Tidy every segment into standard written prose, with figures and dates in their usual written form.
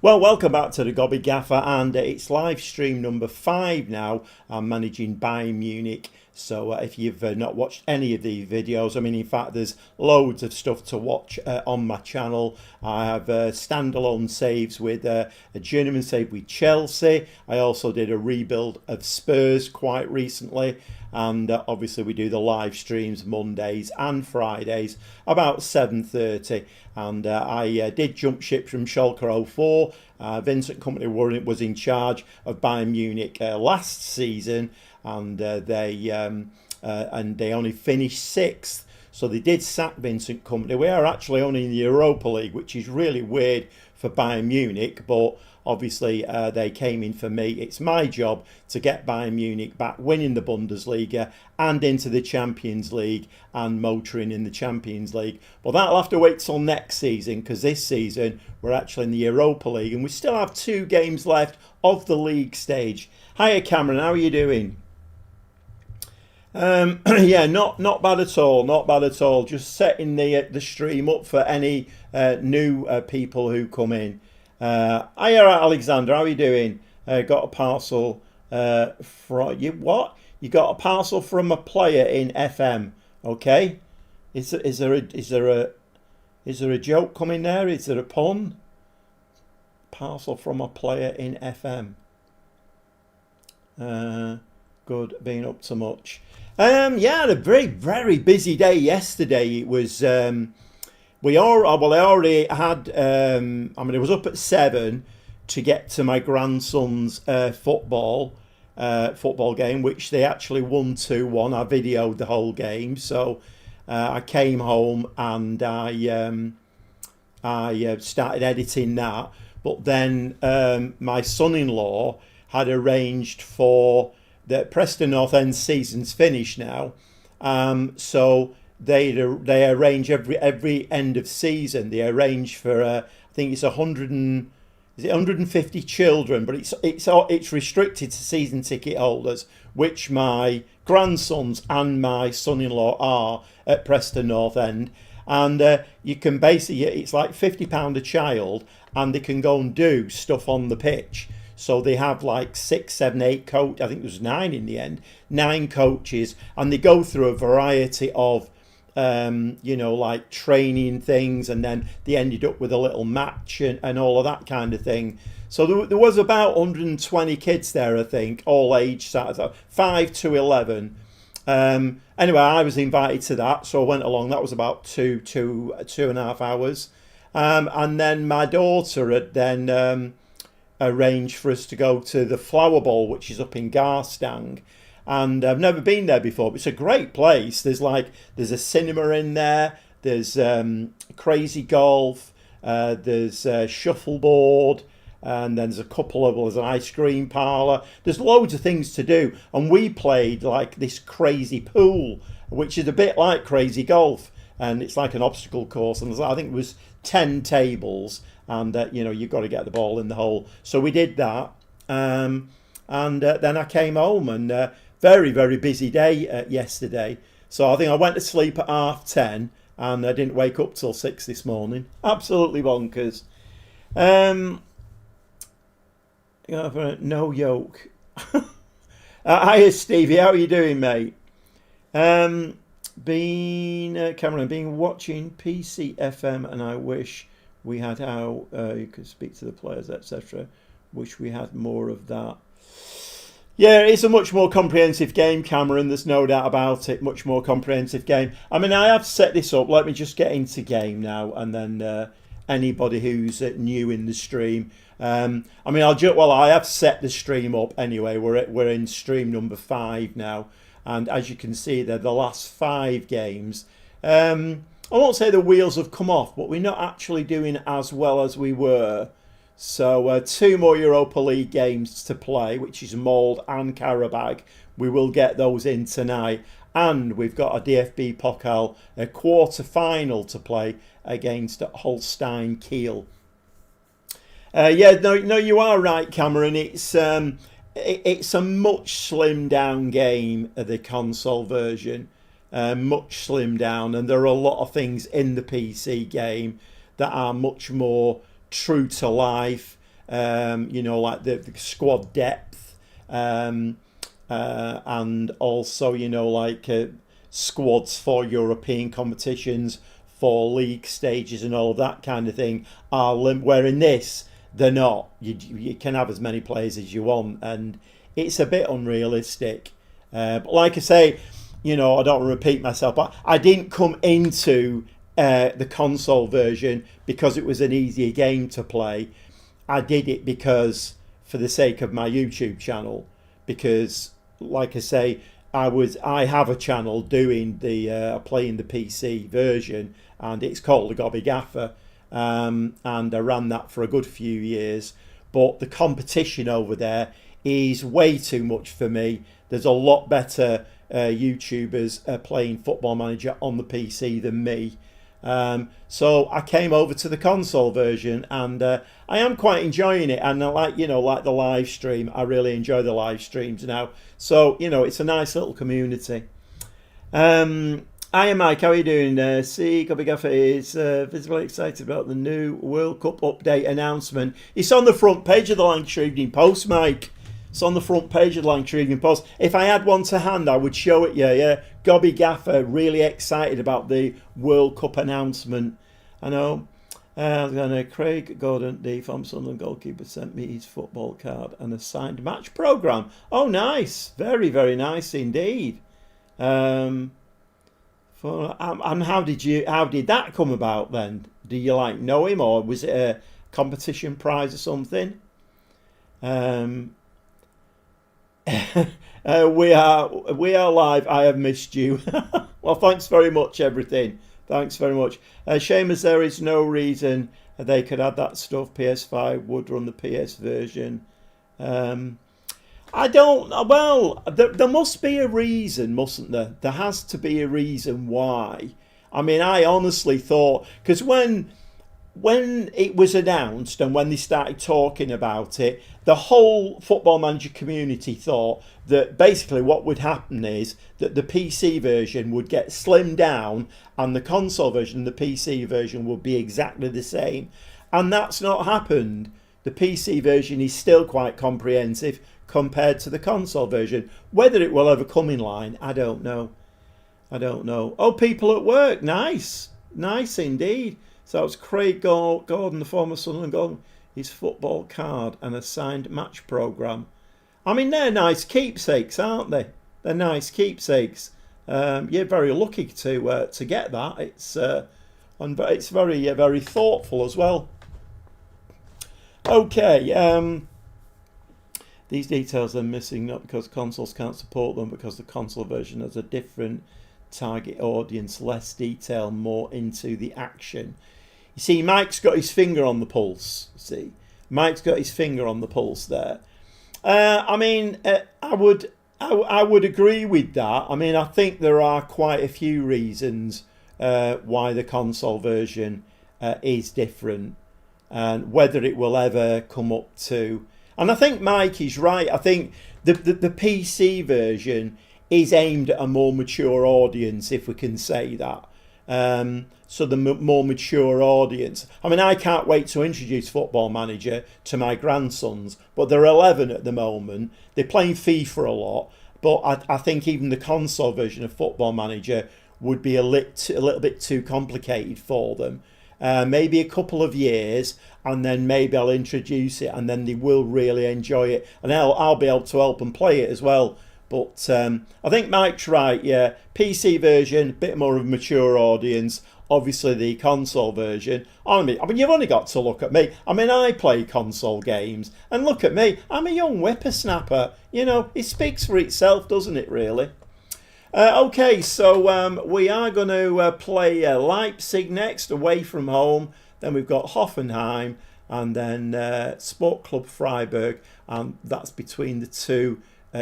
Well, welcome back to the Gobby Gaffer, and it's live stream number 5 now. I'm managing Bayern Munich. So if you've not watched any of these videos, I mean, in fact, there's loads of stuff to watch on my channel. I have standalone saves with a journeyman save with Chelsea. I also did a rebuild of Spurs quite recently. And obviously we do the live streams Mondays and Fridays about 7:30. And I did jump ship from Schalke 04. Vincent Kompany was in charge of Bayern Munich last season, and they only finished 6th. So they did sack Vincent Kompany. We are actually only in the Europa League, which is really weird for Bayern Munich, but obviously they came in for me. It's my job to get Bayern Munich back winning the Bundesliga and into the Champions League and motoring in the Champions League. But that'll have to wait till next season, because this season we're actually in the Europa League and we still have 2 games left of the league stage. Hiya Cameron, how are you doing? Yeah, not bad at all. Not bad at all. Just setting the stream up for any new people who come in. Hiya Alexander, how are you doing? Got a parcel from you. What? You got a parcel from a player in FM? Okay. Is there a joke coming there? Is there a pun? Parcel from a player in FM. Good, being up to much. Yeah, had a very busy day yesterday. It was I already had I was up at 7 to get to my grandson's football game, which they actually won 2-1. I videoed the whole game, so I came home and I started editing that. But then my son-in-law had arranged for the Preston North End season's finished now, so they arrange every end of season. They arrange for I think it's 150 children, but it's restricted to season ticket holders, which my grandsons and my son-in-law are at Preston North End. And you can basically, it's like £50 a child, and they can go and do stuff on the pitch. So they have like 6, 7, 8 coach. I think there was 9 in the end. 9 coaches, and they go through a variety of, like training things, and then they ended up with a little match and all of that kind of thing. So there was about 120 kids there, I think, all age 5 to 11. Anyway, I was invited to that, so I went along. That was about 2.5 hours, and then my daughter had then arranged for us to go to the Flower Bowl, which is up in Garstang, and I've never been there before, but it's a great place. There's a cinema in there, there's crazy golf, there's shuffleboard, and then there's there's an ice cream parlour. There's loads of things to do, and we played like this crazy pool, which is a bit like crazy golf, and it's like an obstacle course, and I think it was 10 tables, and you've got to get the ball in the hole. So we did that, and then I came home, and very busy day yesterday. So I think I went to sleep at 10:30, and I didn't wake up till 6 this morning. Absolutely bonkers. No yoke. Hiya Stevie, how are you doing, mate? Cameron, been watching PC FM, and I wish we had how you could speak to the players, etc. Wish we had more of that. Yeah, it's a much more comprehensive game, Cameron. There's no doubt about it. Much more comprehensive game. I mean, I have set this up. Let me just get into game now, and then anybody who's new in the stream. I have set the stream up anyway. We're in stream number 5 now, and as you can see, they're the last 5 games. I won't say the wheels have come off, but we're not actually doing as well as we were. So 2 more Europa League games to play, which is Mold and Karabag. We will get those in tonight. And we've got a DFB Pokal, a quarter-final to play against Holstein Kiel. No, you are right, Cameron. It's a much slimmed down game, the console version. Much slimmed down, and there are a lot of things in the PC game that are much more true to life. like the squad depth, and also, like squads for European competitions, for league stages and all of that kind of thing are where in this, they're not. You can have as many players as you want, and it's a bit unrealistic. But like I say, I don't want to repeat myself, but I didn't come into the console version because it was an easier game to play. I did it because, for the sake of my YouTube channel, because, like I say, I have a channel doing playing the PC version, and it's called the Gobby Gaffer, and I ran that for a good few years. But the competition over there is way too much for me. There's a lot better YouTubers playing Football Manager on the PC than me. So I came over to the console version, and I am quite enjoying it. And I like the live stream. I really enjoy the live streams now. So, it's a nice little community. Hiya Mike, how are you doing? See, Gobby Gaffer is visibly excited about the new World Cup update announcement. It's on the front page of the Lancashire Evening Post, Mike. It's on the front page of the Lancashire Evening Post. If I had one to hand, I would show it you. Yeah, Gobby Gaffer really excited about the World Cup announcement. I know. Craig Gordon, the former Sunderland goalkeeper, sent me his football card and a signed match programme. Oh, nice. Very, very nice indeed. And how did that come about then? Do you know him, or was it a competition prize or something? We are live. I have missed you. Well, thanks very much, everything. Thanks very much. Shame as there is no reason they could add that stuff. PS5 would run the PS version. I don't. Well, there must be a reason, mustn't there? There has to be a reason why. I mean, I honestly thought, because when it was announced and when they started talking about it, the whole Football Manager community thought that basically what would happen is that the PC version would get slimmed down and the console version and the PC version would be exactly the same. And that's not happened. The PC version is still quite comprehensive compared to the console version. Whether it will ever come in line, I don't know. Oh, people at work. Nice. Nice indeed. So it's Craig Gordon, the former Sunderland goal, his football card and a signed match programme. I mean, they're nice keepsakes, aren't they? They're nice keepsakes. You're very lucky to get that. It's very very thoughtful as well. Okay. These details are missing, not because consoles can't support them, because the console version has a different target audience, less detail, more into the action. You see, Mike's got his finger on the pulse. See, Mike's got his finger on the pulse there. I mean, I would agree with that. I mean, I think there are quite a few reasons why the console version is different, and whether it will ever come up to. And I think Mike is right. I think the PC version is aimed at a more mature audience, if we can say that. So the more mature audience. I mean, I can't wait to introduce Football Manager to my grandsons, but they're 11 at the moment. They're playing FIFA a lot, but I think even the console version of Football Manager would be a little bit too complicated for them. Maybe a couple of years, and then maybe I'll introduce it, and then they will really enjoy it, and I'll be able to help them play it as well. But I think Mike's right. Yeah, PC version, a bit more of a mature audience. Obviously, the console version. I mean, you've only got to look at me. I mean, I play console games, and look at me. I'm a young whippersnapper. It speaks for itself, doesn't it? Really. Okay, so we are going to play Leipzig next, away from home. Then we've got Hoffenheim, and then Sport Club Freiburg, and that's between the two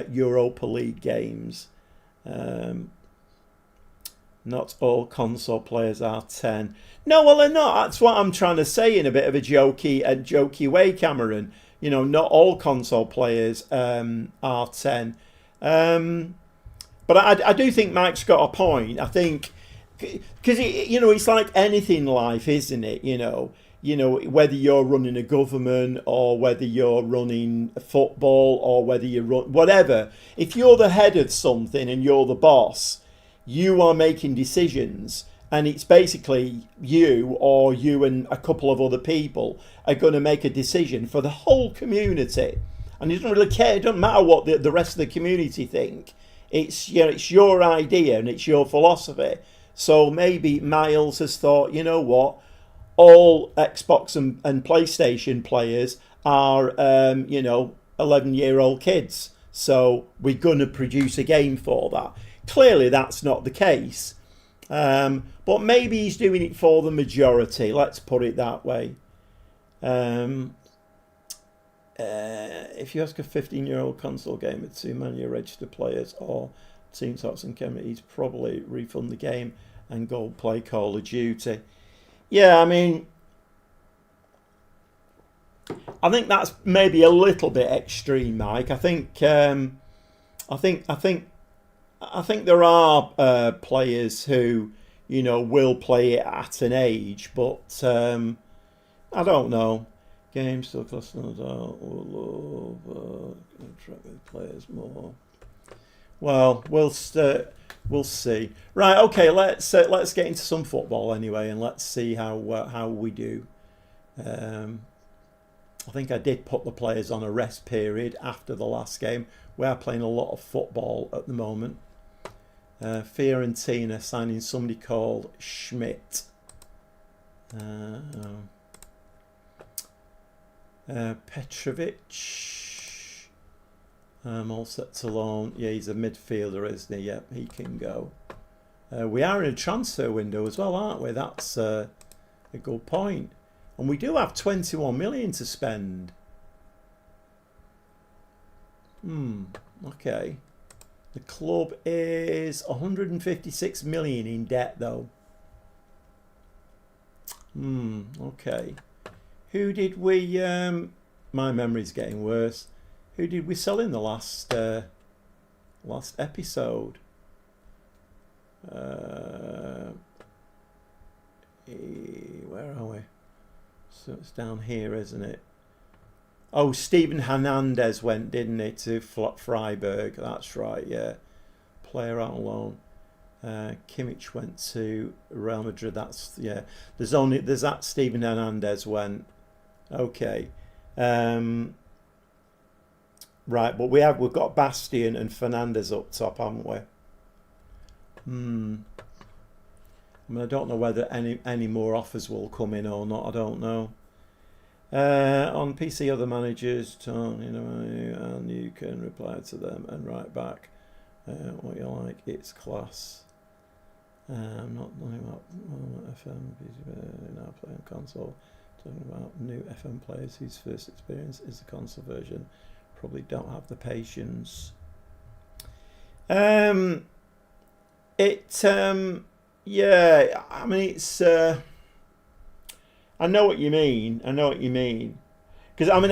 Europa League games. Not all console players are 10. No, well, they're not. That's what I'm trying to say in a bit of a jokey way, Cameron. Not all console players are 10. But I do think Mike's got a point. I think, because it's like anything in life, isn't it? whether you're running a government or whether you're running a football or whether you run whatever, if you're the head of something and you're the boss, you are making decisions, and it's basically you and a couple of other people are going to make a decision for the whole community. And it doesn't really care, it doesn't matter what the rest of the community think. It's your idea and it's your philosophy. So maybe Miles has thought, you know what, all Xbox and PlayStation players are 11-year-old kids, so we're going to produce a game for that. Clearly that's not the case, but maybe he's doing it for the majority, let's put it that way. If you ask a 15-year-old console gamer to manage registered players or Team Talks and Camera, he'd probably refund the game and go play Call of Duty. Yeah, I mean, I think that's maybe a little bit extreme, Mike. I think there are players who will play it at an age, but I don't know. Games still cost an adult. Interact with players more. Well, we'll see. Right, okay. Let's get into some football anyway, and let's see how we do. I think I did put the players on a rest period after the last game. We are playing a lot of football at the moment. Fiorentina signing somebody called Schmidt. Petrovic. All set to loan. Yeah, he's a midfielder, isn't he? Yep, he can go. We are in a transfer window as well, aren't we? That's a good point. And we do have 21 million to spend. Okay. The club is 156 million in debt, though. Okay. Who did we... my memory's getting worse. Who did we sell in the last episode? Where are we? So it's down here, isn't it? Oh, Steven Hernandez went, didn't he, to Freiburg? That's right, yeah. Player out on loan. Kimmich went to Real Madrid. That's, yeah. There's that Steven Hernandez went. Okay. Right, but we've got Bastian and Fernandez up top, haven't we? I mean, I don't know whether any more offers will come in or not. I don't know. On PC, other managers, and you can reply to them and write back what you like. It's class. I'm not knowing about FM now playing console. Talking about new FM players whose first experience is the console version. Probably don't have the patience. Yeah, I mean, it's I know what you mean. Because I mean,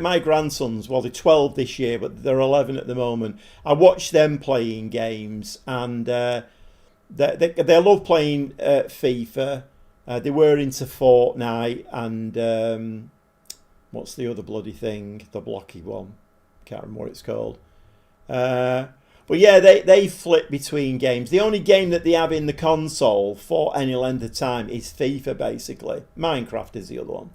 my grandsons, well, they're 12 this year, but they're 11 at the moment. I watch them playing games, and they love playing FIFA. They were into Fortnite and what's the other bloody thing? The blocky one. Can't remember what it's called. But yeah, they flip between games. The only game that they have in the console for any length of time is FIFA, basically. Minecraft is the other one.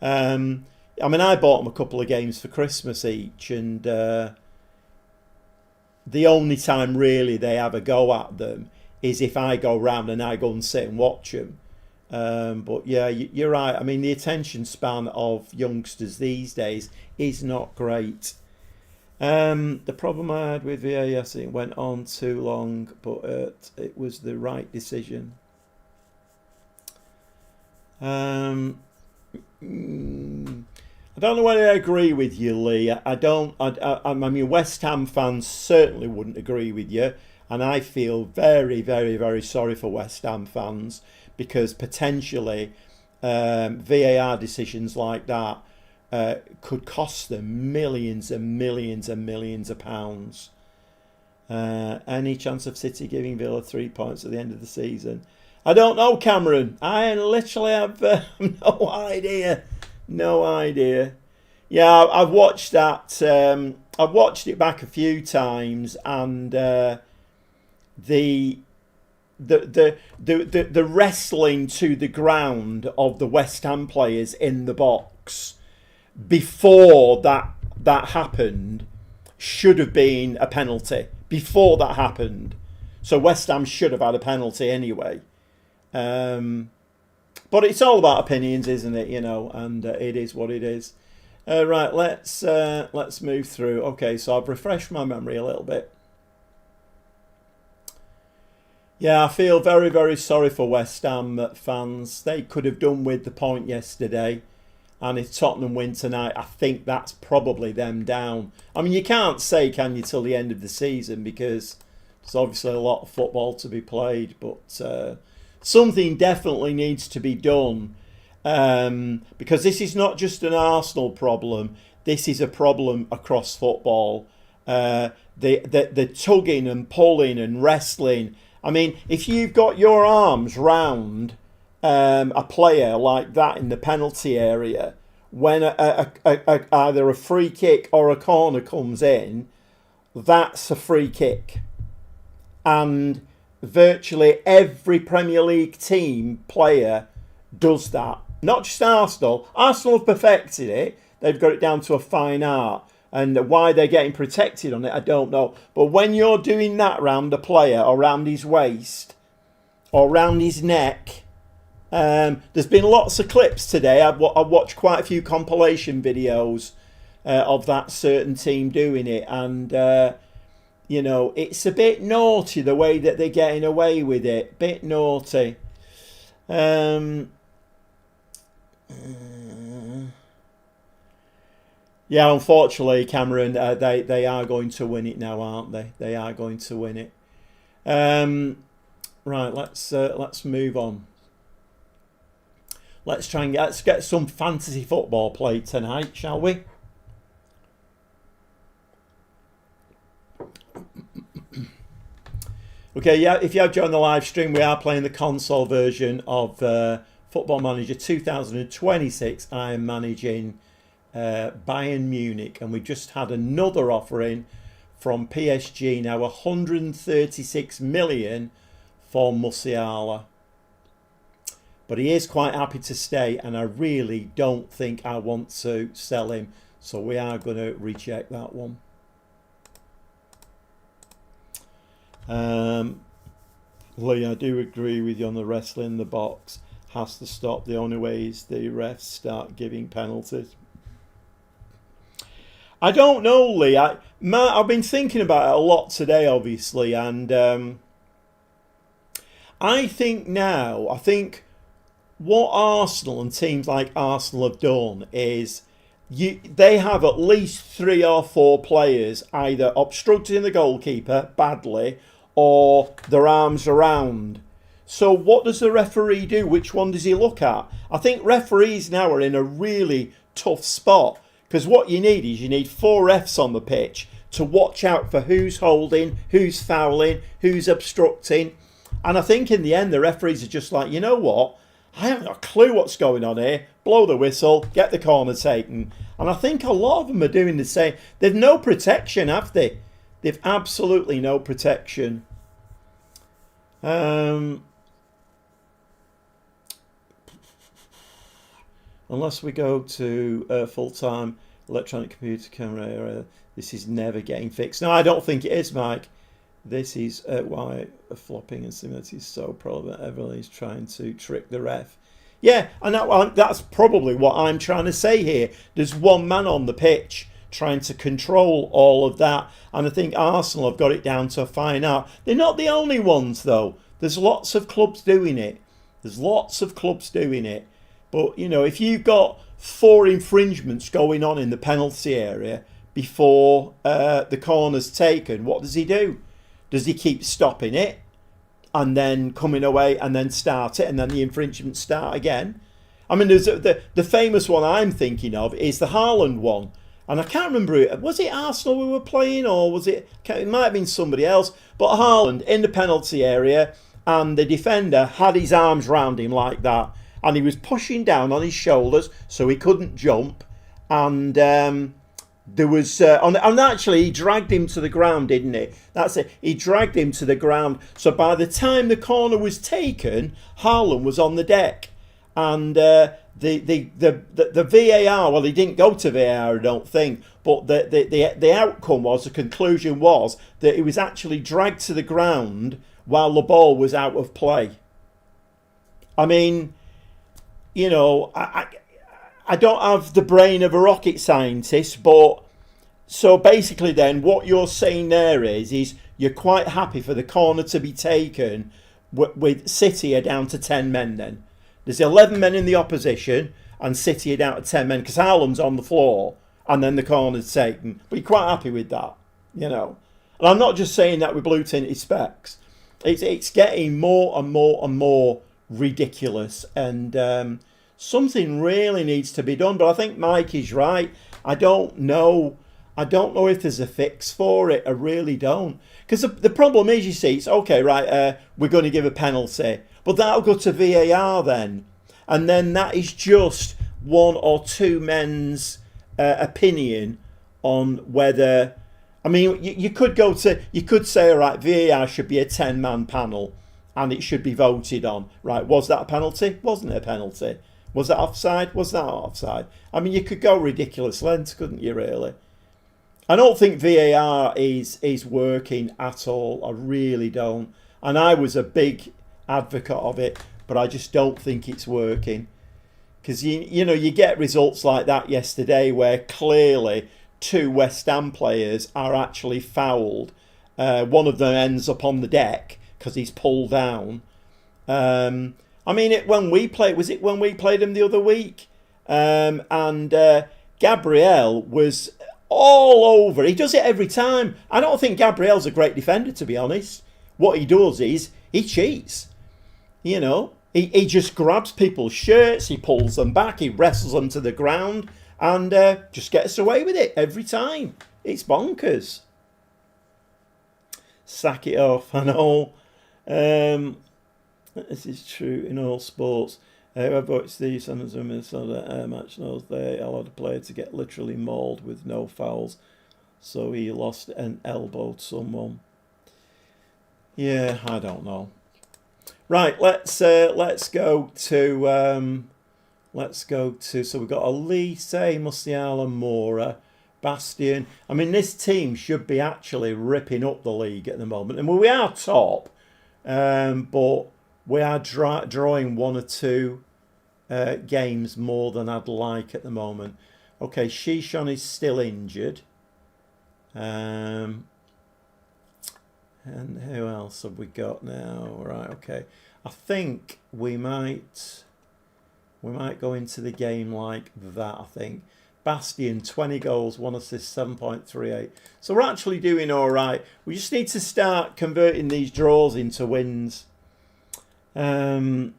I mean, I bought them a couple of games for Christmas each, and the only time really they have a go at them is if I go round and I go and sit and watch them. But yeah, you're right. I mean, the attention span of youngsters these days is not great. The problem I had with VAS, it went on too long, but it was the right decision. I don't know whether I agree with you, Lee. I mean, West Ham fans certainly wouldn't agree with you, and I feel very, very, very sorry for West Ham fans, because potentially VAR decisions like that could cost them millions and millions and millions of pounds. Any chance of City giving Villa 3 points at the end of the season? I don't know, Cameron. I literally have no idea. No idea. Yeah, I've watched that. I've watched it back a few times, and the wrestling to the ground of the West Ham players in the box before that happened should have been a penalty. Before that happened, so West Ham should have had a penalty anyway. But it's all about opinions, isn't it? And it is what it is. Right, let's move through. Okay, so I've refreshed my memory a little bit. Yeah, I feel very, very sorry for West Ham fans. They could have done with the point yesterday. And if Tottenham win tonight, I think that's probably them down. I mean, you can't say, can you, till the end of the season, because there's obviously a lot of football to be played. But something definitely needs to be done. Because this is not just an Arsenal problem. This is a problem across football. The tugging and pulling and wrestling. I mean, if you've got your arms round a player like that in the penalty area, when either a free kick or a corner comes in, that's a free kick. And virtually every Premier League team player does that. Not just Arsenal. Arsenal have perfected it. They've got it down to a fine art. And why they're getting protected on it, I don't know. But when you're doing that round a player, or round his waist, or round his neck, there's been lots of clips today. I've watched quite a few compilation videos of that certain team doing it. And, it's a bit naughty the way that they're getting away with it. Bit naughty. Yeah, unfortunately, Cameron, they are going to win it now, aren't they? They are going to win it. Right, let's move on. Let's get some fantasy football played tonight, shall we? Okay, yeah. If you have joined the live stream, we are playing the console version of Football Manager 2026. I am managing Bayern Munich, and we just had another offer in from PSG, now 136 million for Musiala, but he is quite happy to stay, and I really don't think I want to sell him, so we are going to reject that one. Lee, I do agree with you on the wrestling in the box. Has to stop. The only way is the refs start giving penalties. I don't know, Lee. I've been thinking about it a lot today, obviously, and I think what Arsenal and teams like Arsenal have done is they have at least 3 or 4 players either obstructing the goalkeeper badly or their arms around. So what does the referee do? Which one does he look at? I think referees now are in a really tough spot, because what you need 4 refs on the pitch to watch out for who's holding, who's fouling, who's obstructing. And I think in the end, the referees are just like, you know what? I haven't got a clue what's going on here. Blow the whistle, get the corner taken. And I think a lot of them are doing the same. They've no protection, have they? They've absolutely no protection. Unless we go to full-time electronic computer camera area, this is never getting fixed. No, I don't think it is, Mike. This is why flopping and similarity is so prevalent. Everyone's trying to trick the ref. Yeah, and that's probably what I'm trying to say here. There's one man on the pitch trying to control all of that. And I think Arsenal have got it down to a fine art. They're not the only ones, though. There's lots of clubs doing it. But, if you've got 4 infringements going on in the penalty area before the corner's taken, what does he do? Does he keep stopping it and then coming away and then start it and then the infringements start again? I mean, there's the famous one I'm thinking of is the Haaland one. And I can't remember, was it Arsenal we were playing or was it might have been somebody else. But Haaland in the penalty area, and the defender had his arms round him like that, and he was pushing down on his shoulders so he couldn't jump, and there was and actually he dragged him to the ground, didn't he? That's it. He dragged him to the ground. So by the time the corner was taken, Haaland was on the deck, and the VAR. Well, he didn't go to VAR, I don't think. But the outcome was, the conclusion was that he was actually dragged to the ground while the ball was out of play. I mean, you know, I don't have the brain of a rocket scientist, but so basically then what you're saying there is you're quite happy for the corner to be taken with City are down to 10 men then. There's 11 men in the opposition and City are down to 10 men because Haaland's on the floor and then the corner's taken. But you're quite happy with that, you know. And I'm not just saying that with blue tinted specs. It's getting more and more and more ridiculous, and something really needs to be done. But I think Mike is right. I don't know if there's a fix for it. I really don't. Because the problem is, you see, it's okay, right, we're going to give a penalty. But that'll go to VAR then. And then that is just one or two men's opinion on whether... I mean, you could say, all right, VAR should be a 10-man panel and it should be voted on. Right, was that a penalty? Wasn't it a penalty? Was that offside? Was that offside? I mean, you could go ridiculous lengths, couldn't you, really? I don't think VAR is working at all. I really don't. And I was a big advocate of it, but I just don't think it's working. Because, you know, you get results like that yesterday where clearly two West Ham players are actually fouled. One of them ends up on the deck because he's pulled down. I mean, when we played them the other week? And Gabriel was all over. He does it every time. I don't think Gabriel's a great defender, to be honest. What he does is he cheats. You know, he just grabs people's shirts, he pulls them back, he wrestles them to the ground, and just gets away with it every time. It's bonkers. Sack it off, I know. This is true in all sports. Whoever watched the Summers and Minnesota match knows they allowed a player to get literally mauled with no fouls. So he lost and elbowed someone. Yeah, I don't know. Right, let's go to so we've got Elise, Musiala, Mora, Bastion. I mean, this team should be actually ripping up the league at the moment. And we are top, but we are drawing one or two games more than I'd like at the moment. Okay, Shishon is still injured. And who else have we got now? Right, okay. I think we might go into the game like that, I think. Bastion, 20 goals, 1 assist, 7.38. So we're actually doing all right. We just need to start converting these draws into wins. The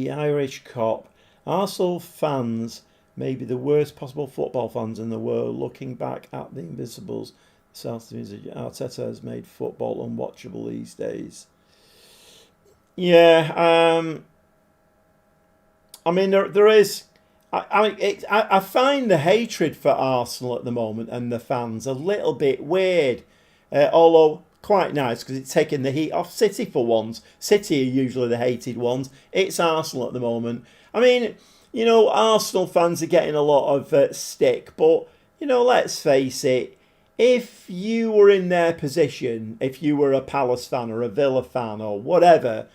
Irish cop. Arsenal fans may be the worst possible football fans in the world. Looking back at the Invisibles, South Arteta has made football unwatchable these days. Yeah, I mean there is. I find the hatred for Arsenal at the moment and the fans a little bit weird, although quite nice because it's taken the heat off City for once. City are usually the hated ones. It's Arsenal at the moment. I mean, you know, Arsenal fans are getting a lot of stick, but you know, let's face it. If you were in their position, if you were a Palace fan or a Villa fan or whatever,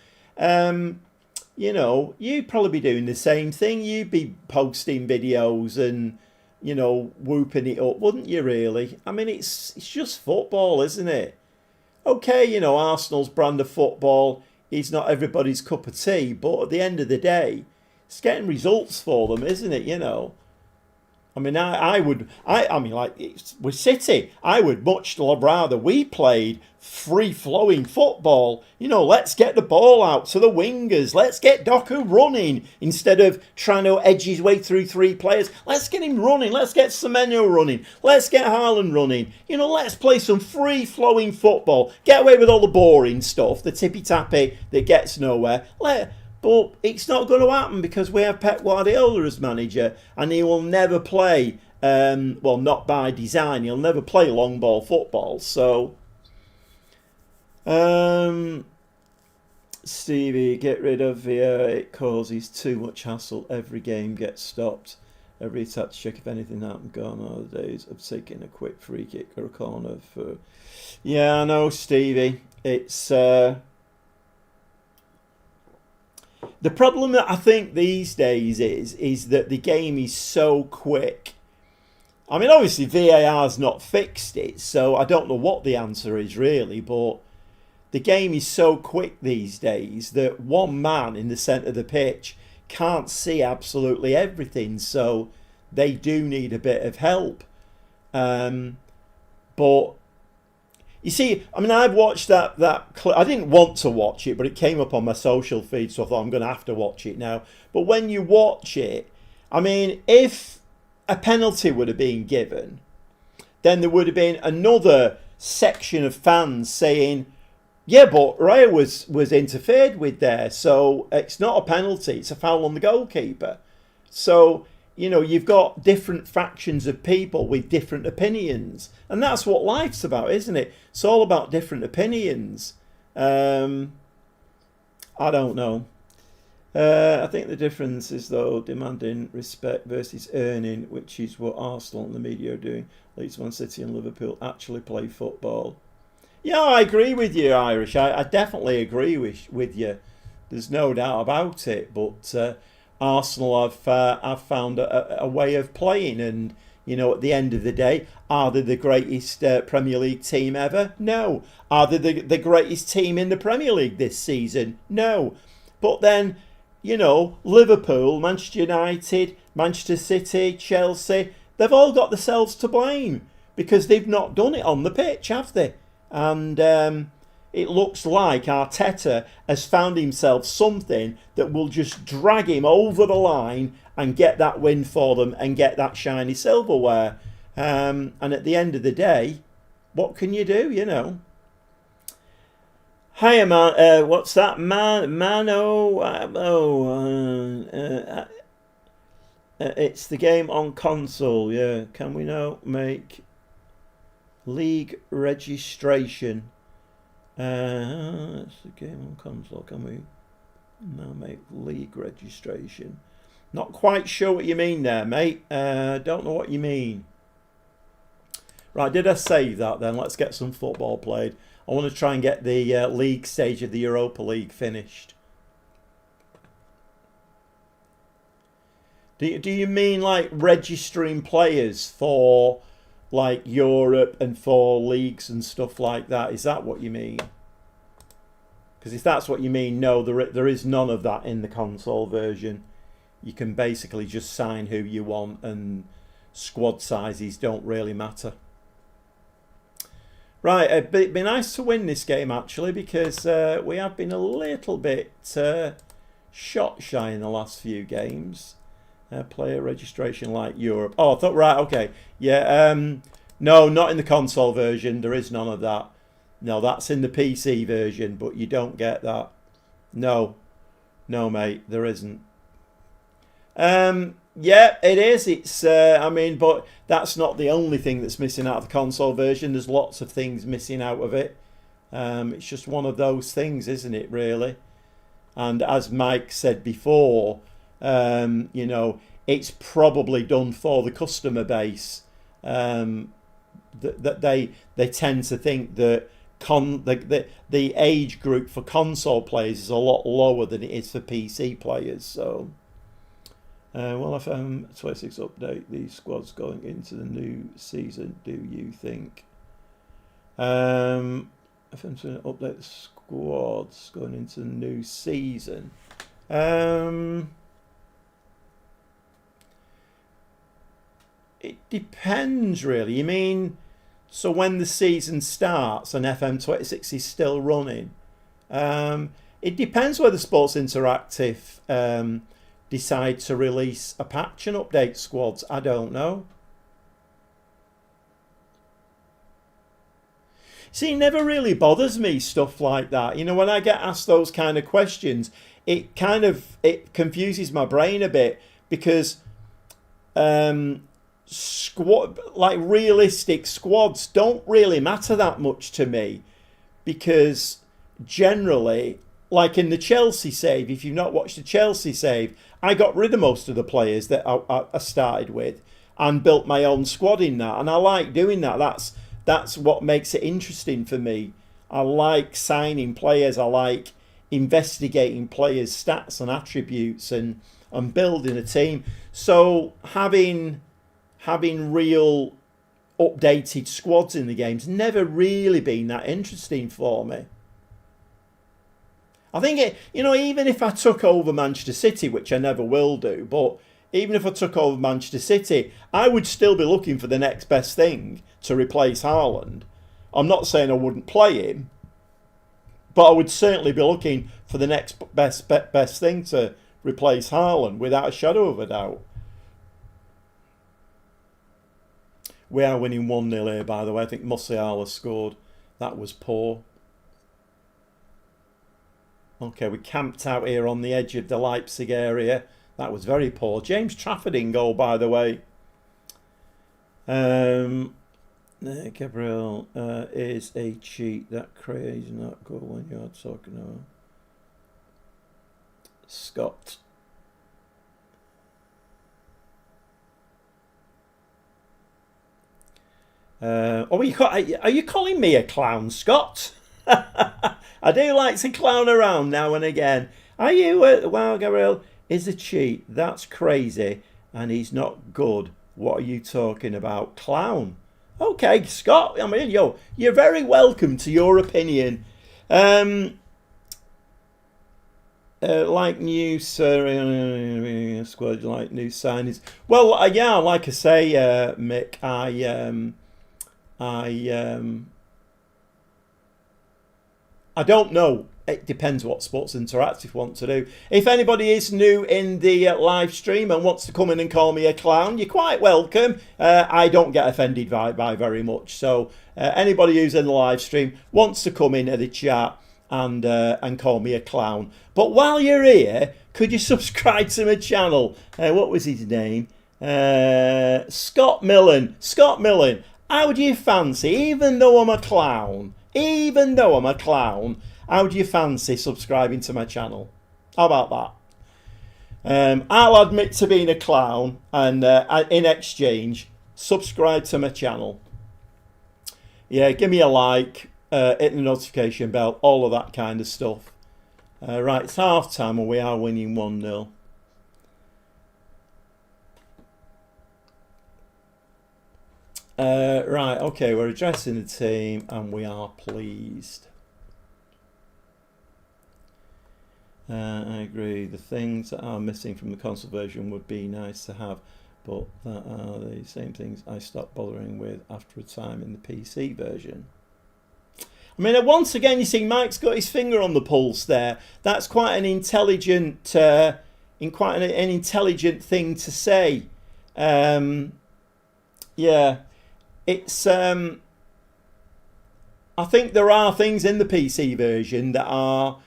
you know, you'd probably be doing the same thing. You'd be posting videos and, you know, whooping it up, wouldn't you, really? I mean, it's just football, isn't it? Okay, you know, Arsenal's brand of football is not everybody's cup of tea, but at the end of the day, it's getting results for them, isn't it, you know? I mean, I mean, like, with City, I would much rather we played free-flowing football. You know, let's get the ball out to the wingers. Let's get Doku running instead of trying to edge his way through three players. Let's get him running. Let's get Semenyo running. Let's get Haaland running. You know, let's play some free-flowing football. Get away with all the boring stuff, the tippy-tappy that gets nowhere. But it's not going to happen because we have Pep Guardiola as manager, and he will never play, well, not by design, he'll never play long ball football. So, Stevie, get rid of Vieira. It causes too much hassle. Every game gets stopped. Every attack to check if anything happened. Gone are the days of taking a quick free kick or a corner for... Yeah, I know, Stevie. It's... The problem that I think these days is that the game is so quick. I mean, obviously VAR's not fixed it, so I don't know what the answer is really, but the game is so quick these days that one man in the centre of the pitch can't see absolutely everything, so they do need a bit of help. But you see, I mean, I've watched that clip. I didn't want to watch it, but it came up on my social feed, so I thought I'm going to have to watch it now. But when you watch it, I mean, if a penalty would have been given, then there would have been another section of fans saying, yeah, but Raya was interfered with there, so it's not a penalty, it's a foul on the goalkeeper. So, you know, you've got different factions of people with different opinions. And that's what life's about, isn't it? It's all about different opinions. I don't know. I think the difference is, though, demanding respect versus earning, which is what Arsenal and the media are doing. Leeds, Man City and Liverpool actually play football. Yeah, I agree with you, Irish. I definitely agree with you. There's no doubt about it. But Arsenal have found a way of playing, and you know, at the end of the day, are they the greatest Premier League team ever? No. Are they the greatest team in the Premier League this season? No. But then, you know, Liverpool, Manchester United, Manchester City, Chelsea, they've all got themselves to blame because they've not done it on the pitch, have they? And it looks like Arteta has found himself something that will just drag him over the line and get that win for them and get that shiny silverware. And at the end of the day, what can you do, you know? Hiya, man. What's that? It's the game on console, yeah. Can we now make league registration? It's the game on console. Can we now make league registration? Not quite sure what you mean there, mate. Don't know what you mean. Right, did I save that then? Let's get some football played. I want to try and get the league stage of the Europa League finished. Do you mean like registering players for like Europe and for leagues and stuff like that? Is that what you mean? Because if that's what you mean, no, there is none of that in the console version. You can basically just sign who you want and squad sizes don't really matter. Right, it'd be nice to win this game actually because we have been a little bit shot shy in the last few games. Player registration like Europe. Oh, I thought, right, okay. Yeah, no, not in the console version. There is none of that. No, that's in the PC version, but you don't get that. No, mate, there isn't. Yeah, it is. It's, I mean, but that's not the only thing that's missing out of the console version. There's lots of things missing out of it. It's just one of those things, isn't it, really? And as Mike said before, you know, it's probably done for the customer base. That they tend to think that the age group for console players is a lot lower than it is for PC players. So. Well, FM26 update the squads going into the new season, do you think? FM26 update the squads going into the new season. It depends, really. You mean, so when the season starts and FM26 is still running? It depends whether Sports Interactive decide to release a patch and update squads. I don't know. See, it never really bothers me, stuff like that. You know, when I get asked those kind of questions, it confuses my brain a bit, because realistic squads don't really matter that much to me, because generally, like in the Chelsea save, if you've not watched the Chelsea save, I got rid of most of the players that I started with and built my own squad in that, and I like doing that. That's what makes it interesting for me. I like signing players. I like investigating players' stats and attributes and building a team. So having real updated squads in the game's never really been that interesting for me. I think even if I took over Manchester City, which I never will do, but even if I took over Manchester City, I would still be looking for the next best thing to replace Haaland. I'm not saying I wouldn't play him, but I would certainly be looking for the next best thing to replace Haaland, without a shadow of a doubt. We are winning 1-0 here, by the way. I think Musiala scored. That was poor. Okay, we camped out here on the edge of the Leipzig area. That was very poor. James Trafford in goal, by the way. Gabriel is a cheat. That crazy not good when you're talking about Scott. Are you calling me a clown, Scott? I do like to clown around now and again. Are you? Wow, Gabriel is a cheat. That's crazy, and he's not good. What are you talking about, clown? Okay, Scott. I mean, you're very welcome to your opinion. Like new squad, like new signings. Well, yeah, like I say, Mick, I don't know. It depends what Sports Interactive want to do. If anybody is new in the live stream and wants to come in and call me a clown, you're quite welcome. I don't get offended by very much. So anybody who's in the live stream wants to come in at the chat and call me a clown. But while you're here, could you subscribe to my channel? What was his name? Scott Millen. Scott Millen. How do you fancy, even though I'm a clown, how do you fancy subscribing to my channel? How about that? I'll admit to being a clown, and in exchange, subscribe to my channel. Yeah, give me a like, hit the notification bell, all of that kind of stuff. Right, it's half time and we are winning 1-0. Right, okay, we're addressing the team and we are pleased. I agree. The things that are missing from the console version would be nice to have, but that are the same things I stopped bothering with after a time in the PC version. I mean, once again, you see, Mike's got his finger on the pulse there. That's quite an intelligent, an intelligent thing to say. Yeah, it's. I think there are things in the PC version that are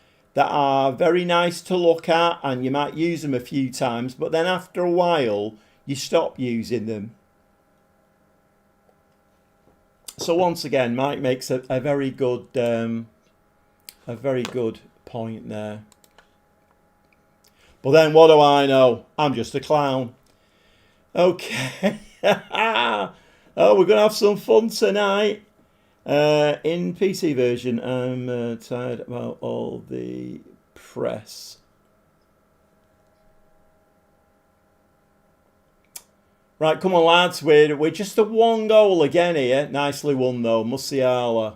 very nice to look at, and you might use them a few times, but then after a while you stop using them. So once again, Mike makes a very good point there. But then what do I know? I'm just a clown. Okay. Oh, we're gonna have some fun tonight. In PC version, I'm tired about all the press. Right, come on, lads. We're just a 1 goal again here. Nicely won, though. Musiala.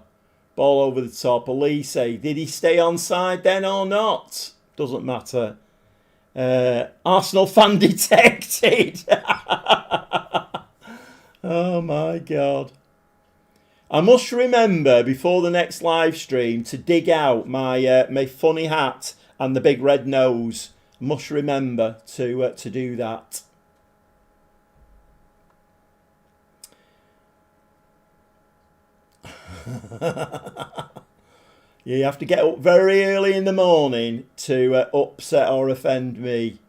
Ball over the top. Elise. Did he stay onside then or not? Doesn't matter. Arsenal fan detected. Oh my God. I must remember before the next live stream to dig out my my funny hat and the big red nose. Must remember to do that. You have to get up very early in the morning to upset or offend me.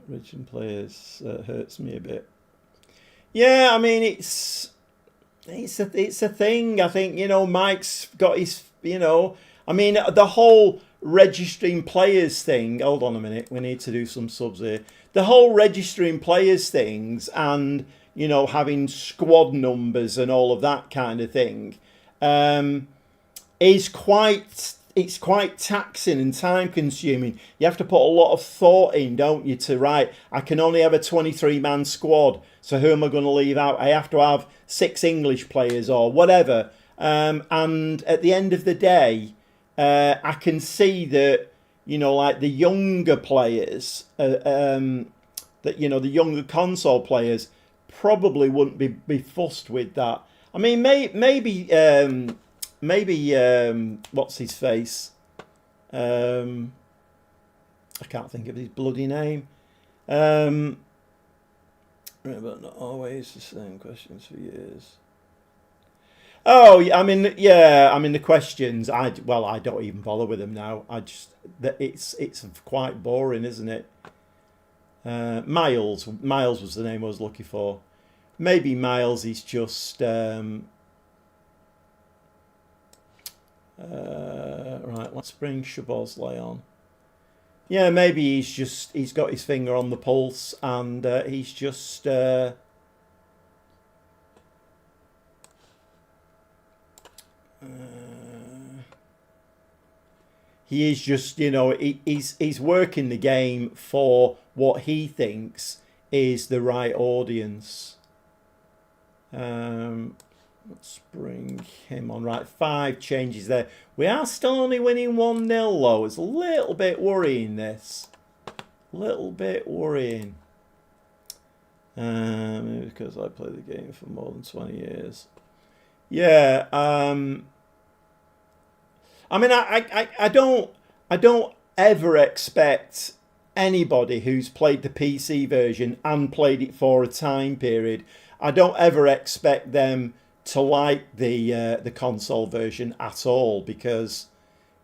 Richmond players hurts me a bit. Yeah, I mean it's a thing. I think, you know, Mike's got his, you know, I mean the whole registering players thing. Hold on a minute, we need to do some subs here. The whole registering players things and, you know, having squad numbers and all of that kind of thing is quite taxing and time consuming. You have to put a lot of thought in, don't you, to right, I can only have a 23-man squad, so who am I going to leave out? I have to have 6 English players or whatever. And at the end of the day, I can see that, you know, like the younger players, that, you know, the younger console players probably wouldn't be fussed with that. I mean, maybe what's his face? I can't think of his bloody name. But not always the same questions for years. Oh, I mean, the questions. I don't even bother with them now. It's quite boring, isn't it? Miles was the name I was looking for. Maybe Miles is just right. Let's bring Shabozley on. Yeah, maybe he's got his finger on the pulse and he's just he is just, you know, he's working the game for what he thinks is the right audience. Let's bring him on. Right, 5 changes there. We are still only winning 1-0 though. It's a little bit worrying, this. A little bit worrying. Because I play the game for more than 20 years. Yeah, I mean, I don't ever expect anybody who's played the PC version and played it for a time period, I don't ever expect them to like the console version at all, because,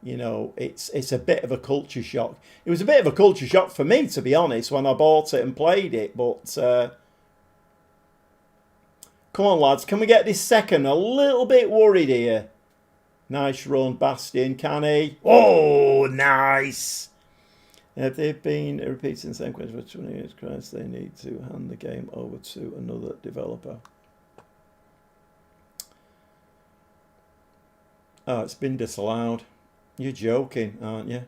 you know, it's a bit of a culture shock. It was a bit of a culture shock for me, to be honest, when I bought it and played it. But come on, lads, can we get this second? A little bit worried here. Nice run, Bastion, can he? Oh, nice. If they've been repeating the same question for 20 years, Christ, they need to hand the game over to another developer. Oh, it's been disallowed. You're joking, aren't you?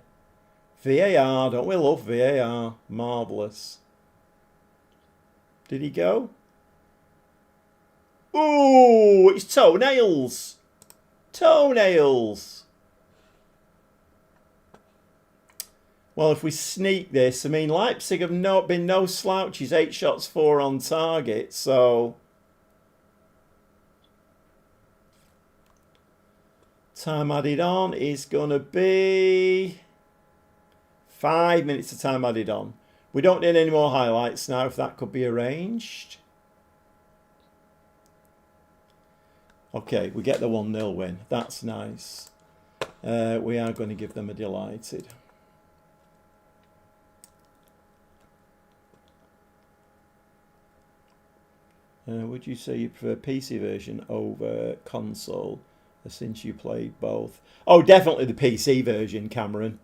VAR, don't we love VAR? Marvellous. Did he go? Ooh, it's toenails. Toenails. Well, if we sneak this, I mean, Leipzig have been no slouches. 8 shots, 4 on target, so... Time added on is going to be 5 minutes of time added on. We don't need any more highlights now, if that could be arranged. Okay, we get the 1-0 win. That's nice. We are going to give them a delighted. Would you say you prefer PC version over console? Since you played both. Oh, definitely the PC version, Cameron.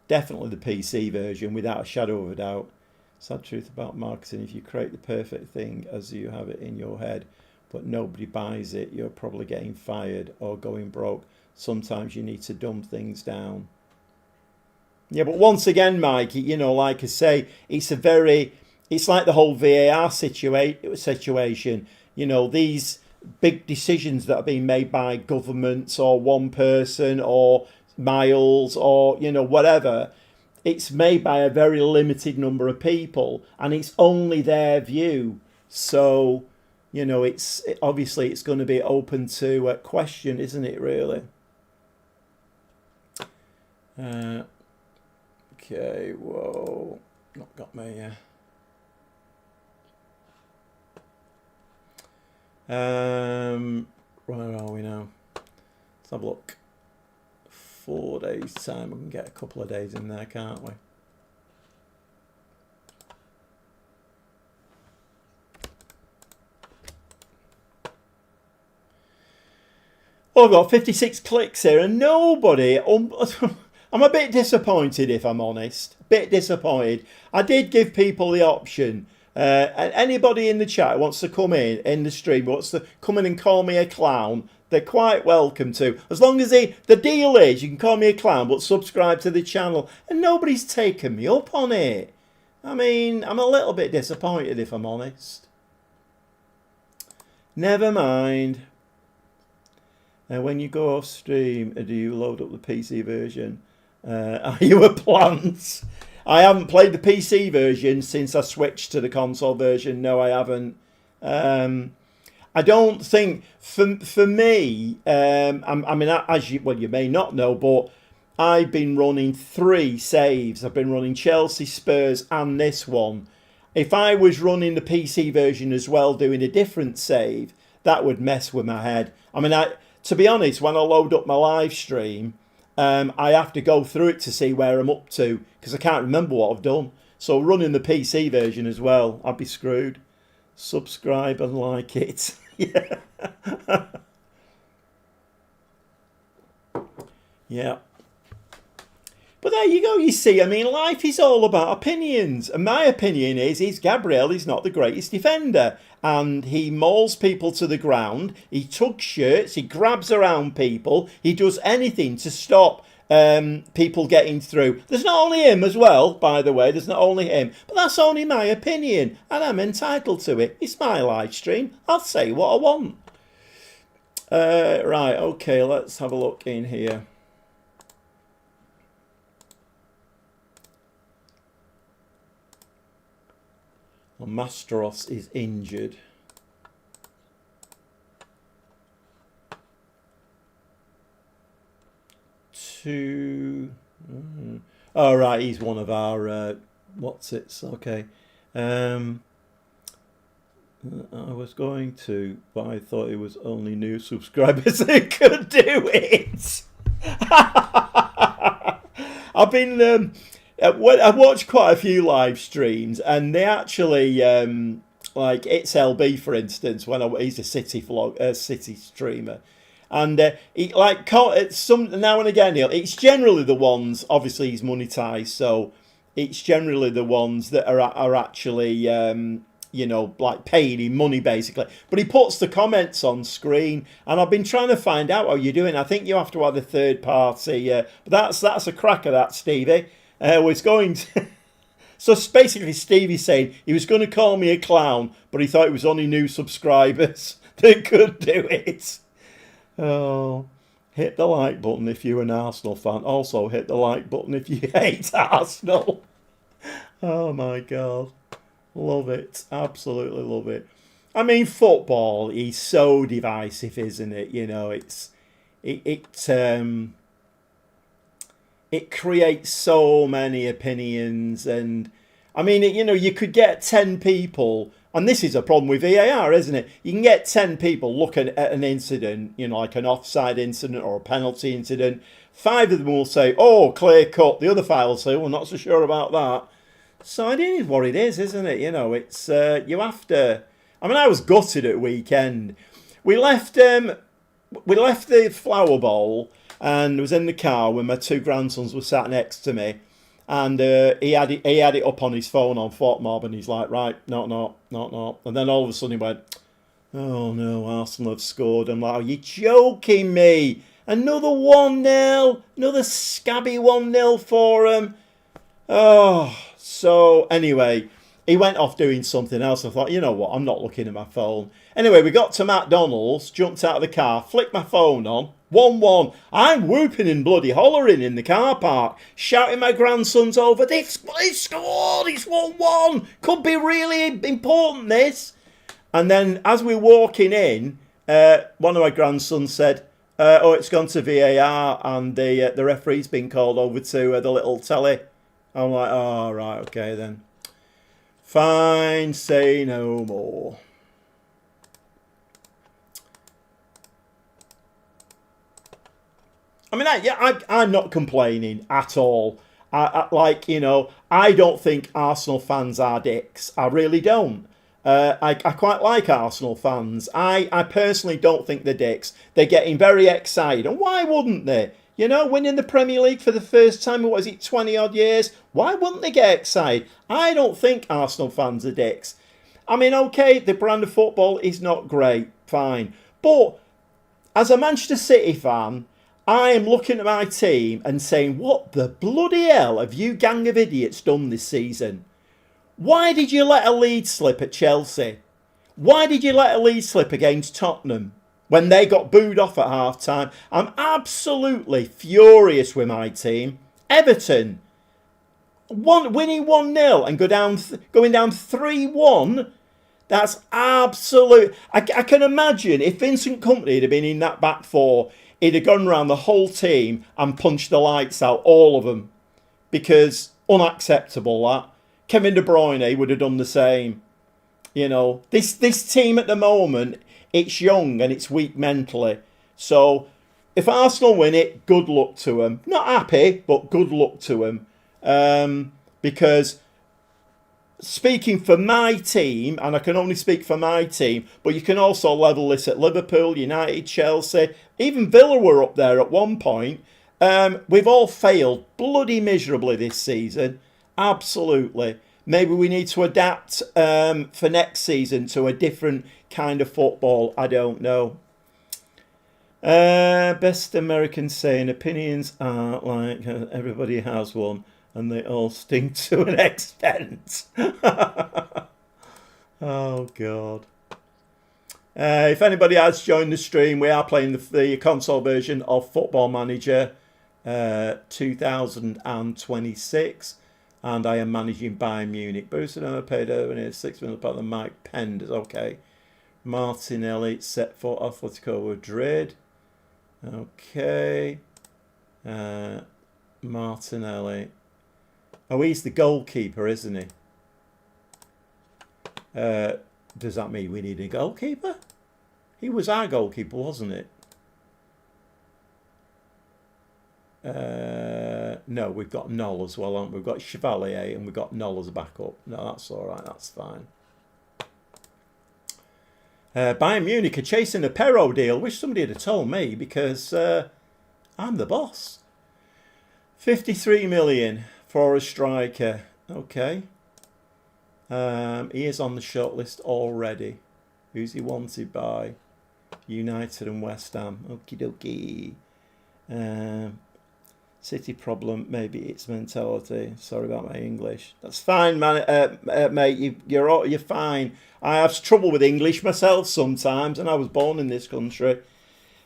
Definitely the PC version, without a shadow of a doubt. Sad truth about marketing, if you create the perfect thing as you have it in your head, but nobody buys it, you're probably getting fired or going broke. Sometimes you need to dumb things down. Yeah, but once again, Mike, you know, like I say, it's like the whole VAR situation. You know, these big decisions that are being made by governments or one person or Miles or, you know, whatever, it's made by a very limited number of people, and it's only their view. So, you know, obviously it's going to be open to question, isn't it? Really. Okay. Whoa. Not got me. Where are we now? Let's have a look. 4 days time, we can get a couple of days in there, can't we? Oh, I've got 56 clicks here and nobody. I'm a bit disappointed, if I'm honest. A bit disappointed. I did give people the option. Anybody in the chat who wants to come in the stream, wants to come in and call me a clown, they're quite welcome to. As long as the deal is, you can call me a clown, but subscribe to the channel. And nobody's taken me up on it. I mean, I'm a little bit disappointed, if I'm honest. Never mind. When you go off stream, do you load up the PC version? Are you a plant? I haven't played the PC version since I switched to the console version. No, I haven't. I don't think for me. I mean, as you may not know, but I've been running 3 saves. I've been running Chelsea, Spurs, and this one. If I was running the PC version as well, doing a different save, that would mess with my head. I mean, to be honest, when I load up my live stream, I have to go through it to see where I'm up to because I can't remember what I've done. So running the PC version as well, I'd be screwed. Subscribe and like it. Yeah. Yeah. But there you go, you see, I mean, life is all about opinions. And my opinion is Gabriel is not the greatest defender. And he mauls people to the ground, he tugs shirts, he grabs around people, he does anything to stop people getting through. There's not only him as well, by the way, there's not only him. But that's only my opinion, and I'm entitled to it. It's my live stream. I'll say what I want. Right, okay, let's have a look in here. Well, Mastros is injured. Oh, right, he's one of our what's it? Okay. I was going to, but I thought it was only new subscribers that could do it. I've watched quite a few live streams, and they actually, like It's LB, for instance, he's a city streamer, and he like some now and again. It's generally the ones. Obviously, he's monetized, so it's generally the ones that are actually, you know, like paying him money basically. But he puts the comments on screen, and I've been trying to find out how you're doing. I think you have to have a third party. But that's a cracker, that Stevie. Was going to. So basically, Stevie's saying he was going to call me a clown, but he thought it was only new subscribers that could do it. Oh, hit the like button if you're an Arsenal fan. Also, hit the like button if you hate Arsenal. Oh my God. Love it. Absolutely love it. I mean, football is so divisive, isn't it? You know, it creates so many opinions, and I mean, you know, you could get 10 people, and this is a problem with VAR, isn't it? You can get 10 people looking at an incident, you know, like an offside incident or a penalty incident. 5 of them will say, oh, clear cut. The other 5 will say, well, not so sure about that. So it is what it is, isn't it? You know, it's you have to. I mean, I was gutted at weekend. We left the flower bowl and was in the car when my 2 grandsons were sat next to me, and he had it up on his phone on FotMob, and he's like, right, not, and then all of a sudden he went, oh no, Arsenal have scored. I'm like, are you joking me? Another 1-0, another scabby 1-0 for him. Oh, so anyway, he went off doing something else. I thought, you know what, I'm not looking at my phone. Anyway, we got to McDonald's, jumped out of the car, flicked my phone on, 1-1. I'm whooping and bloody hollering in the car park, shouting my grandsons over, "They've scored, it's 1-1. Could be really important, this." And then as we're walking in, one of my grandsons said, "Oh, it's gone to VAR and the referee's been called over to the little telly." I'm like, "Oh, right, okay then. Fine, say no more." I mean, I'm not complaining at all. I don't think Arsenal fans are dicks. I really don't. I quite like Arsenal fans. I personally don't think they're dicks. They're getting very excited. And why wouldn't they? You know, winning the Premier League for the first time, what is it, 20 odd years? Why wouldn't they get excited? I don't think Arsenal fans are dicks. I mean, okay, the brand of football is not great. Fine. But as a Manchester City fan, I am looking at my team and saying, what the bloody hell have you gang of idiots done this season? Why did you let a lead slip at Chelsea? Why did you let a lead slip against Tottenham when they got booed off at half-time? I'm absolutely furious with my team. Everton, winning 1-0 and going down 3-1. That's absolute. I can imagine if Vincent Kompany had been in that back four, he'd have gone around the whole team and punched the lights out, all of them. Because unacceptable, that. Kevin De Bruyne would have done the same. You know, this team at the moment, it's young and it's weak mentally. So if Arsenal win it, good luck to them. Not happy, but good luck to them. Because speaking for my team, and I can only speak for my team, but you can also level this at Liverpool, United, Chelsea, even Villa were up there at one point. We've all failed bloody miserably this season. Absolutely. Maybe we need to adapt for next season to a different kind of football. I don't know. Best American saying, opinions are like everybody has one and they all stink to an extent. Oh, God. If anybody has joined the stream, we are playing the console version of Football Manager 2026. And I am managing Bayern Munich. Barcelona paid over near £6 million about the Mike Penders. Okay. Martinelli set for Atletico Madrid. Okay. Martinelli. Oh, he's the goalkeeper, isn't he? Does that mean we need a goalkeeper? He was our goalkeeper, wasn't it? No, we've got Knoll as well, haven't we? We've got Chevalier and we've got Knoll as a backup. No, that's all right. That's fine. Bayern Munich are chasing a Perro deal. Wish somebody had told me because I'm the boss. 53 million for a striker. Okay. He is on the shortlist already. Who's he wanted by? United and West Ham. Okie dokie. City problem, maybe it's mentality. Sorry about my English. That's fine, man, mate. You're fine. I have trouble with English myself sometimes, and I was born in this country.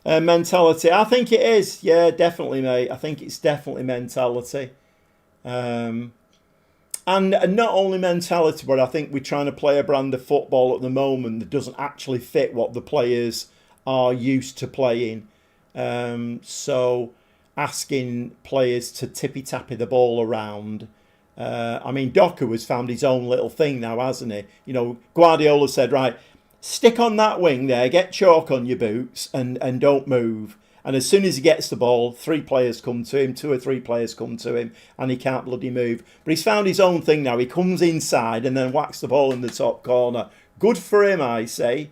Mentality, I think it is. Yeah, definitely, mate. I think it's definitely mentality. And not only mentality, but I think we're trying to play a brand of football at the moment that doesn't actually fit what the players are used to playing. So asking players to tippy-tappy the ball around. I mean, Docker has found his own little thing now, hasn't he? You know, Guardiola said, right, stick on that wing there, get chalk on your boots and don't move. And as soon as he gets the ball, 3 players come to him, 2 or 3 players come to him, and he can't bloody move. But he's found his own thing now. He comes inside and then whacks the ball in the top corner. Good for him, I say.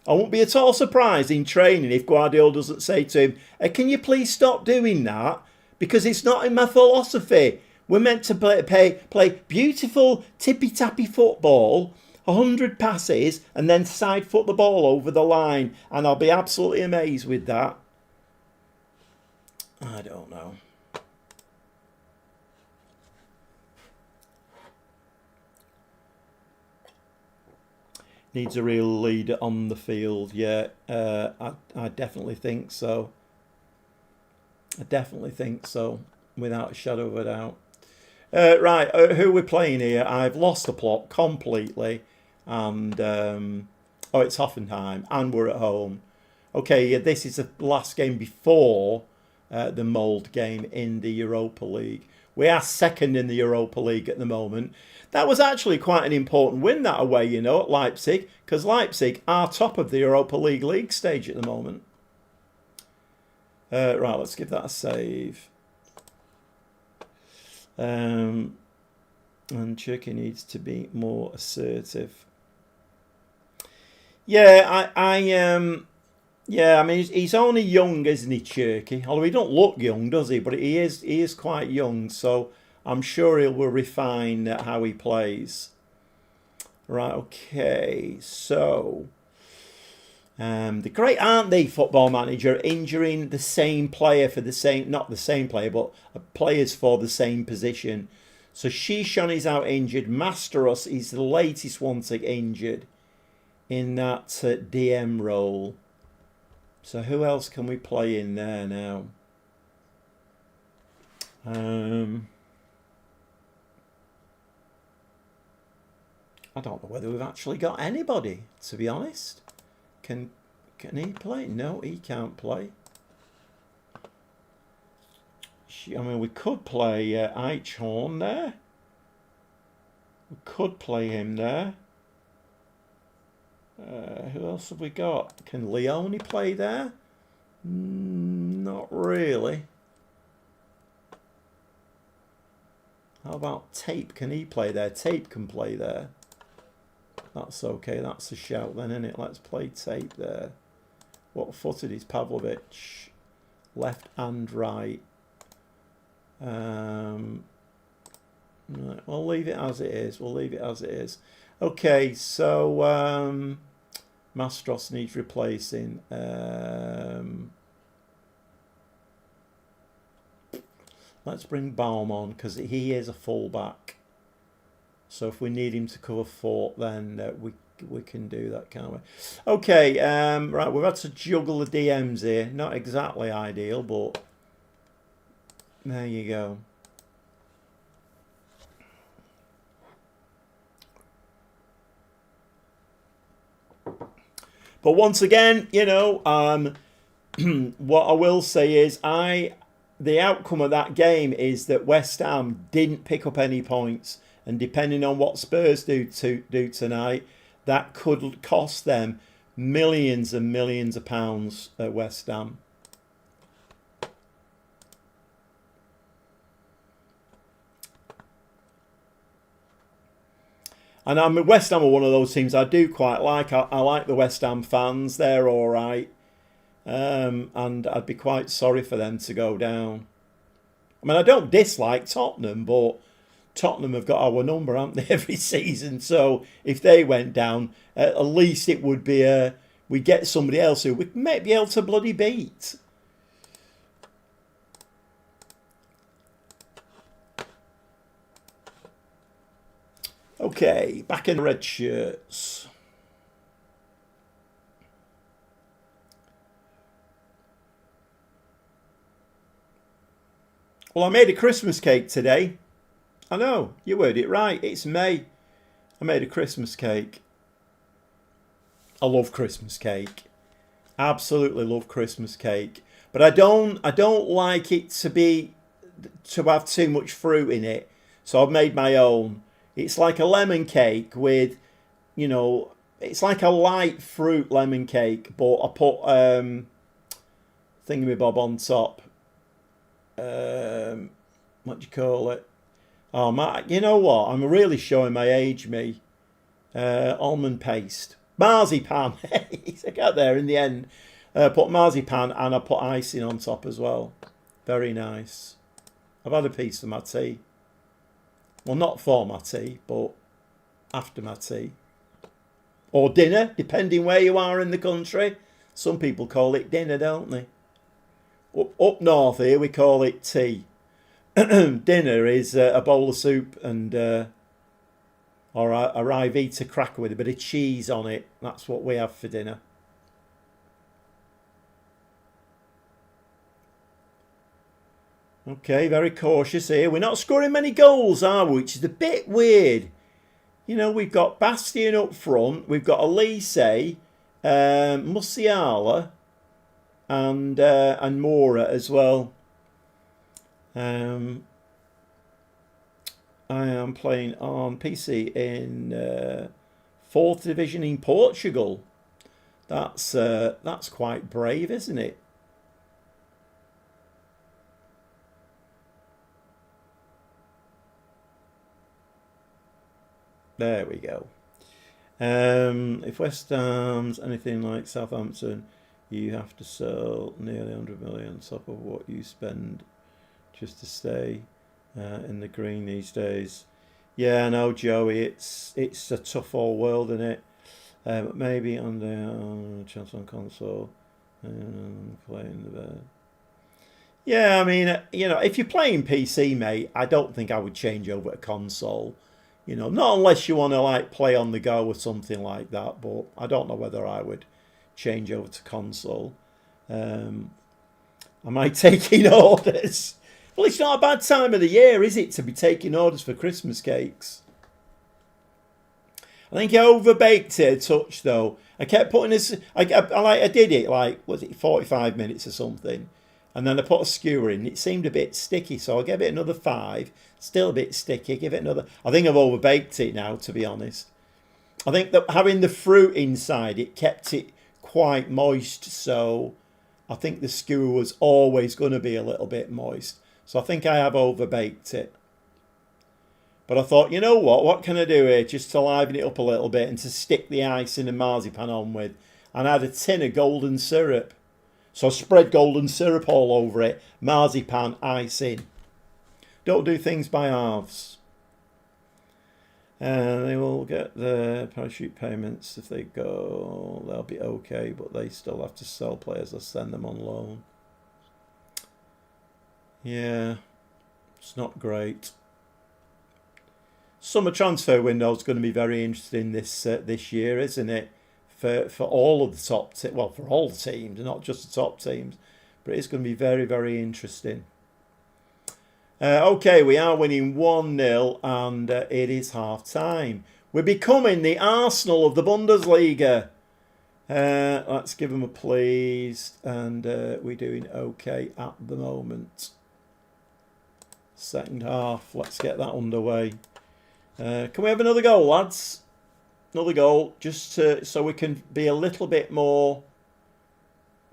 I won't be at all surprised in training if Guardiola doesn't say to him, can you please stop doing that? Because it's not in my philosophy. We're meant to play beautiful tippy-tappy football, 100 passes, and then side foot the ball over the line. And I'll be absolutely amazed with that. I don't know. Needs a real leader on the field. Yeah, I definitely think so. I definitely think so, without a shadow of a doubt. Right, who are we playing here? I've lost the plot completely. And, oh, it's Hoffenheim, and we're at home. Okay, yeah, this is the last game before the Mould game in the Europa League. We are second in the Europa League at the moment. That was actually quite an important win, that away, you know, at Leipzig, because Leipzig are top of the Europa League stage at the moment. Right, let's give that a save. And Turkey needs to be more assertive. Yeah, yeah, I mean, he's only young, isn't he, Cherky? Although he don't look young, does he? But he is quite young, so I'm sure he will refine how he plays. Right, okay, so the great aren't they Football Manager injuring the same player for the same, not the same player, but players for the same position. So Shishon is out injured. Masteros is the latest one to get injured in that DM role. So who else can we play in there now? I don't know whether we've actually got anybody, to be honest. Can he play? No, he can't play. I mean, we could play Eichhorn there. We could play him there. Who else have we got? Can Leone play there? Not really. How about Tape? Can he play there? Tape can play there. That's okay. That's a shout then, isn't it? Let's play Tape there. What footed is Pavlovic? Left and right. Right, we'll leave it as it is. We'll leave it as it is. Okay, so Mastros needs replacing. Let's bring Baum on because he is a fullback. So if we need him to cover Fort, then we can do that, can't we? Okay, right, we've had to juggle the DMs here. Not exactly ideal, but there you go. But once again, you know, what I will say is the outcome of that game is that West Ham didn't pick up any points. And depending on what Spurs do tonight, that could cost them millions and millions of pounds at West Ham. And I mean, West Ham are one of those teams I do quite like. I like the West Ham fans. They're all right. And I'd be quite sorry for them to go down. I mean, I don't dislike Tottenham, but Tottenham have got our number, haven't they, every season? So if they went down, at least it would be we get somebody else who we might be able to bloody beat. Okay, back in the red shirts. Well, I made a Christmas cake today. I know, you heard it right. It's May. I made a Christmas cake. I love Christmas cake. Absolutely love Christmas cake. But I don't like it to have too much fruit in it. So I've made my own. It's like a lemon cake with, you know, it's like a light fruit lemon cake, but I put thingamabob on top. What do you call it? Oh, you know what? I'm really showing my age, me. Almond paste. Marzipan. I got there in the end. Put marzipan and I put icing on top as well. Very nice. I've had a piece of my tea. Well, not for my tea, but after my tea. Or dinner, depending where you are in the country. Some people call it dinner, don't they? Up north here, we call it tea. Dinner is a bowl of soup and or a Rivita cracker with a bit of cheese on it. That's what we have for dinner. Okay, very cautious here. We're not scoring many goals, are we? Which is a bit weird. You know, we've got Bastian up front. We've got Elise, Musiala, and Mora as well. I am playing on PC in fourth division in Portugal. That's quite brave, isn't it? There we go. If West Ham's anything like Southampton, you have to sell nearly 100 million on top of what you spend just to stay in the green these days. Yeah, I know, Joey. It's a tough old world, isn't it? Maybe on the chance on console, playing the. Yeah, I mean, if you're playing PC, mate, I don't think I would change over to console. Not unless you want to like play on the go or something like that. But I don't know whether I would change over to console. Am I taking orders? Well, it's not a bad time of the year, is it, to be taking orders for Christmas cakes? I think I overbaked it a touch, though. I kept putting this. I did it like, was it 45 minutes or something, and then I put a skewer in. It seemed a bit sticky, so I gave it another 5. Still a bit sticky. Give it another. I think I've overbaked it now, to be honest. I think that having the fruit inside it kept it quite moist, so I think the skewer was always going to be a little bit moist. So I think I have overbaked it. But I thought, you know what can I do here just to liven it up a little bit and to stick the icing and marzipan on with? And I had a tin of golden syrup. So I spread golden syrup all over it, marzipan, icing. Don't do things by halves. And they will get the parachute payments if they go. They'll be okay, but they still have to sell players or send them on loan. Yeah, it's not great. Summer transfer window is going to be very interesting this year, isn't it? For all of the top, for all the teams, not just the top teams, but it's going to be very, very interesting. Okay, we are winning 1-0, and it is half time. We're becoming the Arsenal of the Bundesliga. Let's give them a please, and we're doing okay at the moment. Second half, let's get that underway. Can we have another goal, lads? Another goal, just so we can be a little bit more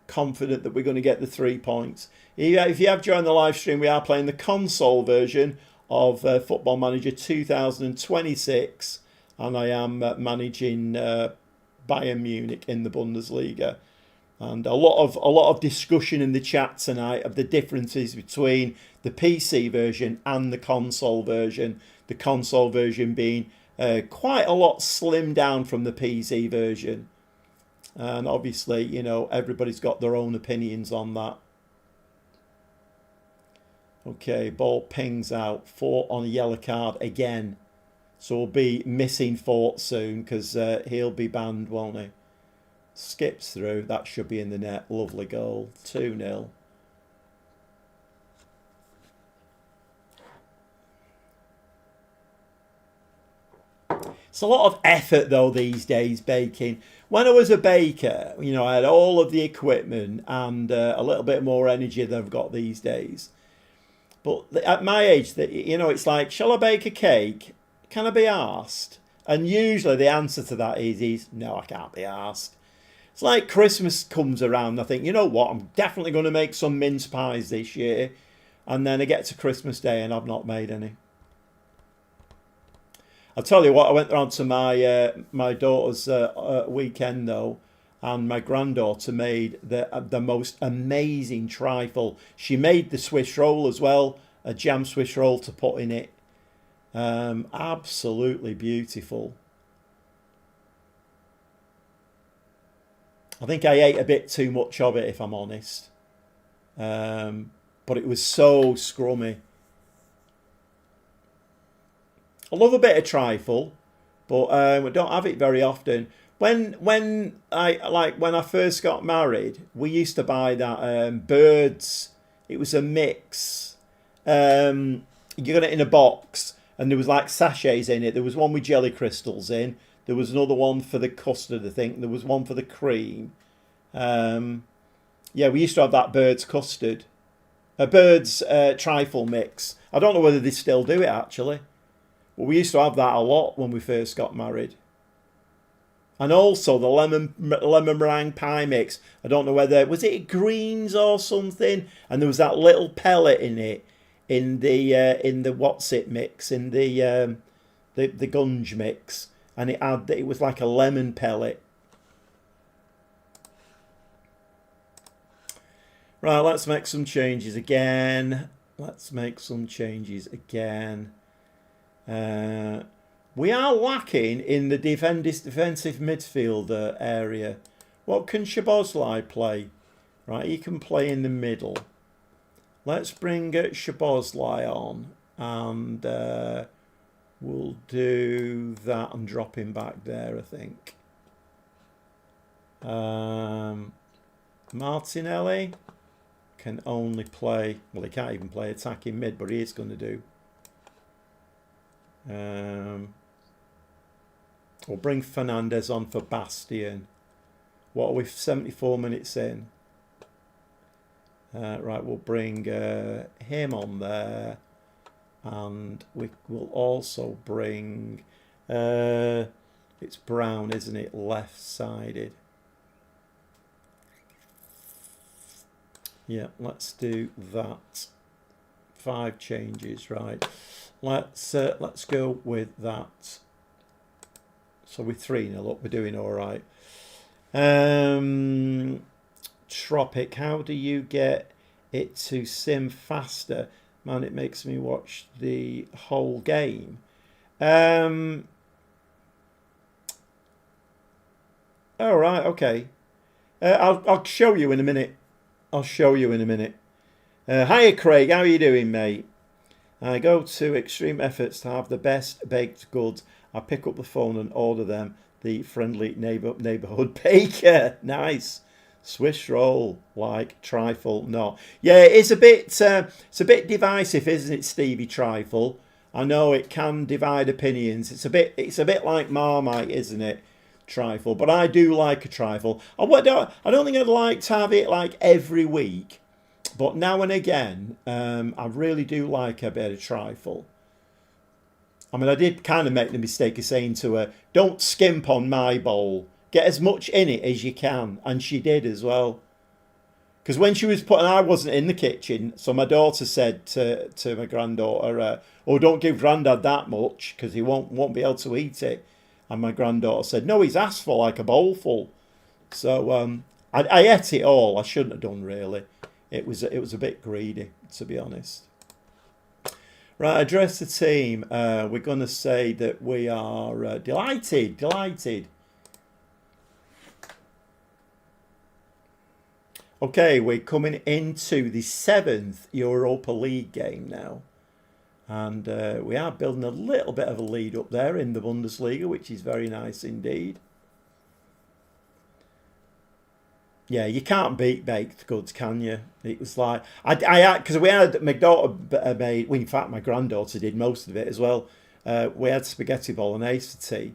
confident that we're going to get the 3 points. If you have joined the live stream, we are playing the console version of Football Manager 2026, and I am managing Bayern Munich in the Bundesliga. And a lot of discussion in the chat tonight of the differences between the PC version and the console version. The console version being quite a lot slimmed down from the PC version. And obviously, everybody's got their own opinions on that. Okay, ball pings out. Fort on a yellow card again. So we'll be missing Fort soon because he'll be banned, won't he? Skips through. That should be in the net. Lovely goal. 2-0. It's a lot of effort, though, these days, baking. When I was a baker, I had all of the equipment and a little bit more energy than I've got these days. But at my age, it's like, shall I bake a cake? Can I be asked? And usually the answer to that is no, I can't be asked. It's like Christmas comes around, I think, you know what, I'm definitely going to make some mince pies this year. And then I get to Christmas Day and I've not made any. I'll tell you what, I went round to my daughter's weekend, though, and my granddaughter made the most amazing trifle. She made the Swiss roll as well, a jam Swiss roll to put in it. Absolutely beautiful. I think I ate a bit too much of it, if I'm honest. But it was so scrummy. I love a bit of trifle, but I don't have it very often. When I first got married, we used to buy that Birds. It was a mix, You got it in a box, and there was like sachets in it. There was one with jelly crystals in. There was another one for the custard, I think. There was one for the cream. Yeah, we used to have that bird's custard. A bird's trifle mix. I don't know whether they still do it, actually. But we used to have that a lot when we first got married. And also the lemon meringue pie mix. I don't know whether, was it greens or something? And there was that little pellet in it, in the what's it mix, in the gunge mix. And it was like a lemon pellet. Right, let's make some changes again. We are lacking in the defensive midfielder area. What can Szoboszlai play? Right, he can play in the middle. Let's bring Szoboszlai on, and we'll do that and drop him back there, I think. Martinelli can only play, well, he can't even play attacking mid, but he is going to do. We'll bring Fernandez on for Bastion. What are we, 74 minutes in? Right, we'll bring him on there. And we will also bring, it's Brown, isn't it? Left-sided. Yeah, let's do that. 5 changes, right? Let's go with that. So we're 3-0 up. We're doing all right. Tropic, how do you get it to sim faster? Man, it makes me watch the whole game. All right, okay. I'll show you in a minute. Hiya, Craig. How are you doing, mate? I go to extreme efforts to have the best baked goods. I pick up the phone and order them. The friendly neighborhood baker. Nice. Swiss roll, like trifle. No. Yeah, it's a bit divisive, isn't it, Stevie Trifle? I know it can divide opinions. It's a bit like Marmite, isn't it? Trifle, but I do like a trifle. I don't think I'd like to have it like every week, but now and again, I really do like a bit of trifle. I mean, I did kind of make the mistake of saying to her, "Don't skimp on my bowl. Get as much in it as you can," and she did as well. Because when she was putting, I wasn't in the kitchen, so my daughter said to my granddaughter, "Oh, don't give Grandad that much, because he won't be able to eat it." And my granddaughter said, "No, he's asked for like a bowlful." So I ate it all. I shouldn't have done, really. It was a bit greedy, to be honest. Right, address the team. We're going to say that we are delighted. Okay, we're coming into the 7th Europa League game now. And we are building a little bit of a lead up there in the Bundesliga, which is very nice indeed. Yeah, you can't beat baked goods, can you? It was like, because we had, my daughter made, well, in fact, my granddaughter did most of it as well. We had spaghetti bolognese for tea.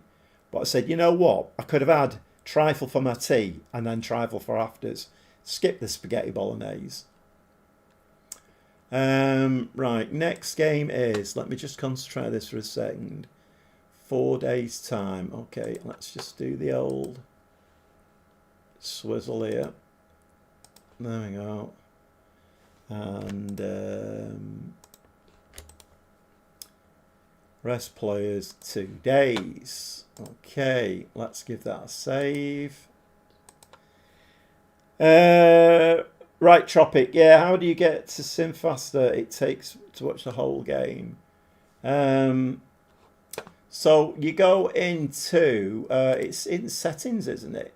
But I said, you know what? I could have had trifle for my tea and then trifle for afters. Skip the spaghetti bolognese. Right, next game is, let me just concentrate this for a second. 4 days time. Okay, let's just do the old swizzle here. There we go. And rest players 2 days. Okay, let's give that a save. Right, Tropic. Yeah, how do you get to sim faster? It takes to watch the whole game. So you go into it's in settings, isn't it?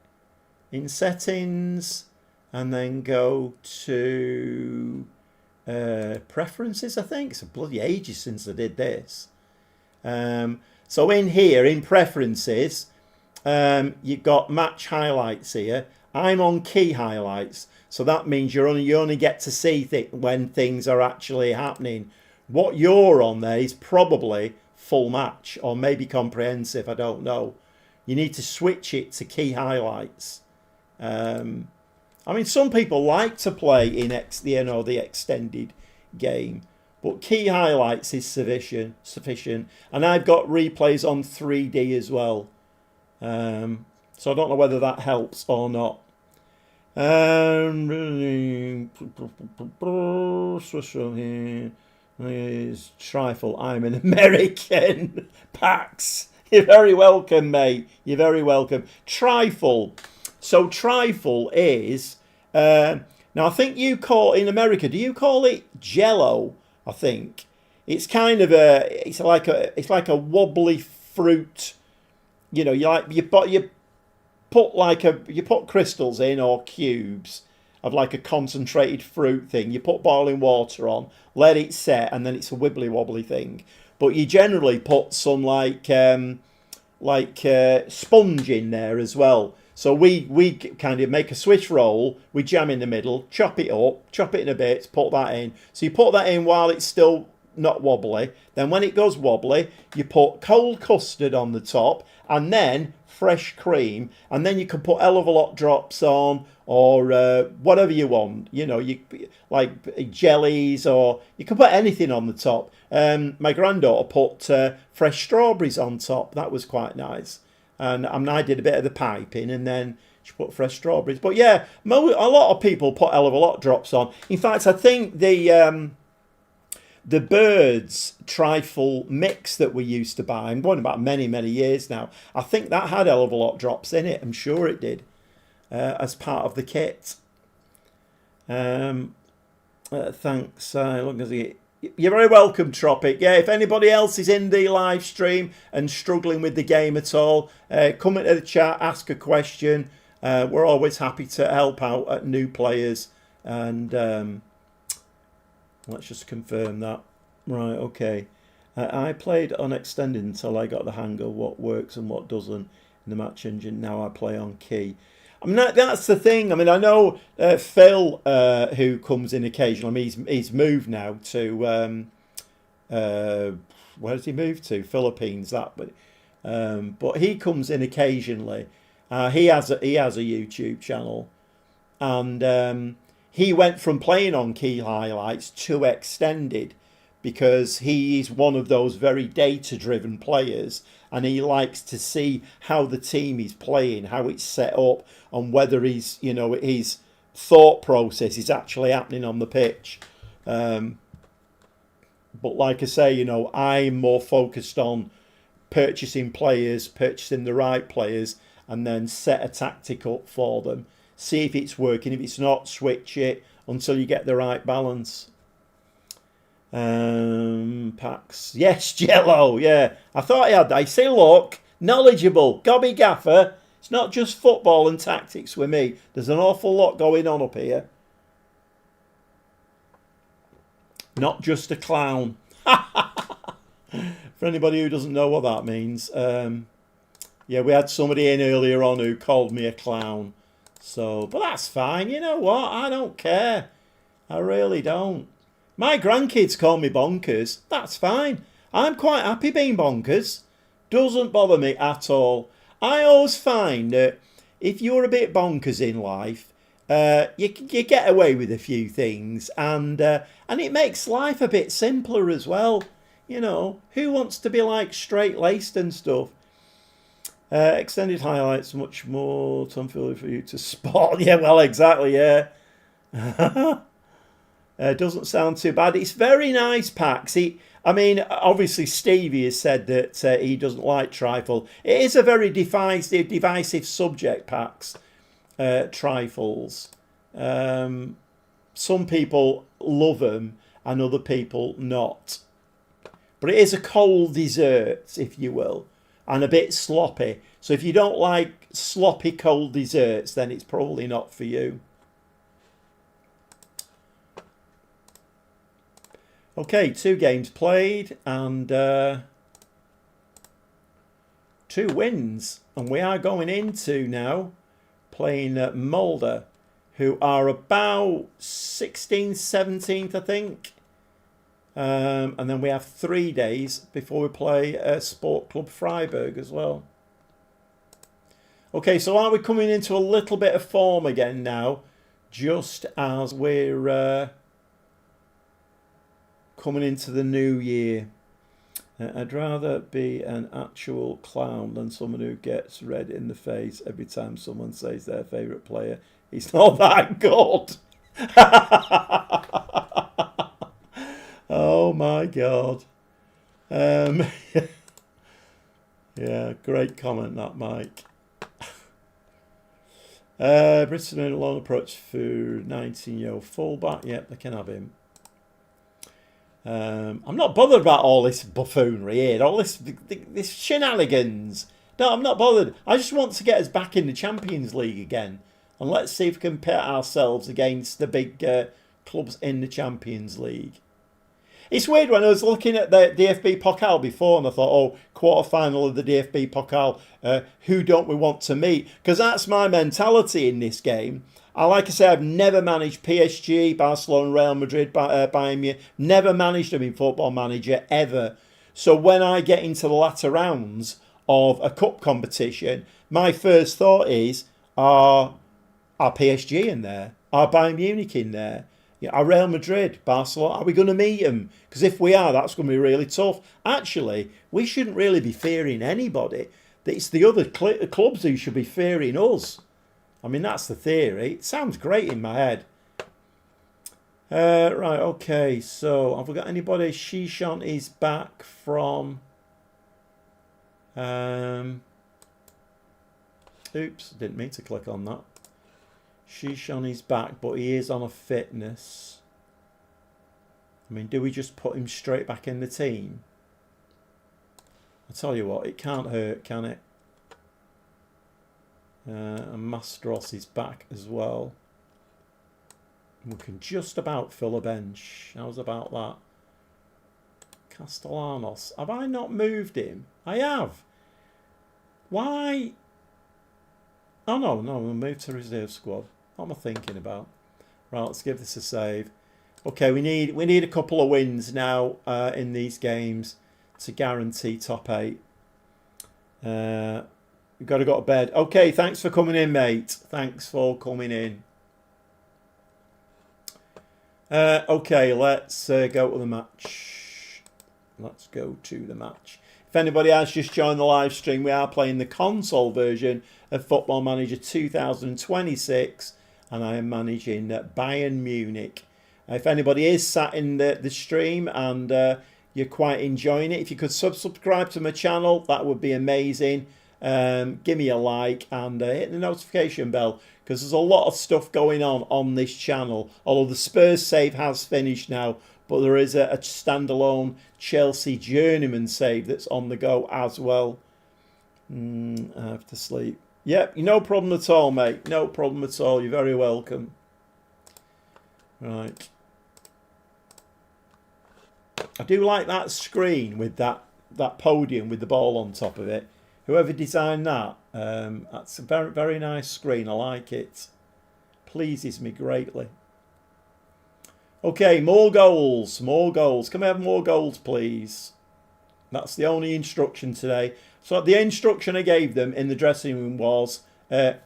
In settings, and then go to preferences. I think it's a bloody ages since I did this. So in here, in preferences, you've got match highlights here. I'm on key highlights, so that means you only get to see when things are actually happening. What you're on there is probably full match or maybe comprehensive. I don't know. You need to switch it to key highlights. I mean, some people like to play in the extended game, but key highlights is sufficient. And I've got replays on 3D as well. So I don't know whether that helps or not. Is trifle. I'm an American. Pax. You're very welcome, mate. You're very welcome. Trifle. So trifle is now I think you call in America. Do you call it Jello? I think it's kind of it's like a wobbly fruit. You know, you put crystals in or cubes of like a concentrated fruit thing. You put boiling water on, let it set, and then it's a wibbly wobbly thing. But you generally put some like sponge in there as well. So we kind of make a Swiss roll, we jam in the middle, chop it up, chop it in a bit, put that in. So you put that in while it's still not wobbly. Then when it goes wobbly, you put cold custard on the top and then fresh cream. And then you can put hell of a lot drops on or whatever you want. You know, you like jellies or you can put anything on the top. My granddaughter put fresh strawberries on top. That was quite nice. And I did a bit of the piping and then she put fresh strawberries. But yeah, a lot of people put hell of a lot drops on. In fact, I think the Birds trifle mix that we used to buy, I'm going about many years now, I think that had hell of a lot drops in it. I'm sure it did as part of the kit. Thanks. Look at it. You're very welcome, Tropic. Yeah, if anybody else is in the live stream and struggling with the game at all, come into the chat, ask a question. We're always happy to help out at new players. And let's just confirm that. Right, okay. I played on extended until I got the hang of what works and what doesn't in the match engine. Now I play on key. I mean, that's the thing. I mean, I know Phil, who comes in occasionally. I mean, he's moved now to where does he move to? Philippines. But he comes in occasionally. He has a YouTube channel, and he went from playing on key highlights to extended because he is one of those very data-driven players. And he likes to see how the team is playing, how it's set up, and whether his thought process is actually happening on the pitch. But like I say, I'm more focused on purchasing the right players, and then set a tactic up for them. See if it's working. If it's not, switch it until you get the right balance. Pax. Yes, Jello. Yeah, I thought he had that. See, look, knowledgeable. Gobby Gaffer. It's not just football and tactics with me. There's an awful lot going on up here. Not just a clown. For anybody who doesn't know what that means. Yeah, we had somebody in earlier on who called me a clown. But that's fine. You know what? I don't care. I really don't. My grandkids call me bonkers. That's fine. I'm quite happy being bonkers. Doesn't bother me at all. I always find that if you're a bit bonkers in life, you get away with a few things, and it makes life a bit simpler as well. Who wants to be like straight-laced and stuff? Extended highlights, much more tomfoolery for you to spot. Yeah, well, exactly, yeah. Doesn't sound too bad. It's very nice, Pax. Obviously, Stevie has said that he doesn't like trifle. It is a very divisive subject, Pax. Trifles. Some people love them and other people not. But it is a cold dessert, if you will, and a bit sloppy. So if you don't like sloppy cold desserts, then it's probably not for you. Okay, 2 games played and 2 wins. And we are going into now playing Mulder, who are about 16th, 17th, I think. And then we have 3 days before we play Sport Club Freiburg as well. Okay, so are we coming into a little bit of form again now, just as we're coming into the new year? I'd rather be an actual clown than someone who gets red in the face every time someone says their favourite player. He's not that good. Oh my God. Yeah, great comment that, Mike. Bristol made a long approach for 19-year-old fullback. Yep, they can have him. I'm not bothered about all this buffoonery here, all this shenanigans. No, I'm not bothered. I just want to get us back in the Champions League again. And let's see if we can pit ourselves against the big clubs in the Champions League. It's weird when I was looking at the DFB Pokal before and I thought, oh, quarter-final of the DFB Pokal, who don't we want to meet? Because that's my mentality in this game. Like I say, I've never managed PSG, Barcelona, Real Madrid, Bayern Munich. Never managed them in Football Manager, ever. So when I get into the latter rounds of a cup competition, my first thought is, are PSG in there? Are Bayern Munich in there? Are Real Madrid, Barcelona, are we going to meet them? Because if we are, that's going to be really tough. Actually, we shouldn't really be fearing anybody. It's the other clubs who should be fearing us. I mean, that's the theory. It sounds great in my head. Right, okay. So, have we got anybody? Shishon is back from... Oops, didn't mean to click on that. Shishon is back, but he is on a fitness. I mean, do we just put him straight back in the team? I tell you what, it can't hurt, can it? And Mastros is back as well. We can just about fill a bench. How's about that? Castellanos. Have I not moved him? I have. Why? Oh, no, we moved to reserve squad. What am I thinking about? Right, let's give this a save. Okay, we need a couple of wins now in these games to guarantee top 8. We've got to go to bed. Okay, thanks for coming in, mate. Thanks for coming in. Okay, let's go to the match. Let's go to the match. If anybody has just joined the live stream, we are playing the console version of Football Manager 2026, and I am managing Bayern Munich. If anybody is sat in the stream and you're quite enjoying it, if you could subscribe to my channel, that would be amazing. Give me a like and hit the notification bell, because there's a lot of stuff going on this channel. Although the Spurs save has finished now, but there is a standalone Chelsea journeyman save that's on the go as well. I have to sleep. Yep, no problem at all, mate. No problem at all. You're very welcome. Right. I do like that screen with that podium with the ball on top of it. Whoever designed that, that's a very, very nice screen. I like it. Pleases me greatly. Okay, more goals. More goals. Can we have more goals, please? That's the only instruction today. So the instruction I gave them in the dressing room was,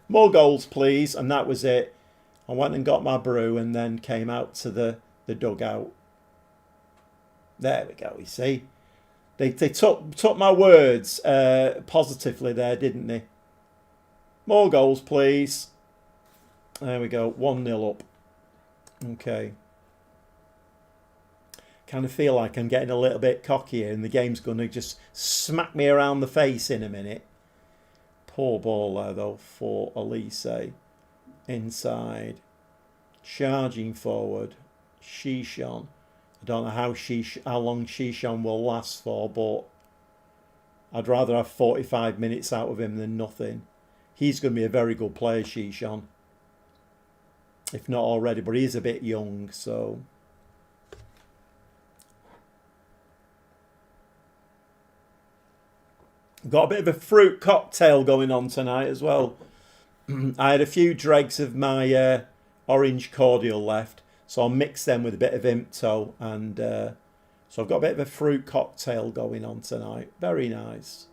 more goals, please. And that was it. I went and got my brew and then came out to the dugout. There we go, you see. They took my words positively there, didn't they? More goals, please. There we go, 1-0 up. Okay. Kind of feel like I'm getting a little bit cocky here and the game's going to just smack me around the face in a minute. Poor ball there, though, for Elise. Inside. Charging forward. Shishon. I don't know how long Shishon will last for, but I'd rather have 45 minutes out of him than nothing. He's going to be a very good player, Shishon. If not already, but he's a bit young, so... Got a bit of a fruit cocktail going on tonight as well. I had a few dregs of my orange cordial left, so I'll mix them with a bit of Impto and So I've got a bit of a fruit cocktail going on tonight. Very nice.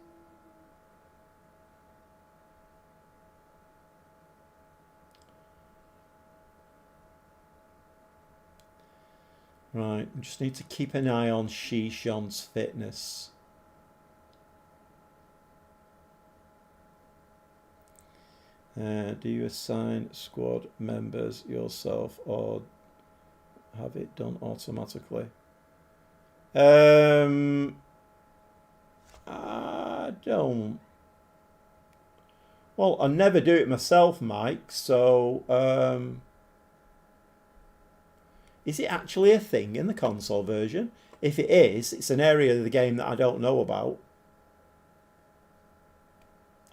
Right, I just need to keep an eye on Shishon's fitness. Do you assign squad members yourself or have it done automatically? I don't. Well, I never do it myself, Mike, so is it actually a thing in the console version? If it is, it's an area of the game that I don't know about.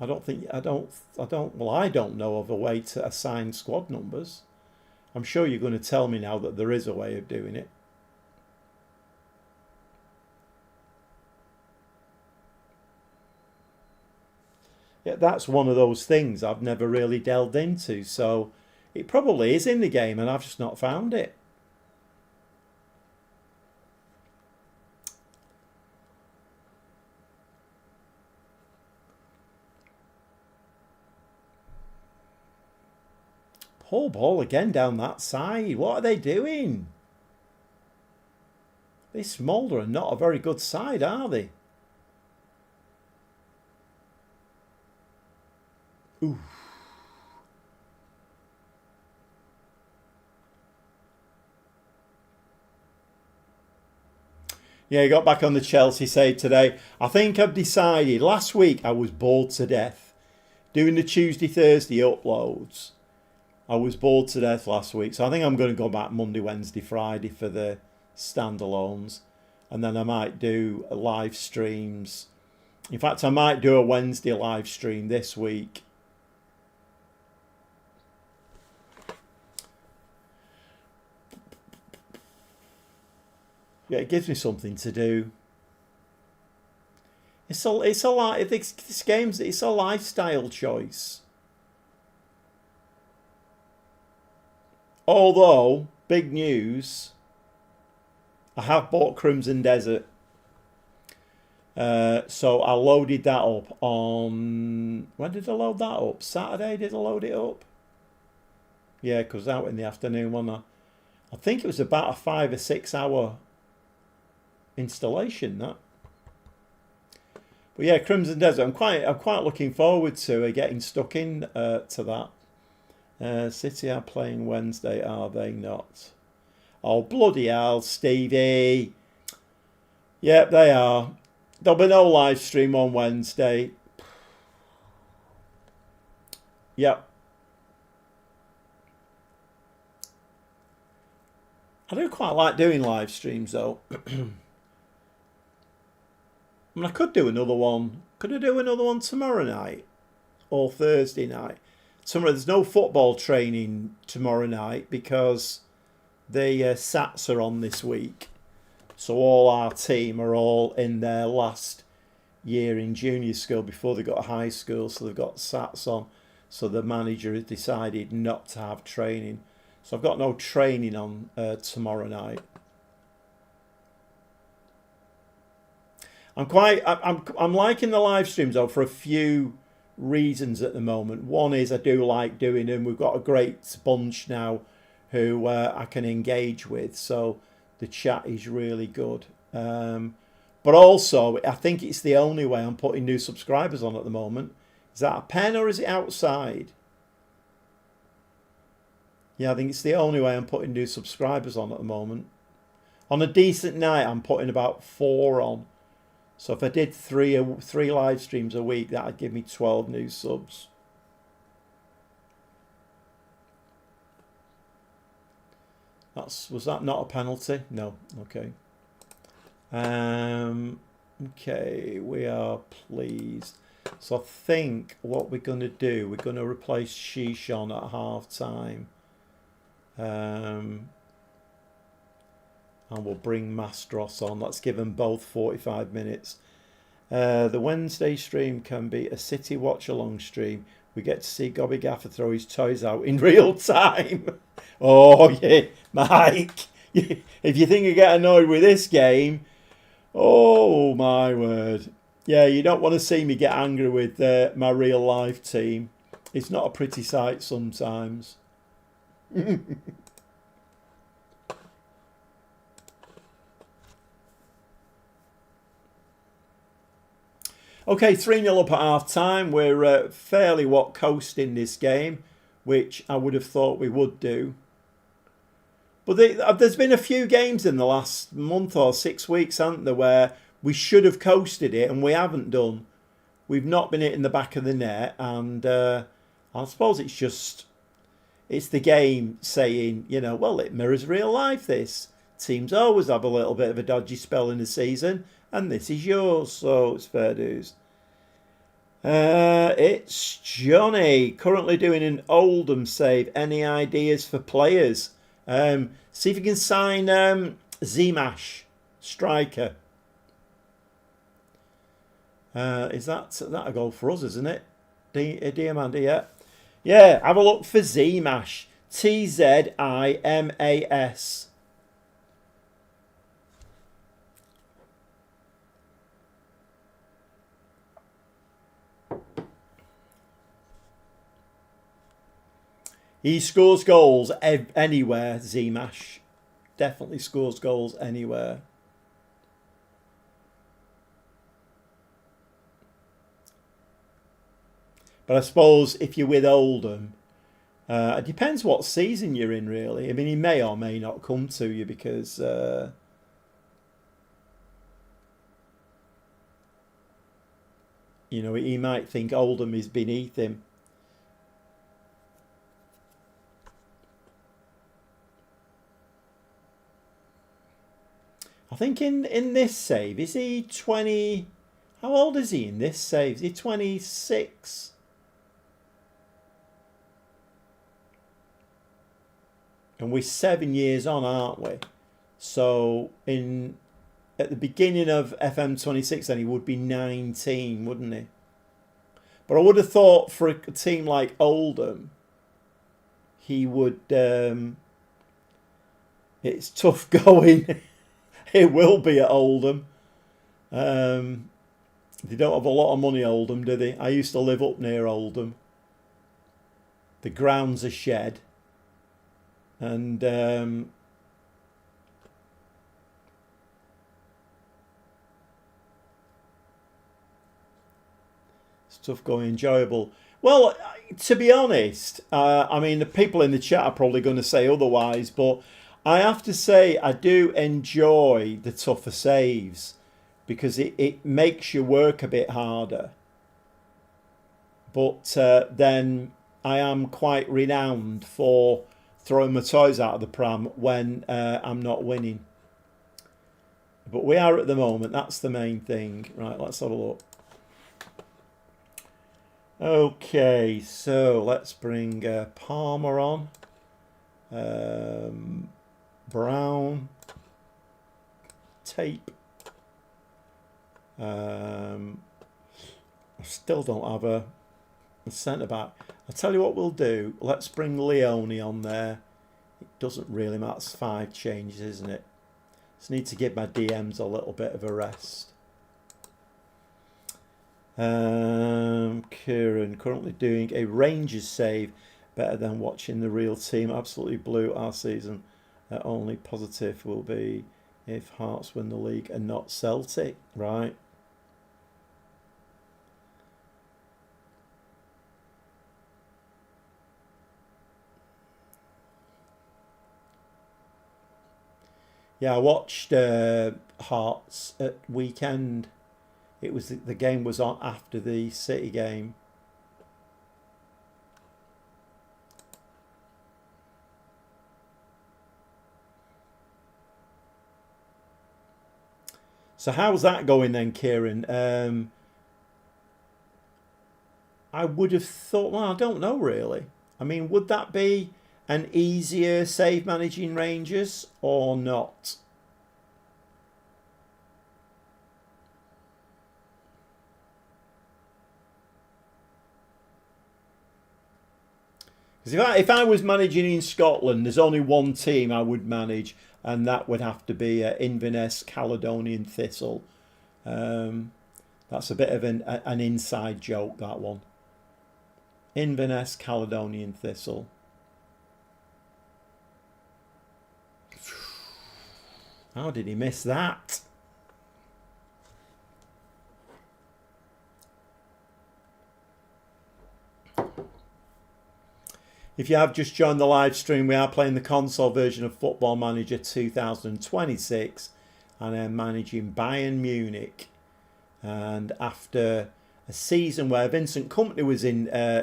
I don't know of a way to assign squad numbers. I'm sure you're going to tell me now that there is a way of doing it. Yeah, that's one of those things I've never really delved into, so it probably is in the game and I've just not found it. Poor ball again down that side. What are they doing? This Smolder are not a very good side, are they? Ooh. Yeah, he got back on the Chelsea side today. I think I've decided. Last week I was bored to death doing the Tuesday, Thursday uploads. I was bored to death last week, so I think I'm going to go back Monday, Wednesday, Friday for the standalones, and then I might do live streams. In fact, I might do a Wednesday live stream this week. Yeah, it gives me something to do. It's a this game's it's a lifestyle choice. Although, big news, I have bought Crimson Desert. So I loaded that up on... When did I load that up? Saturday did I load it up? Yeah, because out in the afternoon, wasn't I think it was about a 5 or 6 hour installation, that. But yeah, Crimson Desert, I'm quite looking forward to getting stuck in to that. City are playing Wednesday, are they not? Oh, bloody hell, Stevie. Yep, they are. There'll be no live stream on Wednesday. Yep. I do quite like doing live streams, though. I mean, I could do another one. Could I do another one tomorrow night? Or Thursday night? Tomorrow, there's no football training tomorrow night because the SATs are on this week. So all our team are all in their last year in junior school before they got high school. So they've got SATs on. So the manager has decided not to have training. So I've got no training on tomorrow night. I'm liking the live streams though for a few reasons at the moment. One is I do like doing them. We've got a great bunch now who I can engage with, so the chat is really good. But also, I think it's the only way I'm putting new subscribers on at the moment. Is that a pen or is it outside? Yeah, I think it's the only way I'm putting new subscribers on at the moment. On a decent night, I'm putting about 4 on. So if I did three live streams a week, that would give me 12 new subs. Was that not a penalty? No. Okay. Okay, we are pleased. So I think what we're going to do, we're going to replace Shishon at half time. And we'll bring Mastros on. Let's give them both 45 minutes. The Wednesday stream can be a City watch along stream. We get to see Gobby Gaffer throw his toys out in real time. Oh yeah, Mike. If you think you get annoyed with this game, Oh my word. Yeah, you don't want to see me get angry with my real life team. It's not a pretty sight sometimes. Okay, 3-0 up at half time. We're fairly coasting this game, which I would have thought we would do. But there's been a few games in the last month or 6 weeks, haven't there, where we should have coasted it and we haven't done. We've not been hitting the back of the net, and I suppose it's the game saying, well, it mirrors real life, this. Teams always have a little bit of a dodgy spell in the season, and this is yours, so it's fair dues. It's Johnny, currently doing an Oldham save. Any ideas for players? See if you can sign Zimash, striker. Is that a goal for us, isn't it? Diamanda, yeah. Yeah, have a look for Zimash. Tzimas. He scores goals anywhere, Zimash. Definitely scores goals anywhere. But I suppose if you're with Oldham, it depends what season you're in, really. I mean, he may or may not come to you because he might think Oldham is beneath him. I think in this save, is he 20... How old is he in this save? Is he 26? And we're 7 years on, aren't we? So at the beginning of FM26, then he would be 19, wouldn't he? But I would have thought for a team like Oldham, he would... it's tough going. It will be at Oldham. They don't have a lot of money, Oldham, do they? I used to live up near Oldham. The ground's a shed. And it's tough going, enjoyable. Well, to be honest, I mean, the people in the chat are probably going to say otherwise, but I have to say I do enjoy the tougher saves because it makes you work a bit harder. But then I am quite renowned for throwing my toys out of the pram when I'm not winning. But we are at the moment. That's the main thing. Right, let's have a look. Okay, so let's bring Palmer on. Brown. Tape. I still don't have a centre back. I'll tell you what we'll do. Let's bring Leone on there. It doesn't really matter. It's 5 changes, isn't it? Just need to give my DMs a little bit of a rest. Kieran currently doing a Rangers save. Better than watching the real team. Absolutely blew our season. Only positive will be if Hearts win the league and not Celtic. Right. Yeah, I watched Hearts at weekend. It was the game was on after the City game. So how's that going then, Kieran? I would have thought, well, I don't know really. I mean, would that be an easier save managing Rangers or not? Because if I was managing in Scotland, there's only one team I would manage, and that would have to be Inverness Caledonian Thistle. That's a bit of an inside joke, that one. Inverness Caledonian Thistle. How did he miss that? If you have just joined the live stream, we are playing the console version of Football Manager 2026, and I'm managing Bayern Munich. And after a season where Vincent Kompany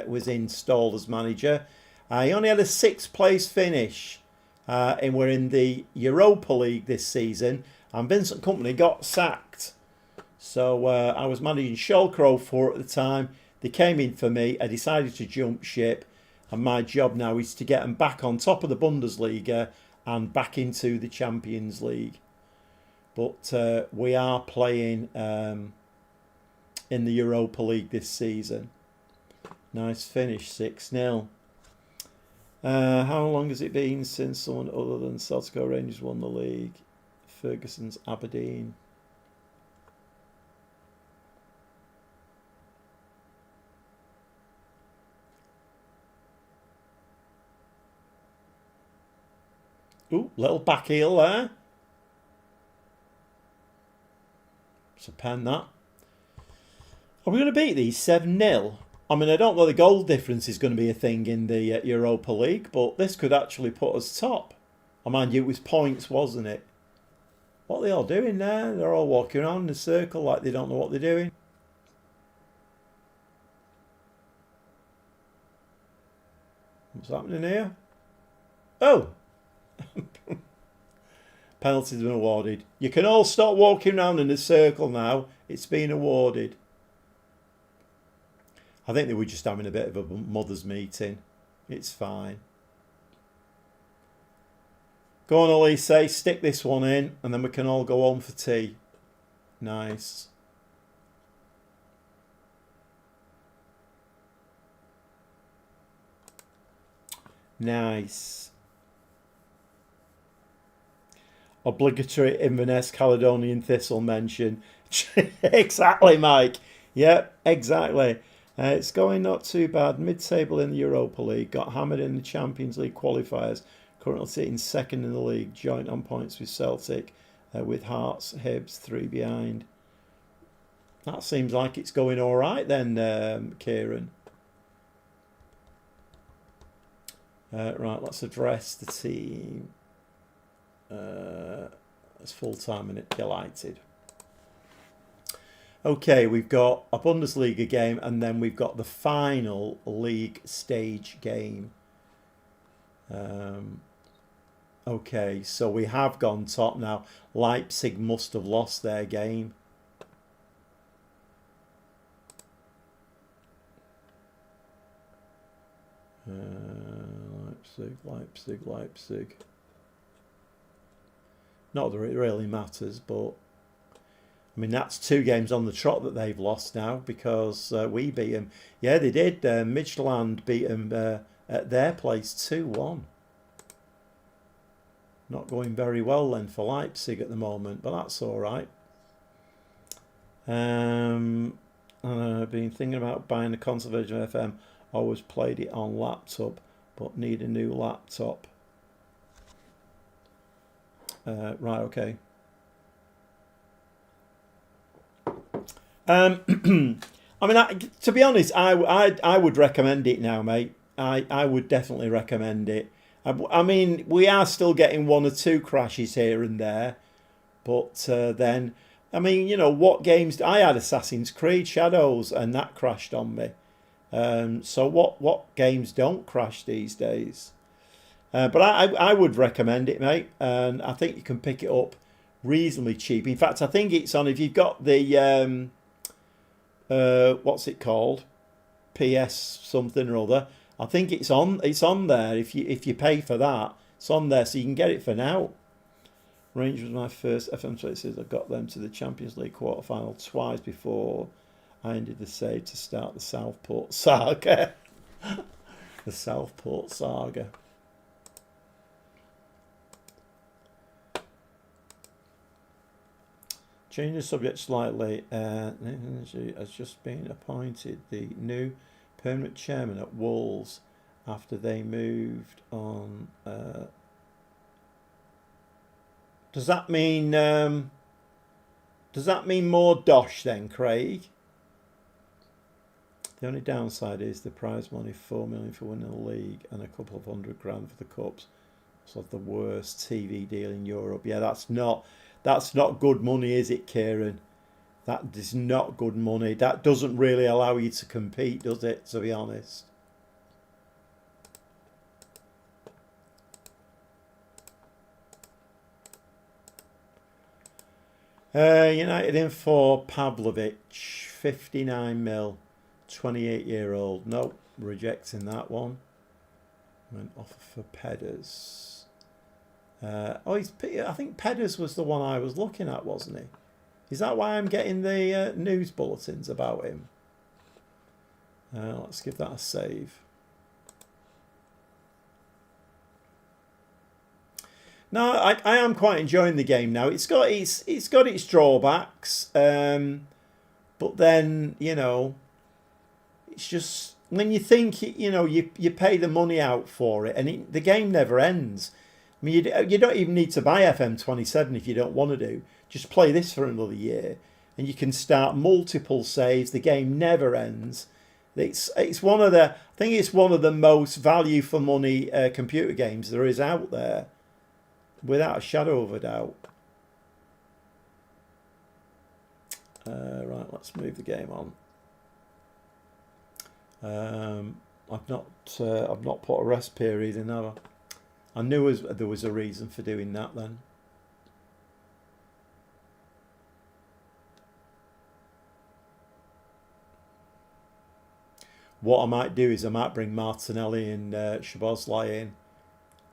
was installed as manager, he only had a 6th place finish, and we're in the Europa League this season. And Vincent Kompany got sacked, so I was managing Schalke 04 at the time. They came in for me. I decided to jump ship. And my job now is to get them back on top of the Bundesliga and back into the Champions League. But we are playing in the Europa League this season. Nice finish, 6-0. How long has it been since someone other than Celtic Rangers won the league? Ferguson's Aberdeen. Ooh, little back heel there. It's a pen, that. Are we going to beat these 7-0? I mean, I don't know the goal difference is going to be a thing in the Europa League, but this could actually put us top. I mind you, it was points, wasn't it? What are they all doing there? They're all walking around in a circle like they don't know what they're doing. What's happening here? Oh! Penalty's been awarded. You can all stop walking around in a circle now. It's been awarded. I think they were just having a bit of a mother's meeting. It's fine. Go on, Elise, stick this one in and then we can all go home for tea. Nice. Nice. Obligatory Inverness Caledonian Thistle mention. Exactly, Mike. Yep, exactly. It's going not too bad. Mid-table in the Europa League. Got hammered in the Champions League qualifiers. Currently sitting 2nd in the league. Joint on points with Celtic. With Hearts, Hibs, 3 behind. That seems like it's going all right then, Kieran. Right, let's address the team. It's full time and it's delighted. Okay, we've got a Bundesliga game and then we've got the final league stage game. Okay, so we have gone top now. Leipzig must have lost their game. Leipzig. Not that it really matters, but I mean, that's 2 games on the trot that they've lost now because we beat them. Yeah, they did. Midtjylland beat them at their place 2-1. Not going very well then for Leipzig at the moment, but that's all right. And I've been thinking about buying a console version of FM. Always played it on laptop, but need a new laptop. Right, okay. I mean, to be honest, I would recommend it now, mate. I would definitely recommend it. I mean, we are still getting 1 or 2 crashes here and there, but then, I mean, you know, what games? I had Assassin's Creed Shadows, and that crashed on me. So what games don't crash these days? But I would recommend it, mate, and I think you can pick it up reasonably cheap. In fact, I think it's on if you've got the what's it called, PS something or other. I think it's on there if you pay for that. It's on there, so you can get it for now. Rangers was my first FM26. I got them to the Champions League quarter-final twice before I ended the save to start the Southport saga. The Southport saga. Changing the subject slightly, has just been appointed the new permanent chairman at Wolves after they moved on. Does that mean more dosh then, Craig? The only downside is the prize money, 4 million for winning the league and a couple of $100,000 for the cups. So the worst TV deal in Europe. Yeah, that's not good money, is it, Kieran? That is not good money. That doesn't really allow you to compete, does it, to be honest? United in for Pavlovic, 59 mil, 28-year-old. Nope, rejecting that one. An offer for Peders. I think Peders was the one I was looking at, wasn't he? Is that why I'm getting the news bulletins about him? Let's give that a save. No, I am quite enjoying the game now. It's got its drawbacks, but then it's just when you think you pay the money out for it, and the game never ends. I mean, you don't even need to buy FM27 if you don't want to do. Just play this for another year, and you can start multiple saves. The game never ends. It's one of the I think it's one of the most value for money computer games there is out there, without a shadow of a doubt. Right, let's move the game on. I've not put a rest period in, have I? I knew there was a reason for doing that then. What I might do is I might bring Martinelli and Szoboszlai in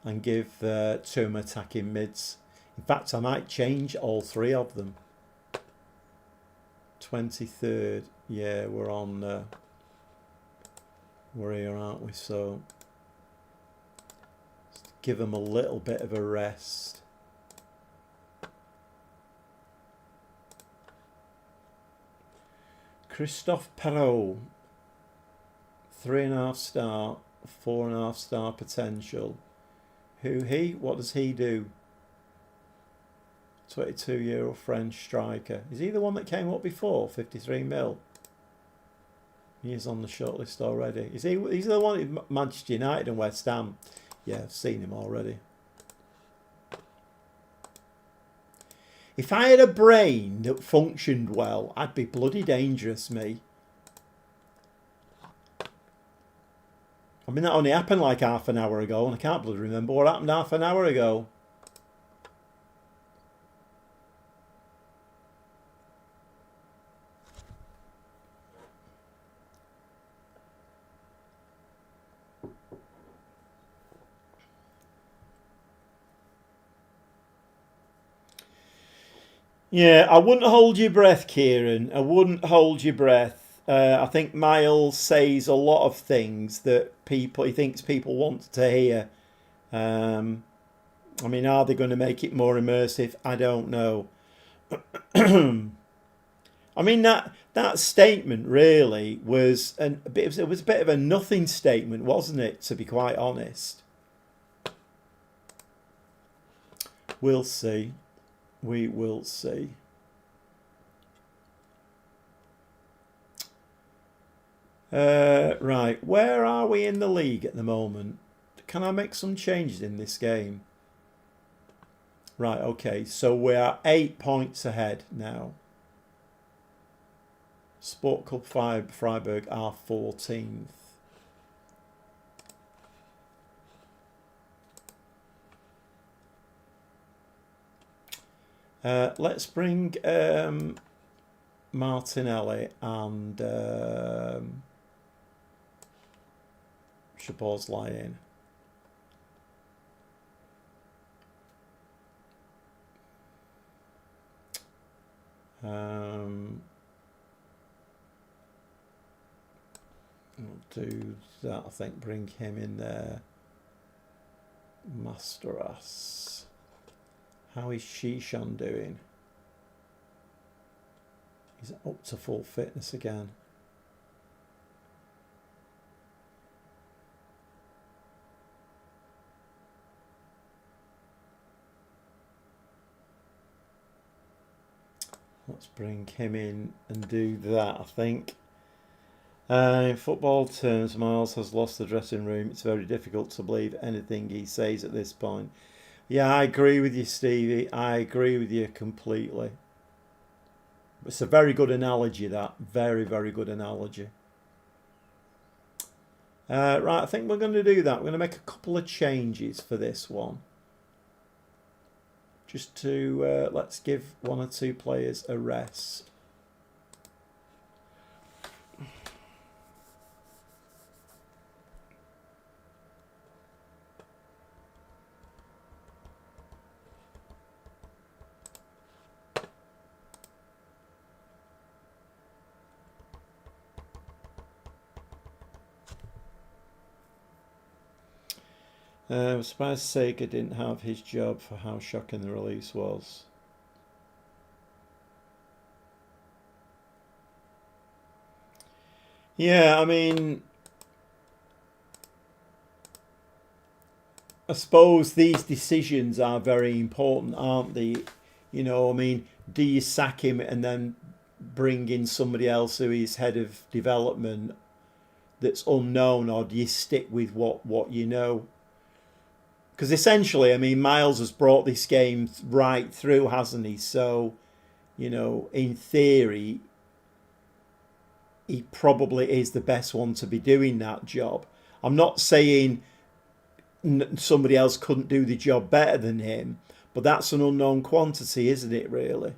and give two of them attacking mids. In fact, I might change all three of them. 23rd. Yeah, we're on. We're here, aren't we? So give them a little bit of a rest. Christophe Perrault, 3.5 star, 4.5 star potential. What does he do? 22-year-old French striker. Is he the one that came up before? 53 mil. He is on the shortlist already. He's the one at Manchester United and West Ham. Yeah, I've seen him already. If I had a brain that functioned well, I'd be bloody dangerous, me. I mean, that only happened like half an hour ago, and I can't bloody remember what happened half an hour ago. Yeah, I wouldn't hold your breath, Kieran. I wouldn't hold your breath. I think Miles says a lot of things that he thinks people want to hear. I mean, are they going to make it more immersive? I don't know. I mean, that statement really was it was a bit of a nothing statement, wasn't it? To be quite honest, we'll see. We will see. Right, where are we in the league at the moment? Can I make some changes in this game? Right, okay, so we are 8 points ahead now. Sport Club Freiburg are 14th. Let's bring Martinelli and Szoboszlai in. do that, I think. Bring him in there. Masteras. How is Shishan doing? He's up to full fitness again. Let's bring him in and do that, I think. In football terms, Miles has lost the dressing room. It's very difficult to believe anything he says at this point. Yeah, I agree with you, Stevie. I agree with you completely. It's a very good analogy, that. Very, very good analogy. Right, I think we're going to do that. We're going to make a couple of changes for this one. Just to, let's give one or two players a rest. I'm surprised Sega didn't have his job for how shocking the release was. Yeah, I mean, I suppose these decisions are very important, aren't they? You know, I mean, do you sack him and then bring in somebody else who is head of development that's unknown, or do you stick with what you know? Because essentially, I mean, Miles has brought this game right through, hasn't he? So, you know, in theory, he probably is the best one to be doing that job. I'm not saying somebody else couldn't do the job better than him, but that's an unknown quantity, isn't it, really?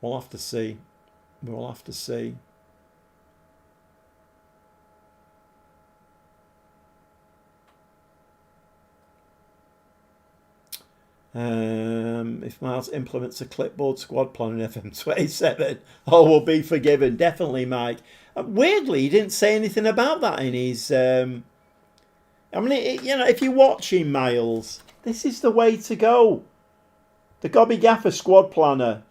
We'll have to see. We'll have to see. If Miles implements a clipboard squad plan in FM27, we'll be forgiven. Definitely, Mike. Weirdly, he didn't say anything about that in his... I mean, you know, if you're watching, Miles, this is the way to go. The Gobby Gaffer squad planner.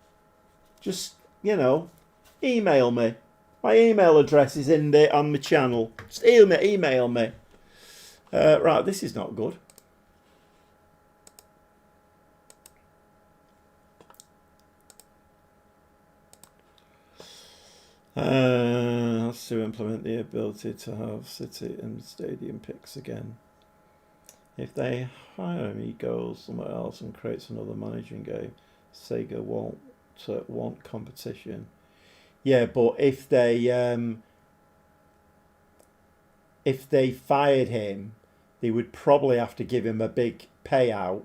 Just, you know, email me. My email address is in there on my channel. Just email me. Right, this is not good. Has to implement the ability to have city and stadium picks again. If they hire me, goes somewhere else and creates another managing game, Sega won't want competition. Yeah, but if they fired him, they would probably have to give him a big payout,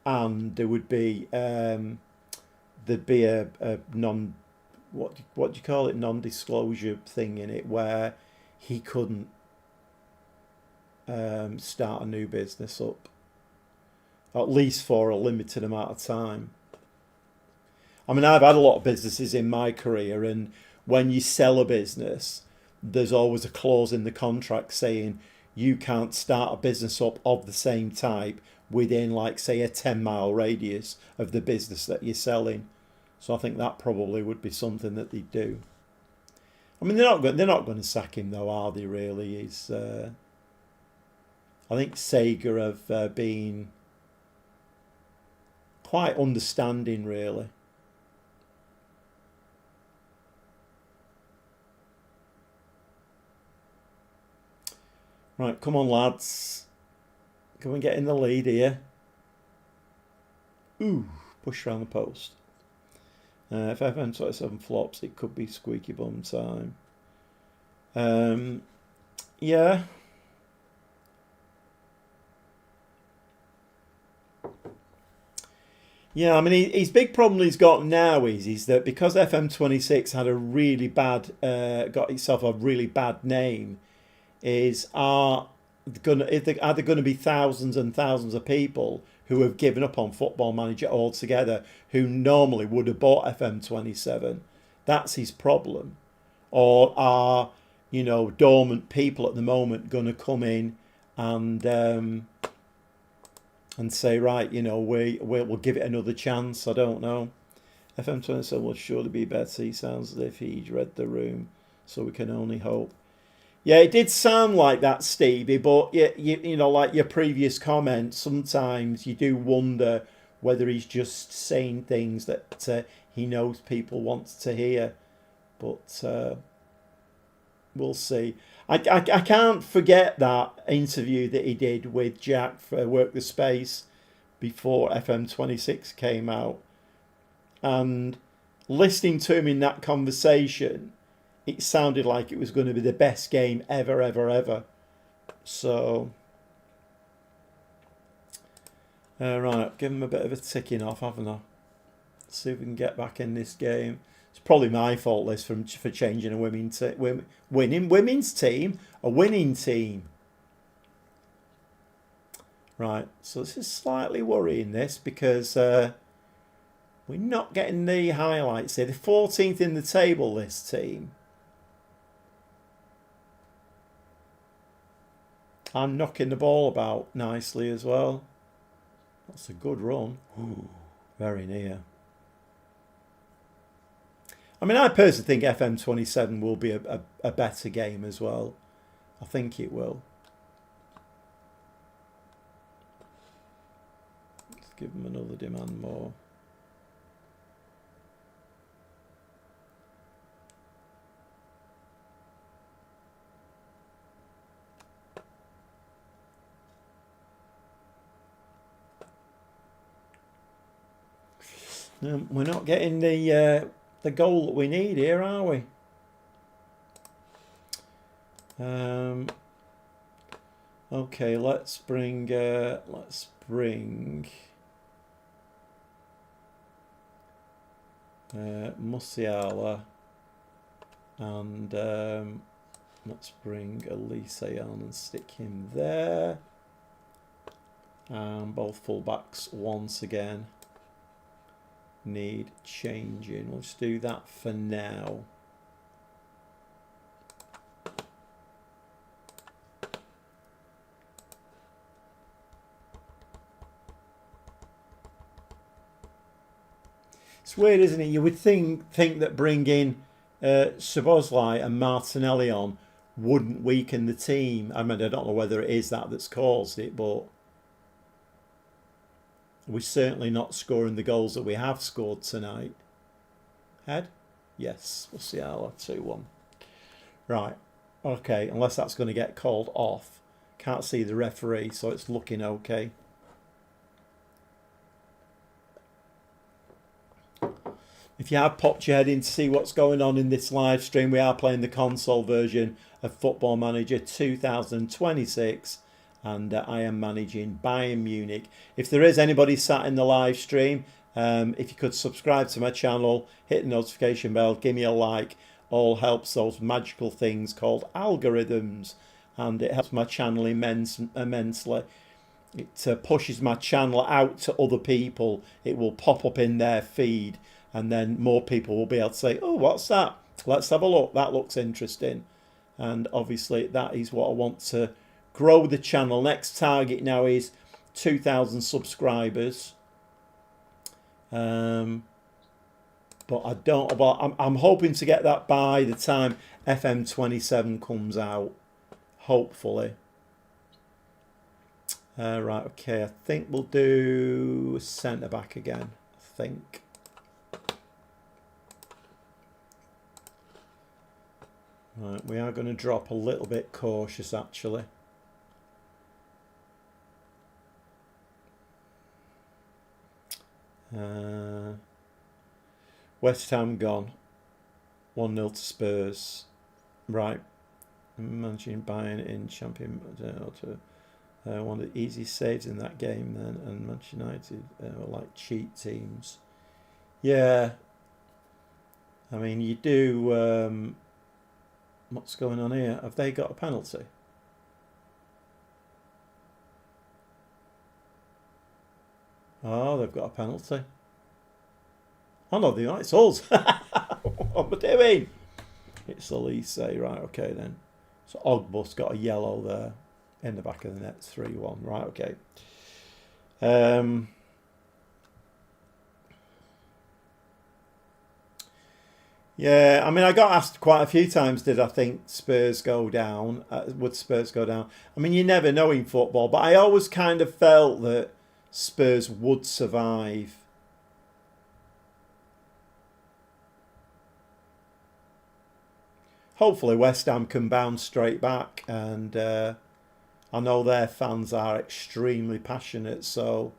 and there would be there'd be a non. What do you call it? Non-disclosure thing in it where he couldn't start a new business up, at least for a limited amount of time. I mean, I've had a lot of businesses in my career, and when you sell a business, there's always a clause in the contract saying you can't start a business up of the same type within, like, say, a 10-mile radius of the business that you're selling. So I think that probably would be something that they do. I mean, they're not going to sack him, though, are they? Really, he's. I think Sega have been quite understanding, really. Right, come on, lads. Come and get in the lead here. Ooh, push around the post. If FM27 flops, it could be squeaky bum time. Yeah. Yeah, I mean, his big problem he's got now is that because FM26 had a really bad, got itself a really bad name, are there going to be thousands and thousands of people who have given up on Football Manager altogether, who normally would have bought FM27. That's his problem. or are, you know, dormant people at the moment going to come in and say, right, you know, we'll give it another chance? I don't know. FM27 will surely be better. He sounds as if he'd read the room, so we can only hope. Yeah, it did sound like that, Stevie, but you know, like your previous comment, sometimes you do wonder whether he's just saying things that he knows people want to hear. But we'll see. I can't forget that interview that he did with Jack for Work the Space before FM26 came out. And listening to him in that conversation, it sounded like it was going to be the best game ever, ever, ever. So, right, give him a bit of a ticking off, haven't I? Let's see if we can get back in this game. It's probably my fault, Liz, for changing a winning women's team, a winning team. Right, so this is slightly worrying, this, because we're not getting the highlights here. They're 14th in the table, this team. And knocking the ball about nicely as well. That's a good run. Ooh, very near. I mean, I personally think FM27 will be a better game as well. I think it will. Let's give them another demand more. We're not getting the goal that we need here, are we? Okay, let's bring Musiala, and let's bring Elise on and stick him there. And both fullbacks once again need changing. Let's do that for now. It's weird, isn't it? You would think that bringing Szoboszlai and Martinelli on wouldn't weaken the team. I mean, I don't know whether it is that's caused it, but we're certainly not scoring the goals that we have scored tonight. Head? Yes, we'll see how 2-1. Right, okay, unless that's going to get called off. Can't see the referee, so it's looking okay. If you have popped your head in to see what's going on in this live stream, we are playing the console version of Football Manager 2026. And I am managing Bayern Munich. If there is anybody sat in the live stream, if you could subscribe to my channel, hit the notification bell, give me a like, all helps those magical things called algorithms. And it helps my channel immensely. It pushes my channel out to other people. It will pop up in their feed. And then more people will be able to say, oh, what's that? Let's have a look. That looks interesting. And obviously that is what I want to grow the channel. Next target now is 2,000 subscribers. But I don't. Well, I'm hoping to get that by the time FM27 comes out. Hopefully. Right. Okay. I think we'll do centre back again. I think. Right. We are going to drop a little bit cautious actually. West Ham gone 1-0 to Spurs. Right, managing Bayern in Champion. One of the easy saves in that game then, and Manchester United were like cheat teams. Yeah, I mean you do. What's going on here? Have they got a penalty? Oh, they've got a penalty. Oh no, it's us. What am I doing? It's Elise, right, okay then. So Ogbus got a yellow there in the back of the net, 3-1, right, okay. Yeah, I mean, I got asked quite a few times, did I think Spurs go down? Would Spurs go down? I mean, you never know in football, but I always kind of felt that Spurs would survive. Hopefully West Ham can bounce straight back, and I know their fans are extremely passionate, so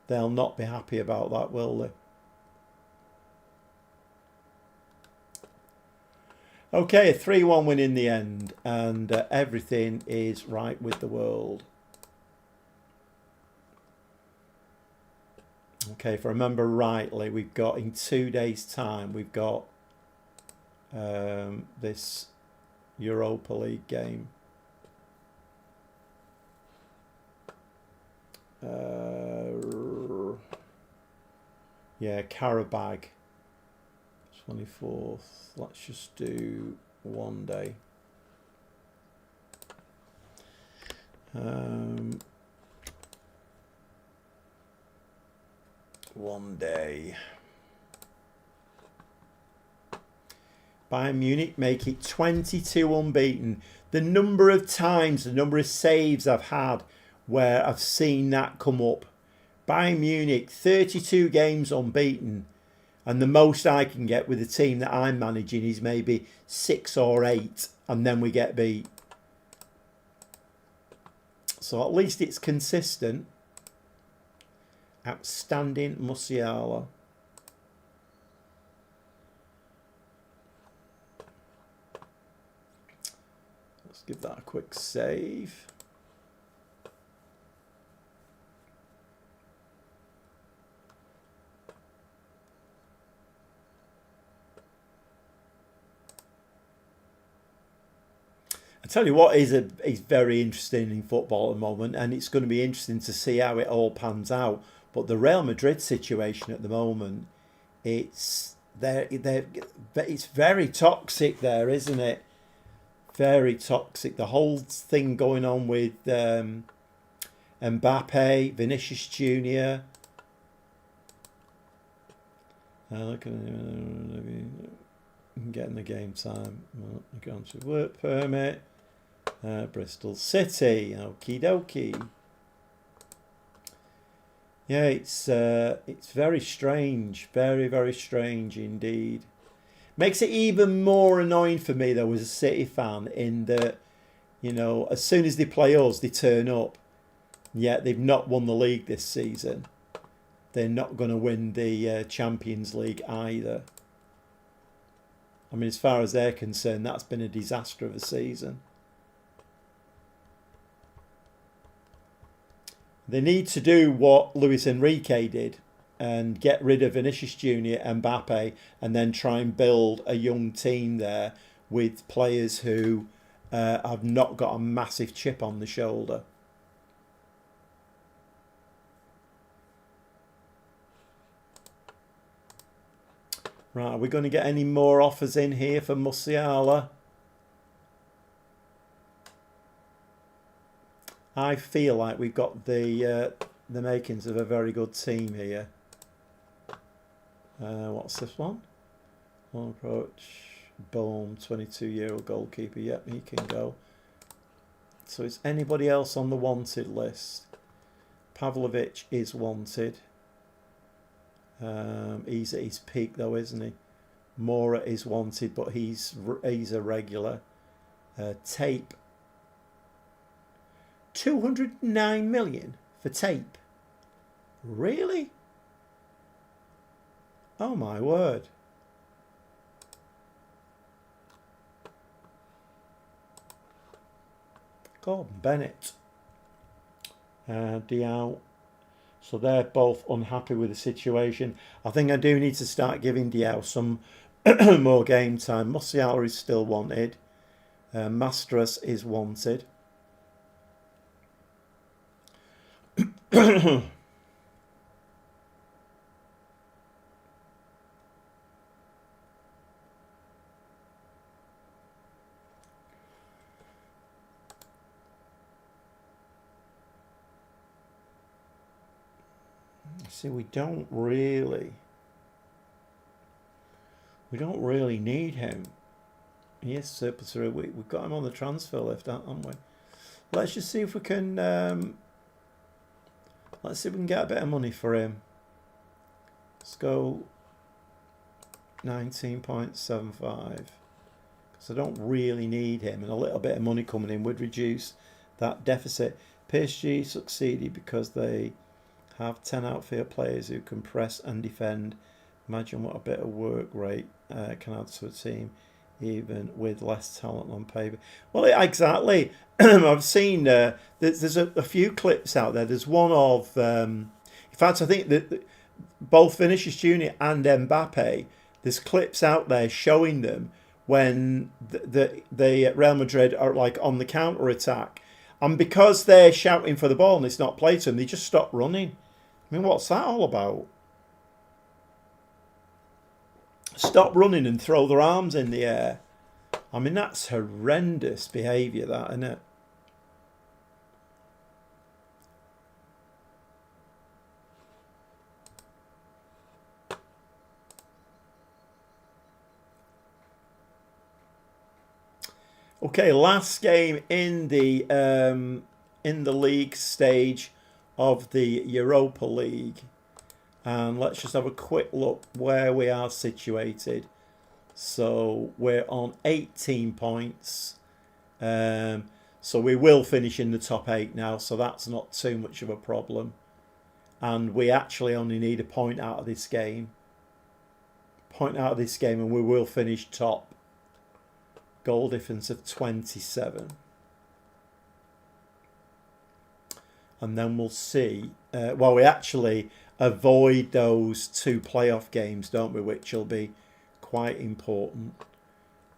they'll not be happy about that, will they? Okay, a 3-1 win in the end, and everything is right with the world. Okay, if I remember rightly, we've got in 2 days' time, we've got this Europa League game. Yeah, Karabag, 24th. Let's just do one day. One day. Bayern Munich make it 22 unbeaten. The number of times, the number of saves I've had where I've seen that come up. Bayern Munich, 32 games unbeaten. And the most I can get with the team that I'm managing is maybe 6 or 8. And then we get beat. So at least it's consistent. Outstanding Musiala. Let's give that a quick save. I tell you what is very interesting in football at the moment, and it's going to be interesting to see how it all pans out. But the Real Madrid situation at the moment, it's very toxic there, isn't it? Very toxic. The whole thing going on with Mbappe, Vinicius Junior. Look at getting the game time. Going to work permit. Bristol City. Okie dokie. Yeah, it's very strange. Very, very strange indeed. Makes it even more annoying for me though as a City fan in that, as soon as they play us, they turn up. Yet they've not won the league this season. They're not going to win the Champions League either. I mean, as far as they're concerned, that's been a disaster of a season. They need to do what Luis Enrique did and get rid of Vinicius Junior and Mbappe and then try and build a young team there with players who have not got a massive chip on the shoulder. Right, are we going to get any more offers in here for Musiala? I feel like we've got the makings of a very good team here. What's this one? Long approach. Boom, 22-year-old goalkeeper. Yep, he can go. So is anybody else on the wanted list? Pavlovic is wanted. He's at his peak though, isn't he? Mora is wanted, but he's a regular. Tape. 209 million for Tape. Really? Oh my word. Gordon Bennett. Diao. So they're both unhappy with the situation. I think I do need to start giving Diao some more game time. Musiala is still wanted. Mastras is wanted. See, we don't really need him. He is surplus for a week. We've got him on the transfer list, haven't we? Let's just see if we can. Let's see if we can get a bit of money for him. Let's go 19.75. Because I don't really need him, and a little bit of money coming in would reduce that deficit. PSG succeeded because they have 10 outfield players who can press and defend. Imagine what a bit of work rate can add to a team, even with less talent on paper. Well, exactly. I've seen there's a few clips out there. There's one of, in fact, I think that both Vinicius Junior and Mbappe, there's clips out there showing them when the Real Madrid are like on the counter attack, and because they're shouting for the ball and it's not played to them, they just stop running. I mean, what's that all about? Stop running and throw their arms in the air. I mean, that's horrendous behaviour, that, isn't it? Okay, last game in the league stage of the Europa League, and let's just have a quick look where we are situated. So we're on 18 points, so we will finish in the top 8 now, so that's not too much of a problem, and we actually only need a point out of this game, and we will finish top. Goal difference of 27. And then we'll see. Well, we actually avoid those 2 playoff games, don't we? Which will be quite important.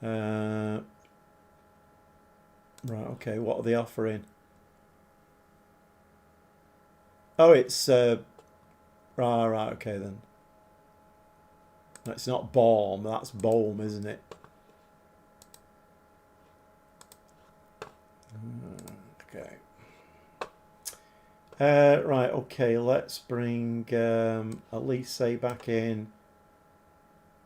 Right, okay. What are they offering? Oh, it's... right, okay then. It's not Baum, that's Bohm, isn't it? Okay. Right, okay, let's bring Elise back in.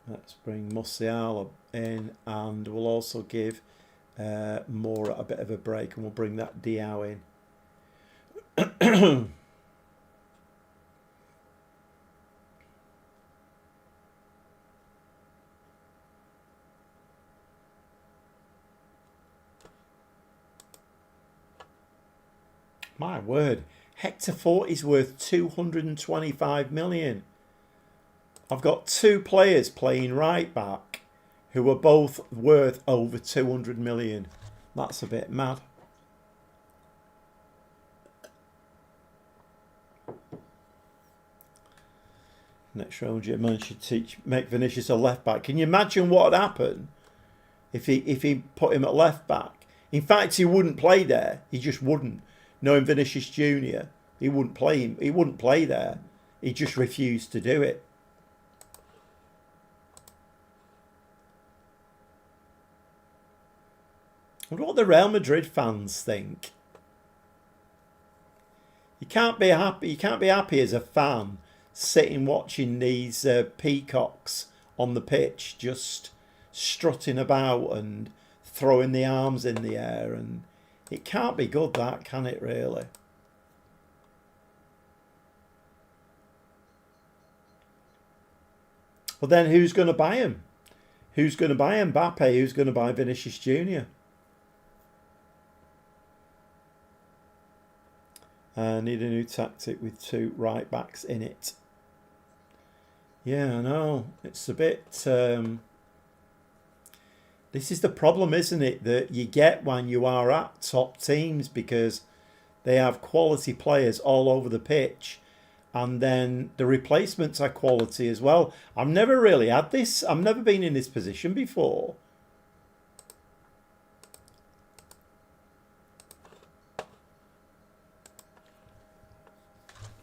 Let's bring Musiala in, and we'll also give Moura a bit of a break, and we'll bring that Diao in. My word, Hector Fort is worth 225 million. I've got 2 players playing right back who are both worth over 200 million. That's a bit mad. Next round, German should make Vinicius a left back. Can you imagine what would happen if he put him at left back? In fact, he wouldn't play there. He just wouldn't. Knowing Vinicius Junior, he wouldn't play him. He wouldn't play there. He just refused to do it. I wonder what the Real Madrid fans think. You can't be happy. You can't be happy as a fan sitting watching these peacocks on the pitch just strutting about and throwing the arms in the air, and it can't be good, that, can it, really? Well, then who's going to buy him? Who's going to buy Mbappe? Who's going to buy Vinicius Junior? Need a new tactic with 2 right backs in it. Yeah, I know. It's a bit... This is the problem, isn't it, that you get when you are at top teams, because they have quality players all over the pitch, and then the replacements are quality as well. I've never really had this. I've never been in this position before.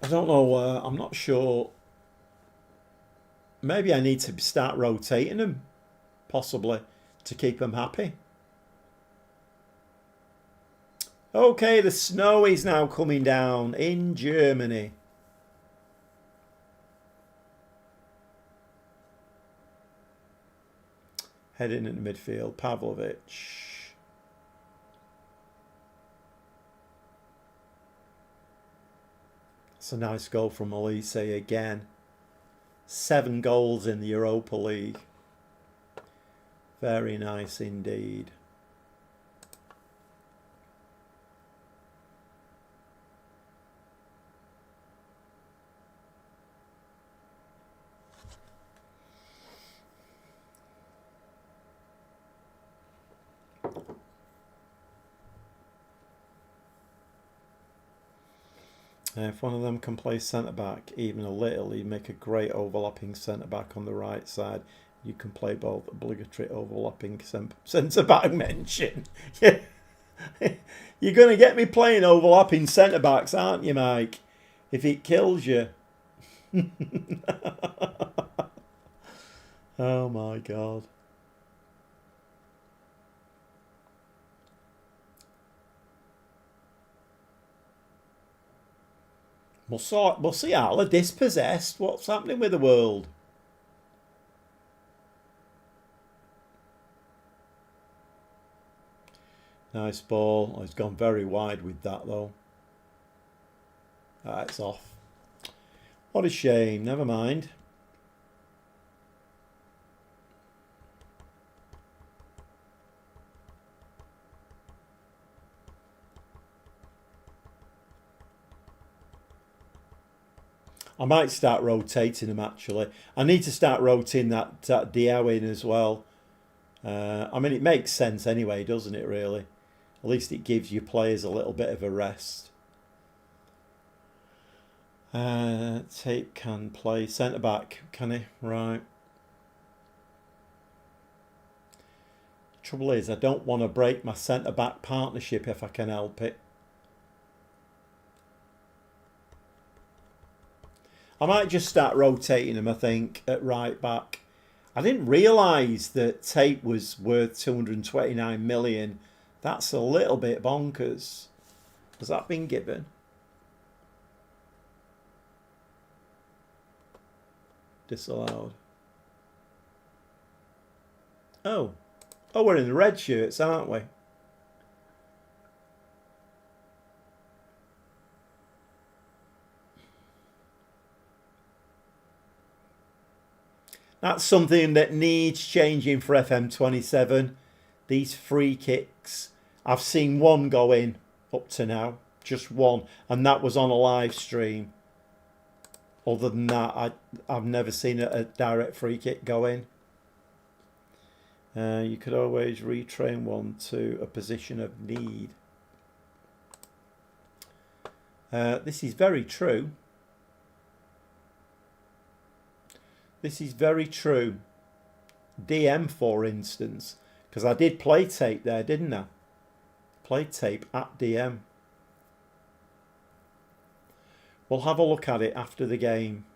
I don't know. I'm not sure. Maybe I need to start rotating them, possibly, to keep them happy. Okay, the snow is now coming down in Germany. Heading into midfield, Pavlovic. It's a nice goal from Elise again. 7 goals in the Europa League. Very nice indeed. If one of them can play centre-back even a little, he'd make a great overlapping centre-back on the right side. You can play both. Obligatory overlapping centre-back mention. Yeah. You're going to get me playing overlapping centre-backs, aren't you, Mike? If it kills you. Oh, my God. Musiala dispossessed. What's happening with the world? Nice ball. Oh, he's gone very wide with that though. Ah, it's off. What a shame. Never mind. I might start rotating them actually. I need to start rotating that Diao in as well. I mean, it makes sense anyway, doesn't it, really? At least it gives your players a little bit of a rest. Tape can play centre-back, can he? Right. Trouble is, I don't want to break my centre-back partnership if I can help it. I might just start rotating him, I think, at right back. I didn't realise that Tate was worth 229 million. That's a little bit bonkers. Has that been given? Disallowed. Oh. Oh, we're in the red shirts, aren't we? That's something that needs changing for FM27. These free kicks. I've seen one go in up to now. Just one. And that was on a live stream. Other than that, I've never seen a direct free kick go in. You could always retrain one to a position of need. This is very true. This is very true. DM, for instance, because I did play tape there, didn't I? Play tape at DM. We'll have a look at it after the game,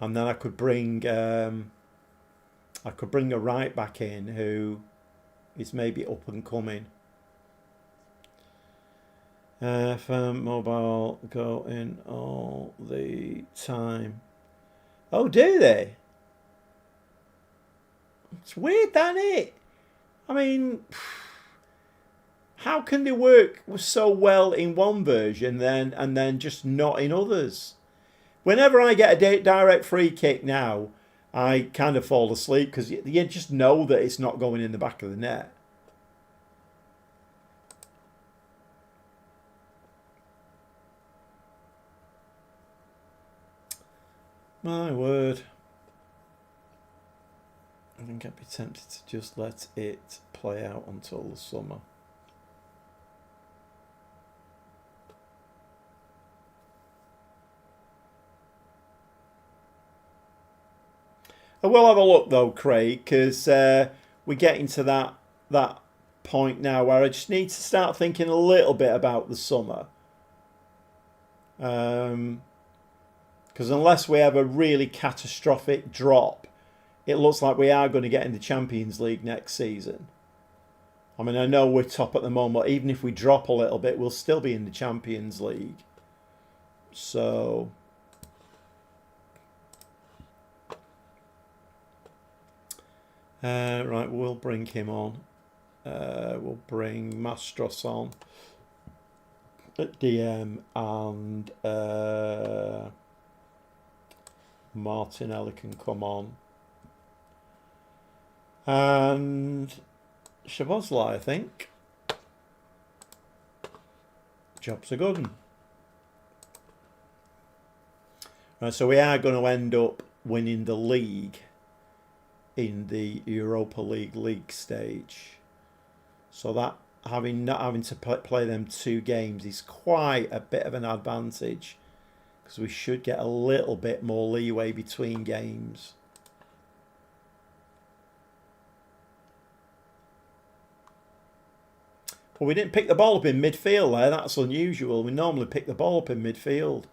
and then I could bring a right back in who is maybe up and coming. FM mobile go in all the time. Oh, do they? It's weird, isn't it? I mean, how can they work so well in one version and then just not in others? Whenever I get a direct free kick now, I kind of fall asleep because you just know that it's not going in the back of the net. My word. I think I'd be tempted to just let it play out until the summer. I will have a look though, Craig, because we're getting to that point now where I just need to start thinking a little bit about the summer. Because unless we have a really catastrophic drop, it looks like we are going to get in the Champions League next season. I mean, I know we're top at the moment, but even if we drop a little bit, we'll still be in the Champions League. So Right, we'll bring him on. We'll bring Mastros on at DM, and Martinelli can come on. And Shabozla, I think. Job's a good one. Right, so we are going to end up winning the league in the Europa League stage. So that not having to play them 2 games is quite a bit of an advantage, because we should get a little bit more leeway between games. Well, we didn't pick the ball up in midfield there. That's unusual. We normally pick the ball up in midfield.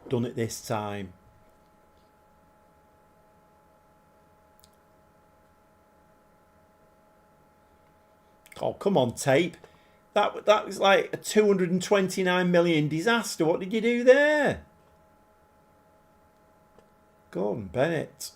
Done it this time. Oh, come on, tape. That was like a 229 million disaster. What did you do there? Gordon Bennett.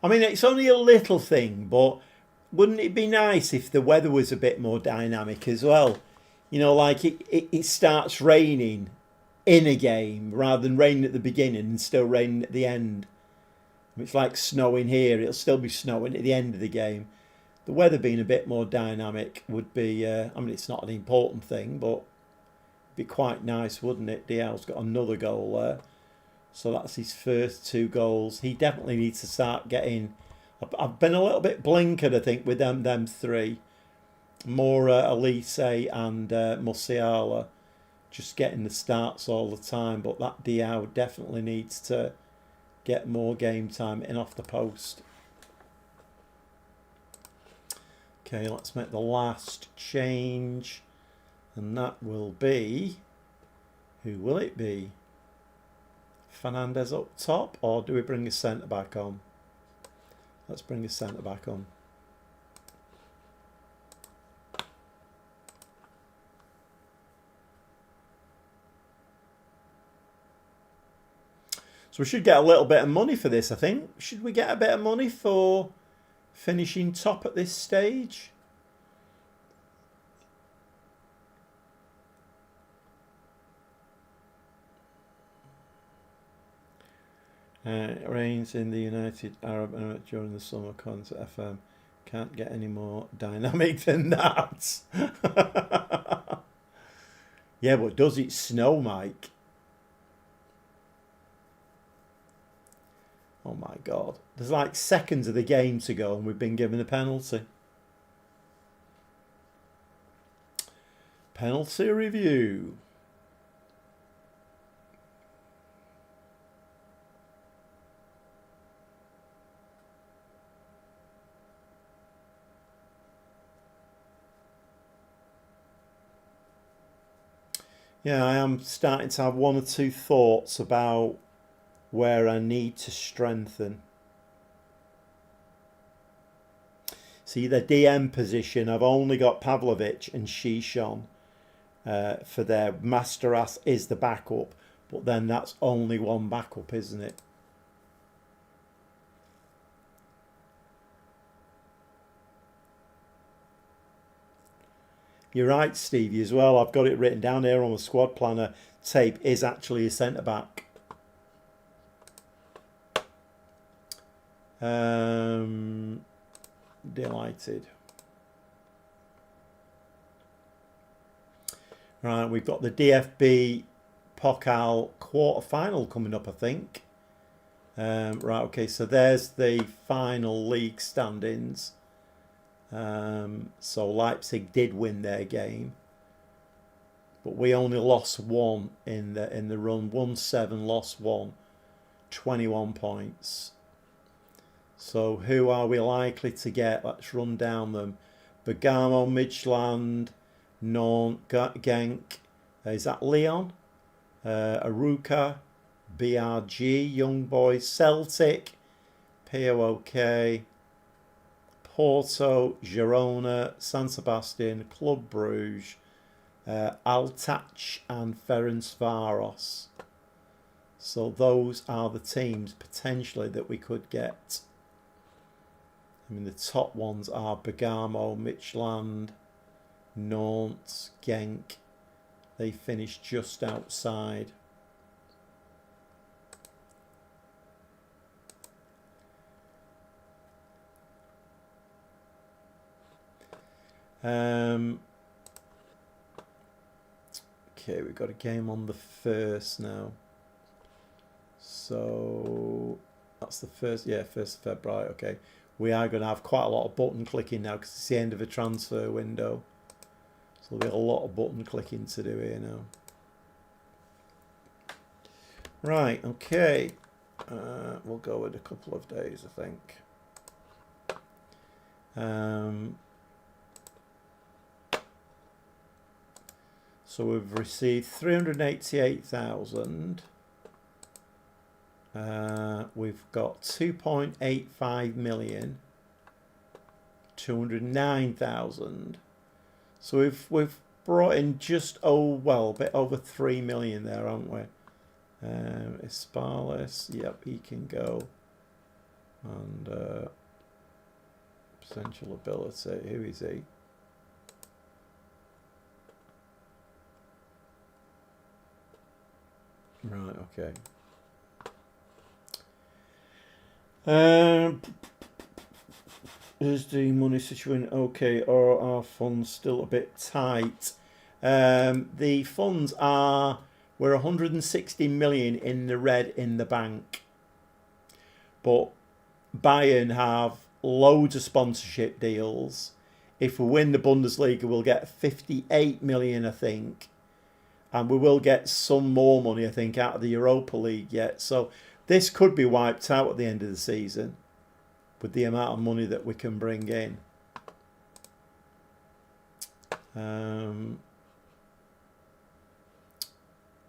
I mean, it's only a little thing, but wouldn't it be nice if the weather was a bit more dynamic as well? You know, like it starts raining in a game rather than raining at the beginning and still raining at the end. It's like snowing here. It'll still be snowing at the end of the game. The weather being a bit more dynamic would be, I mean, it's not an important thing, but it'd be quite nice, wouldn't it? Dial's got another goal there. So that's his first 2 goals. He definitely needs to start getting... I've been a little bit blinkered, I think, with them 3. More Elise and Musiala just getting the starts all the time. But that Diao definitely needs to get more game time in off the post. Okay, let's make the last change. And that will be... Who will it be? Fernandez up top, or do we bring a centre back on? Let's bring a centre back on. So we should get a little bit of money for this, I think. Should we get a bit of money for finishing top at this stage? It rains in the United Arab Emirates during the summer. Concert FM can't get any more dynamic than that. Yeah, but does it snow, Mike? Oh my God. There's like seconds of the game to go and we've been given a penalty. Penalty review. Yeah, I am starting to have 1 or 2 thoughts about where I need to strengthen. See, the DM position, I've only got Pavlovic and Shishon for their Masteras is the backup, but then that's only 1 backup, isn't it? You're right, Stevie, as well. I've got it written down here on the squad planner. Tape is actually a centre-back. Delighted. Right, we've got the DFB Pokal quarter-final coming up, I think. Right, okay, so there's the final league standings. So Leipzig did win their game, but we only lost 1 in the run. 1-7, lost 1, 21 points. So who are we likely to get? Let's run down them. Bergamo, Midtjylland, Nantes, Genk. Is that Leon? Aruca, BRG, Young Boys, Celtic, POOK, Porto, Girona, San Sebastian, Club Bruges, Altach and Ferencvaros. So those are the teams potentially that we could get. I mean, the top ones are Bergamo, Midtjylland, Nantes, Genk. They finished just outside. Okay, we've got a game on the 1st now. So that's the 1st, yeah, 1st of February, okay. We are going to have quite a lot of button clicking now because it's the end of a transfer window. So there'll be a lot of button clicking to do here now. Right, okay. We'll go with a couple of days, I think. So we've received 388,000. We've got 2.85 million, 209,000. So we've brought in just a bit over 3 million there, haven't we? Ispalis, yep, he can go. And potential ability, who is he? Right, okay. Is the money situation okay, or are funds still a bit tight? The funds we're 160 million in the red in the bank, but Bayern have loads of sponsorship deals. If we win the Bundesliga, we'll get 58 million, I think, and we will get some more money, I think, out of the Europa League yet. So this could be wiped out at the end of the season with the amount of money that we can bring in.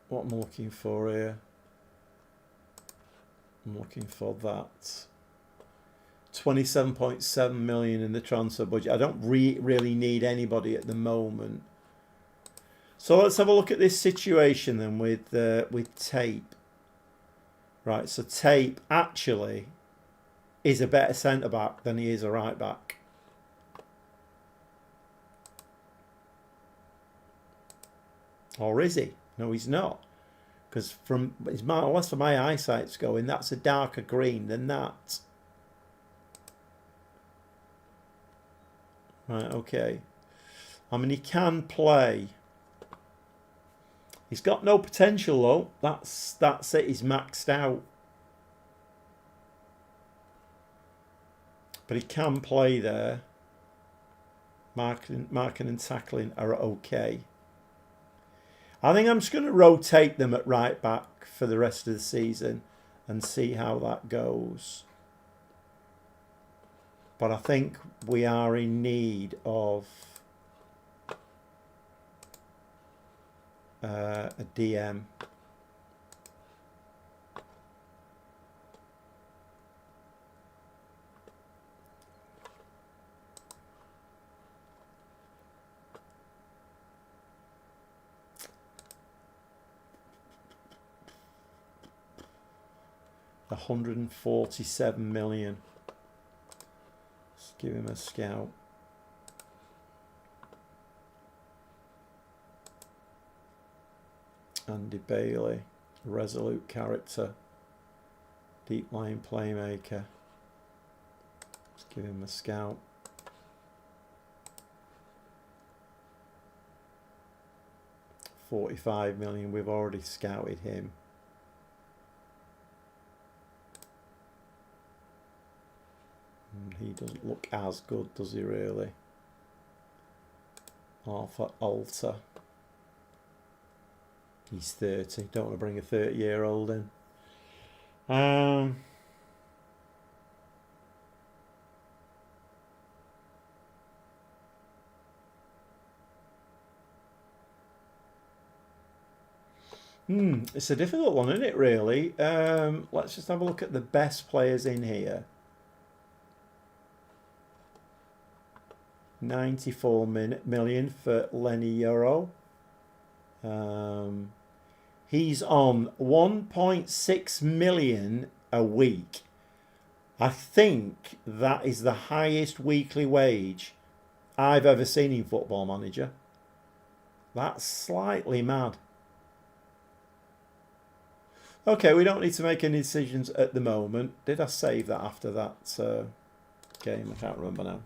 What am I looking for here? I'm looking for that. 27.7 million in the transfer budget. I don't really need anybody at the moment. So let's have a look at this situation then with Tape. Right, so Tape actually is a better centre-back than he is a right-back. Or is he? No, he's not. Because from unless for my eyesight's going, that's a darker green than that. Right, okay. I mean, he can play. He's got no potential though. That's it. He's maxed out. But he can play there. Marking and tackling are okay. I think I'm just going to rotate them at right back for the rest of the season and see how that goes. But I think we are in need of a DM. $147 million. Let's give him a scout. Andy Bailey, resolute character, deep line playmaker. Let's give him a scout. $45 million. We've already scouted him. He doesn't look as good, does he really? Arthur Alter. He's 30. Don't want to bring a 30-year-old in. It's a difficult one, isn't it, really? Let's just have a look at the best players in here. 94 million for Lenny Euro. He's on 1.6 million a week. I think that is the highest weekly wage I've ever seen in Football Manager. That's slightly mad. Okay, we don't need to make any decisions at the moment. Did I save that after that game? I can't remember now.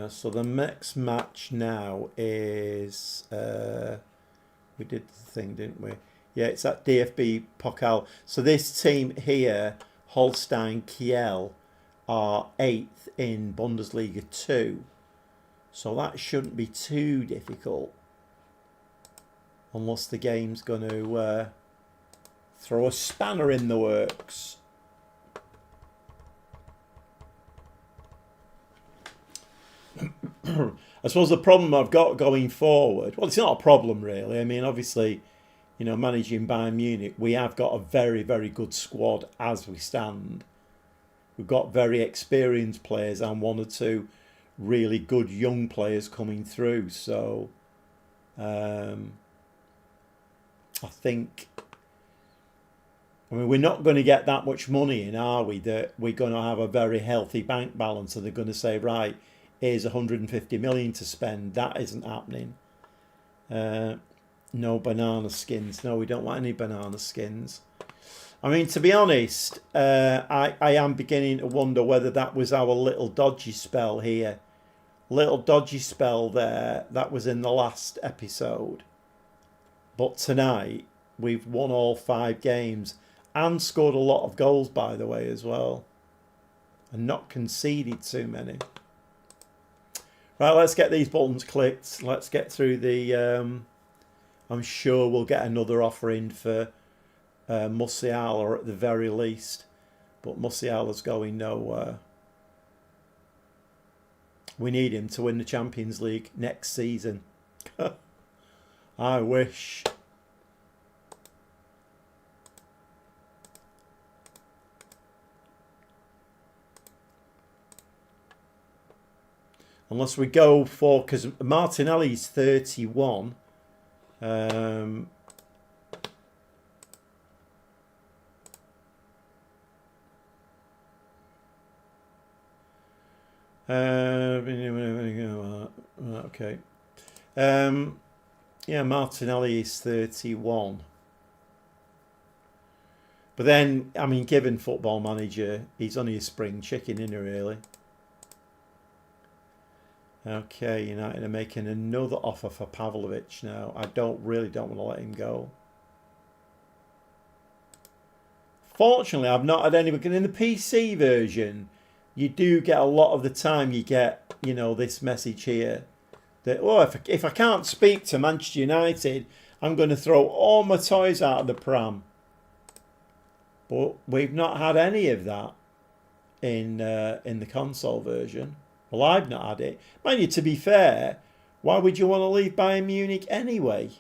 So the next match now is we did the thing, didn't we? Yeah, it's at DFB Pokal. So this team here, Holstein Kiel, are 8th in Bundesliga 2. So that shouldn't be too difficult, unless the game's going to throw a spanner in the works. I suppose the problem I've got going forward, well, it's not a problem really. I mean, obviously, you know, managing Bayern Munich, we have got a very, very good squad as we stand. We've got very experienced players and 1 or 2 really good young players coming through. So, I think, I mean, we're not going to get that much money in, are we? That we're going to have a very healthy bank balance and they're going to say, right, here's 150 million to spend. That isn't happening. No banana skins. No, we don't want any banana skins. I mean, to be honest, I am beginning to wonder whether that was our little dodgy spell here. Little dodgy spell there. That was in the last episode. But tonight, we've won all 5 games and scored a lot of goals, by the way, as well. And not conceded too many. Right, let's get these buttons clicked. Let's get through the... I'm sure we'll get another offer in for Musiala at the very least. But Musiala's going nowhere. We need him to win the Champions League next season. I wish. Unless we go for, because Martinelli's 31. Okay. Yeah, Martinelli is 31. But then, I mean, given Football Manager, he's only a spring chicken, isn't he, really? Okay, United are making another offer for Pavlovic now. I really don't want to let him go. Fortunately, I've not had any, because in the PC version, you do get a lot of the time, you get, you know, this message here that, oh, if I can't speak to Manchester United, I'm going to throw all my toys out of the pram. But we've not had any of that in the console version. Well, I've not had it. Mind you, to be fair, why would you want to leave Bayern Munich anyway?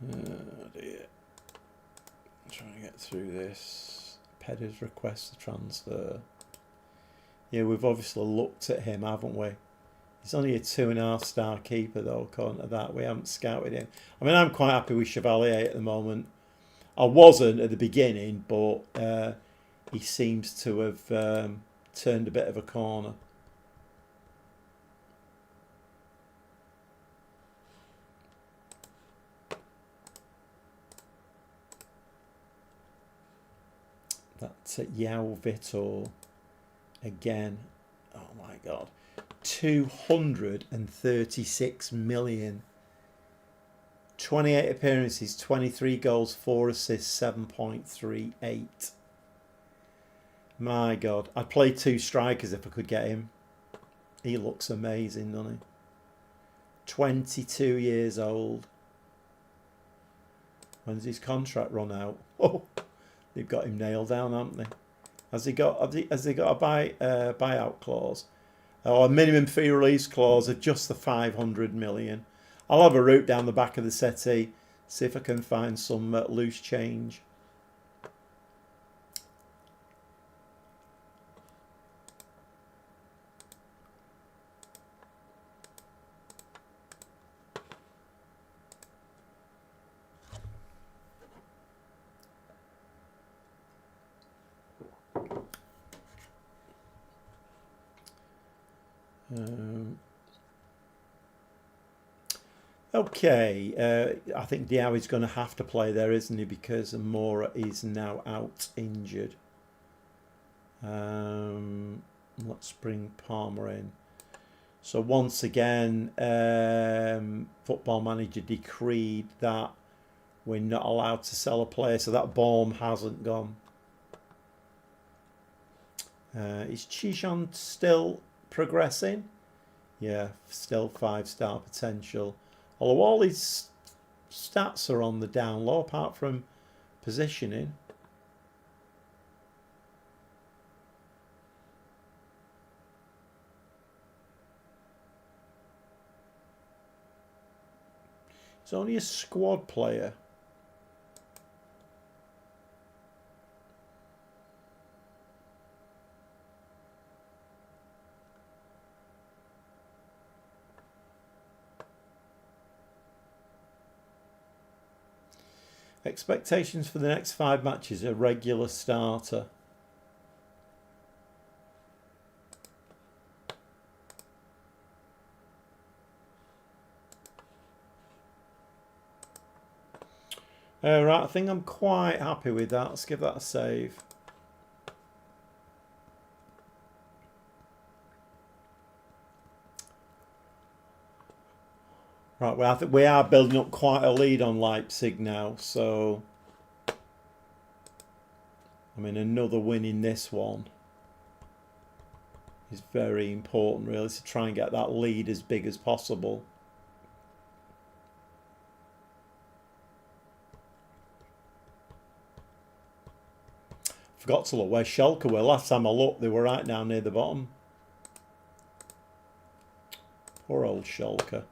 Oh dear. I'm trying to get through this. Pedder's request to transfer. Yeah, we've obviously looked at him, haven't we? He's only a 2.5-star keeper, though, according to that. We haven't scouted him. I mean, I'm quite happy with Chevalier at the moment. I wasn't at the beginning, but he seems to have turned a bit of a corner. That's at Yao Vitor again. Oh, my God. 236 million. 28 appearances, 23 goals, 4 assists, 7.38. My God. I'd play 2 strikers if I could get him. He looks amazing, doesn't he? 22 years old. When's his contract run out? Oh, they've got him nailed down, haven't they? Has he got a buyout clause? Or a minimum fee release clause of just the 500 million? I'll have a route down the back of the settee, see if I can find some loose change. Okay, I think Diawy's going to have to play there, isn't he? Because Mora is now out injured. Let's bring Palmer in. So once again, Football Manager decreed that we're not allowed to sell a player, so that bomb hasn't gone. Is Chijon still progressing? Yeah, still 5-star potential. Although all his stats are on the down low, apart from positioning. He's only a squad player. Expectations for the next 5 matches: a regular starter. Right, I think I'm quite happy with that. Let's give that a save. Right, well, I think we are building up quite a lead on Leipzig now, so I mean, another win in this one is very important, really, to try and get that lead as big as possible. Forgot to look where Schalke were. Last time I looked, they were right down near the bottom. Poor old Schalke.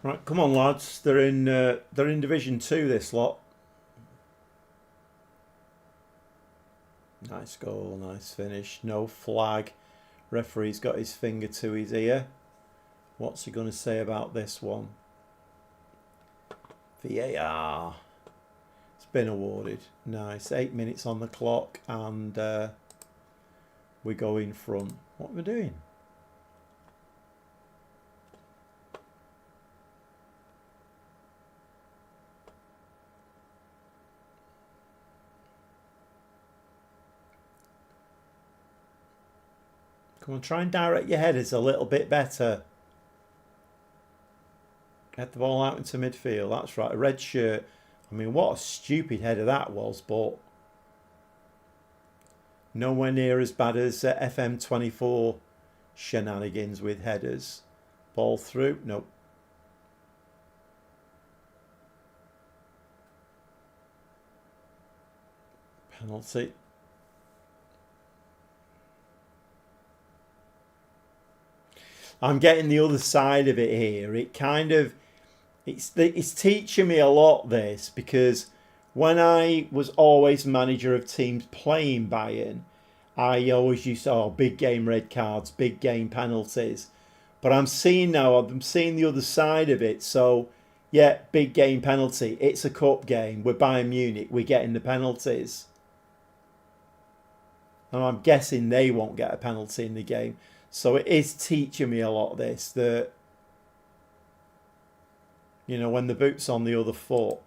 Right, come on, lads. They're in Division 2. This lot. Nice goal, nice finish. No flag. Referee's got his finger to his ear. What's he going to say about this one? VAR. It's been awarded. Nice. 8 minutes on the clock, and we go in front. What are we doing? Come on, try and direct your headers a little bit better. Get the ball out into midfield. That's right, a red shirt. I mean, what a stupid header that was, but nowhere near as bad as FM24 shenanigans with headers. Ball through. Nope. Penalty. I'm getting the other side of it here. It kind of, it's teaching me a lot, this, because when I was always manager of teams playing Bayern, I always used to, oh, big game red cards, big game penalties. But I'm seeing now, I'm seeing the other side of it. So, yeah, big game penalty. It's a cup game. We're Bayern Munich. We're getting the penalties. And I'm guessing they won't get a penalty in the game. So it is teaching me a lot, this, that, you know, when the boot's on the other foot.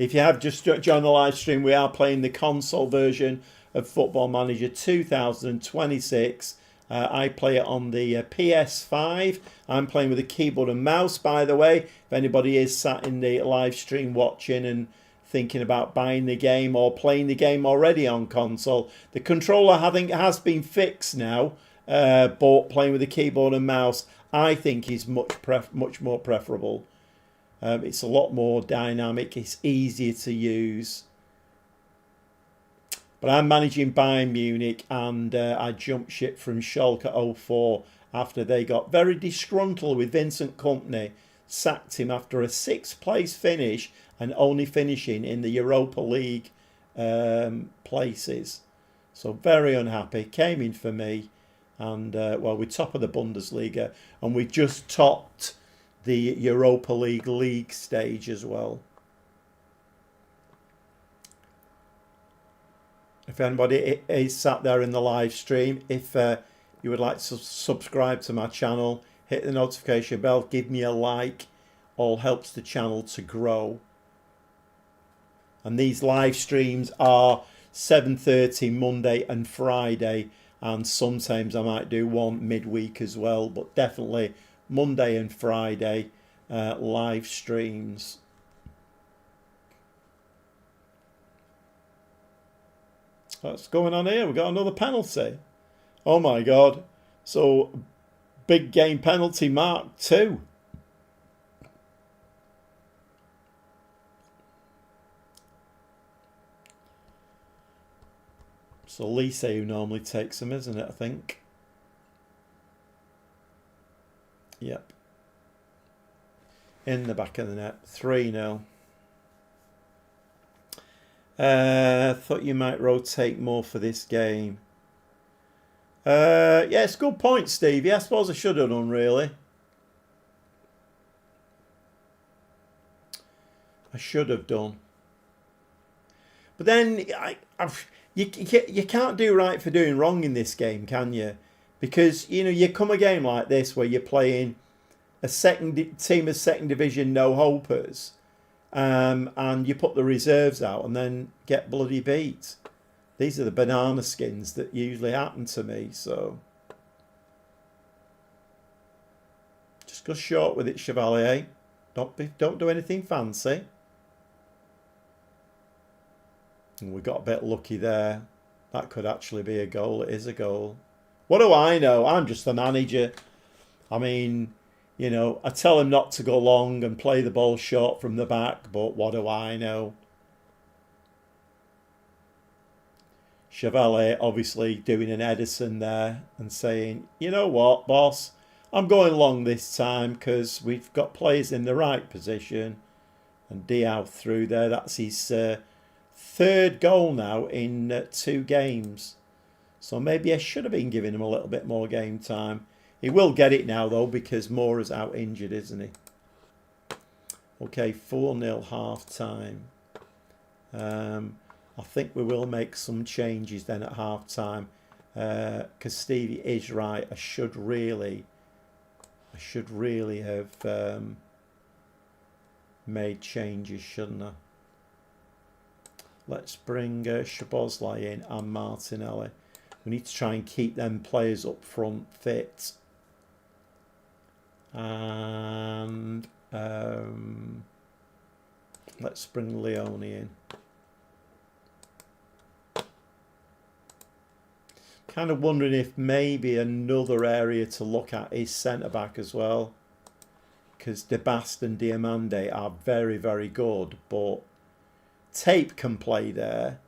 If you have just joined the live stream, we are playing the console version of Football Manager 2026. I play it on the PS5. I'm playing with a keyboard and mouse, by the way. If anybody is sat in the live stream watching and thinking about buying the game or playing the game already on console, the controller I think has been fixed now, but playing with a keyboard and mouse I think is much more preferable. It's a lot more dynamic, it's easier to use. But I'm managing Bayern Munich, and I jumped ship from Schalke 04 after they got very disgruntled with Vincent Kompany, sacked him after a 6th place finish and only finishing in the Europa League places. So very unhappy, came in for me, and well, we're top of the Bundesliga, and we just topped the Europa League stage as well. If anybody is sat there in the live stream, if you would like to subscribe to my channel, hit the notification bell, give me a like, all helps the channel to grow. And these live streams are 7:30 Monday and Friday, and sometimes I might do one midweek as well, but definitely Monday and Friday live streams. What's going on here? We've got another penalty. Oh my God. So, big game penalty mark 2. So, Lise who normally takes them, isn't it, I think? Yep. In the back of the net. 3-0. Thought you might rotate more for this game. Yeah, it's a good point, Stevie. I suppose I should have done, really. I should have done. But then, you can't do right for doing wrong in this game, can you? Because, you know, you come a game like this where you're playing a team of second division no-hopers, and you put the reserves out and then get bloody beat. These are the banana skins that usually happen to me, so just go short with it, Chevalier. Don't do anything fancy. And we got a bit lucky there. That could actually be a goal. It is a goal. What do I know? I'm just the manager. I mean, you know, I tell him not to go long and play the ball short from the back, but what do I know? Chevalier obviously doing an Edison there and saying, you know what, boss, I'm going long this time because we've got players in the right position. And Diao through there. That's his third goal now in 2 games. So maybe I should have been giving him a little bit more game time. He will get it now, though, because Mora's out injured, isn't he? Okay, 4-0 half-time. I think we will make some changes then at half-time. Because Stevie is right. I should really have made changes, shouldn't I? Let's bring Szoboszlai in and Martinelli. We need to try and keep them players up front fit. And let's bring Leone in. Kind of wondering if maybe another area to look at is centre-back as well. Because De Bast and Diamande are very, very good. But Tape can play there.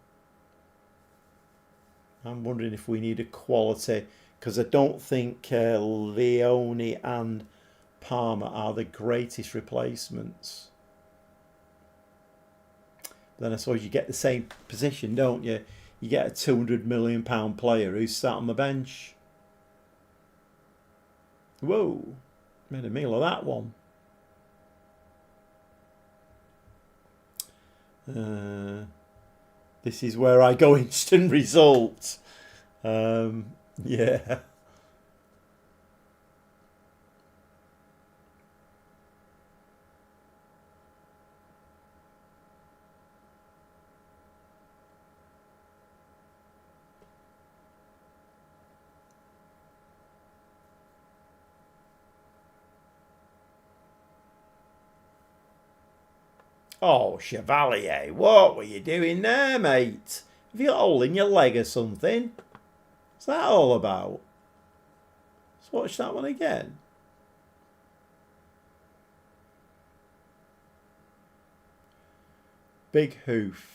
I'm wondering if we need a quality. Because I don't think Leone and Palmer are the greatest replacements. But then I suppose you get the same position, don't you? You get a £200 million player who's sat on the bench. Whoa, made a meal of that one. This is where I go instant results. Yeah. Oh, Chevalier, what were you doing there, mate? Have you got a hole in your leg or something? What's that all about? Let's watch that one again. Big hoof.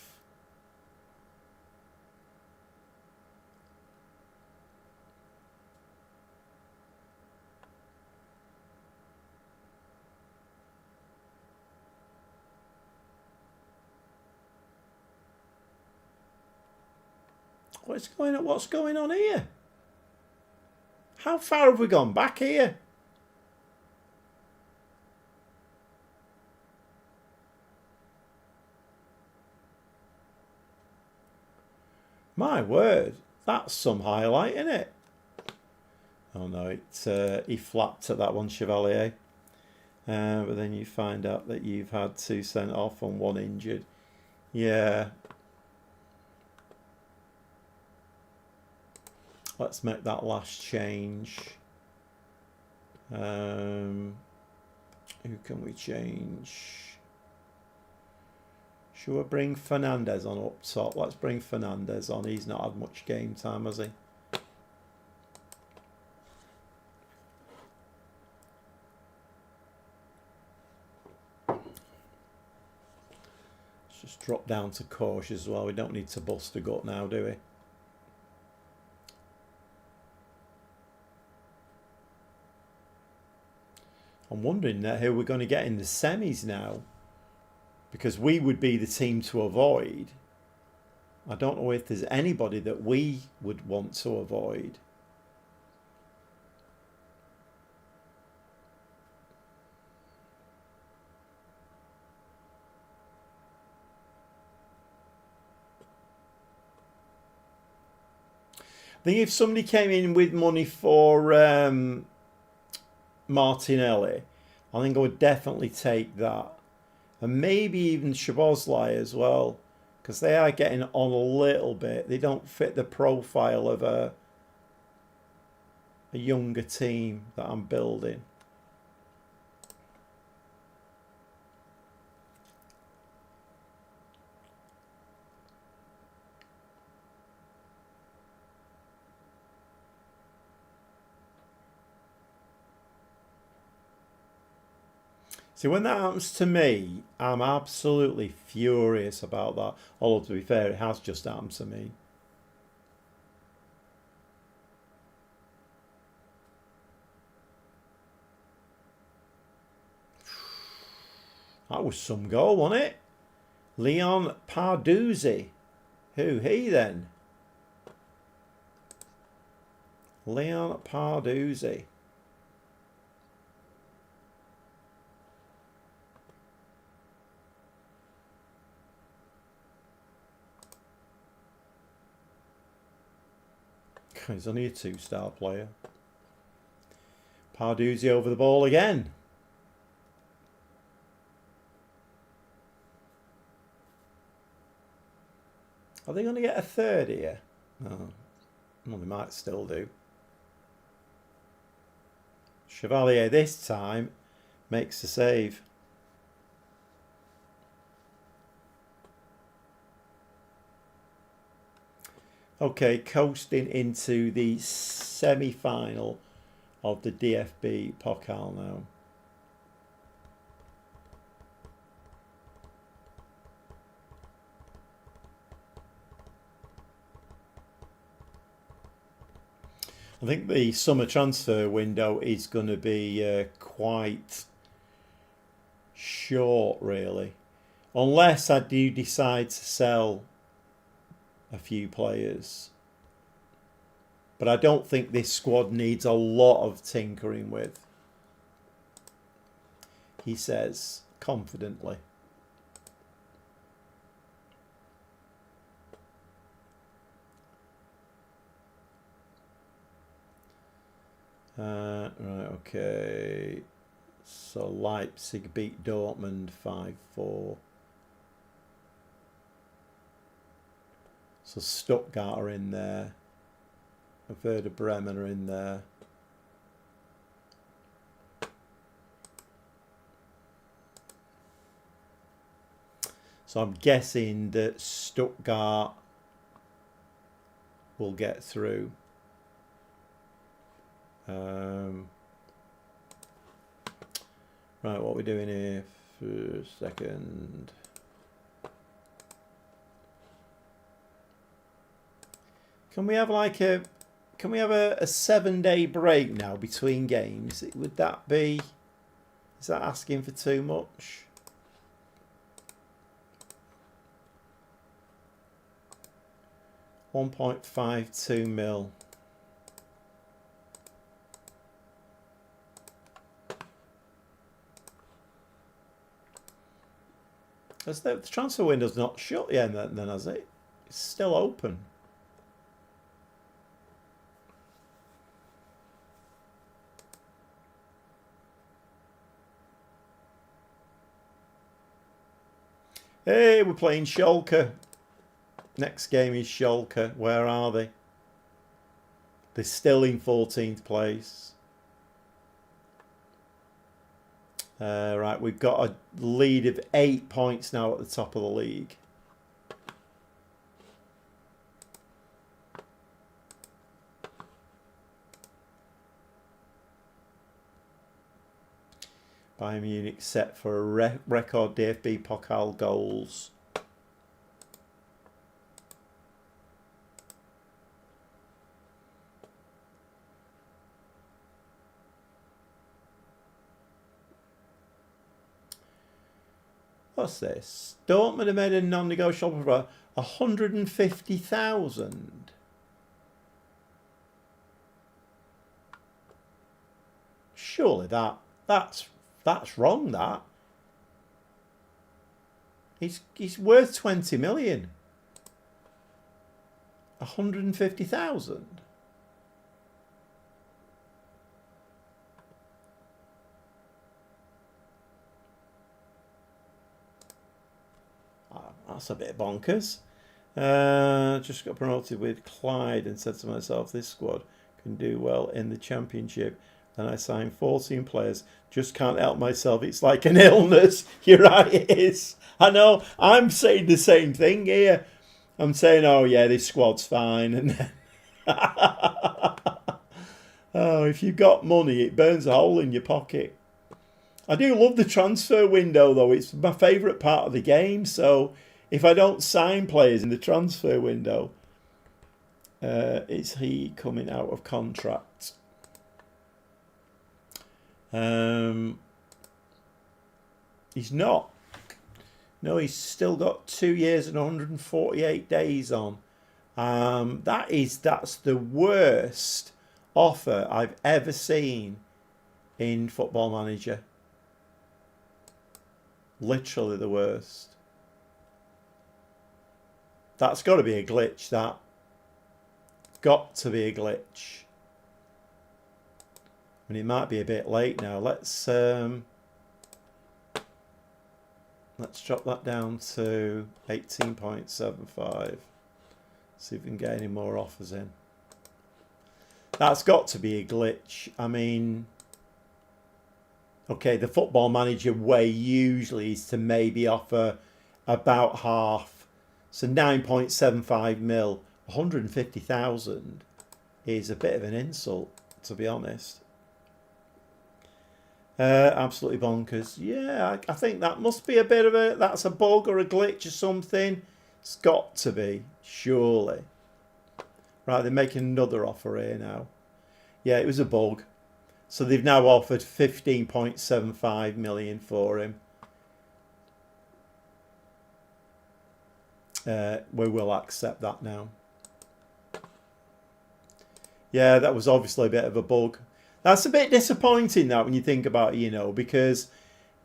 What's going on here? How far have we gone back here? My word, that's some highlight, isn't it? Oh no, he flapped at that one, Chevalier. But then you find out that you've had 2 sent off and 1 injured. Yeah. Let's make that last change. Who can we change? Should we bring Fernandez on up top? Let's bring Fernandez on. He's not had much game time, has he? Let's just drop down to cautious as well. We don't need to bust a gut now, do we? I'm wondering who we're going to get in the semis now, because we would be the team to avoid. I don't know if there's anybody that we would want to avoid. I think if somebody came in with money for Martinelli, I think I would definitely take that. And maybe even Szoboszlai as well, because they are getting on a little bit. They don't fit the profile of a younger team that I'm building. See, when that happens to me, I'm absolutely furious about that. Although, to be fair, it has just happened to me. That was some goal, wasn't it? Leon Parduzzi. Who, he then? Leon Parduzzi. He's only a 2-star player. Parduzzi over the ball again. Are they going to get a third here? No. Well, they might still do. Chevalier this time makes the save. Okay, coasting into the semi-final of the DFB Pokal now. I think the summer transfer window is going to be quite short, really. Unless I do decide to sell a few players. But I don't think this squad needs a lot of tinkering with, he says confidently. Right, okay. So Leipzig beat Dortmund 5-4. So Stuttgart are in there. Werder Bremen are in there. So I'm guessing that Stuttgart will get through. Right, what are we doing here for a second? Can we have like a 7-day break now between games? Would that be, is that asking for too much? £1.52 mil. As the transfer window's not shut yet, then has it? It's still open. Hey, we're playing Schalke. Next game is Schalke. Where are they? They're still in 14th place. Right, we've got a lead of 8 points now at the top of the league. Bayern Munich set for a record DFB Pokal goals. What's this? Dortmund have made a non-negotiable for 150,000. Surely that's wrong. That he's worth 20 million. 150,000. That's a bit bonkers. Just got promoted with Clyde and said to myself, this squad can do well in the championship. Then I signed 14 players. Just can't help myself. It's like an illness. You're right, it is. I know. I'm saying the same thing here. I'm saying, oh yeah, this squad's fine. And then oh, if you've got money, it burns a hole in your pocket. I do love the transfer window, though. It's my favourite part of the game. So if I don't sign players in the transfer window, is he coming out of contract? He's not. No, he's still got 2 years and 148 days on. That's the worst offer I've ever seen in Football Manager. Literally the worst. That's got to be a glitch, that. Got to be a glitch. And it might be a bit late now. Let's drop that down to 18.75. See if we can get any more offers in. That's got to be a glitch. I mean, okay, the Football Manager way usually is to maybe offer about half. So 9.75 mil, 150,000 is a bit of an insult, to be honest. Absolutely bonkers. Yeah, I think that must be a bit of that's a bug or a glitch or something. It's got to be, surely. Right, they're making another offer here now. Yeah, it was a bug. So they've now offered 15.75 million for him. We will accept that now. Yeah, that was obviously a bit of a bug. That's a bit disappointing, that, when you think about it, because,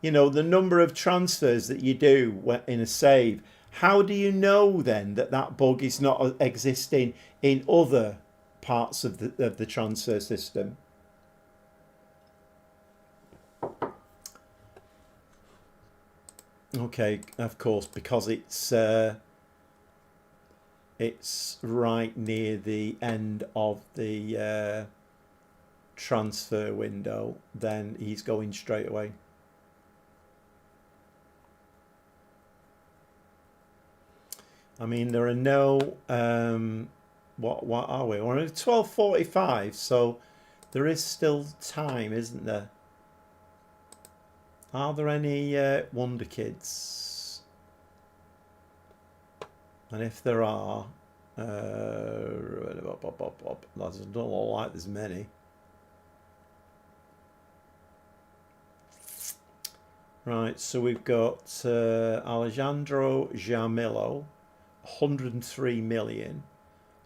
the number of transfers that you do in a save, how do you know then that bug is not existing in other parts of the transfer system? Okay, of course, because it's right near the end of the transfer window, then he's going straight away. I mean, there are no what are we? We're at 12:45, so there is still time, isn't there? Are there any Wonder Kids? And if there are, doesn't look like there's many. Right, so we've got Alejandro Jamillo, 103 million.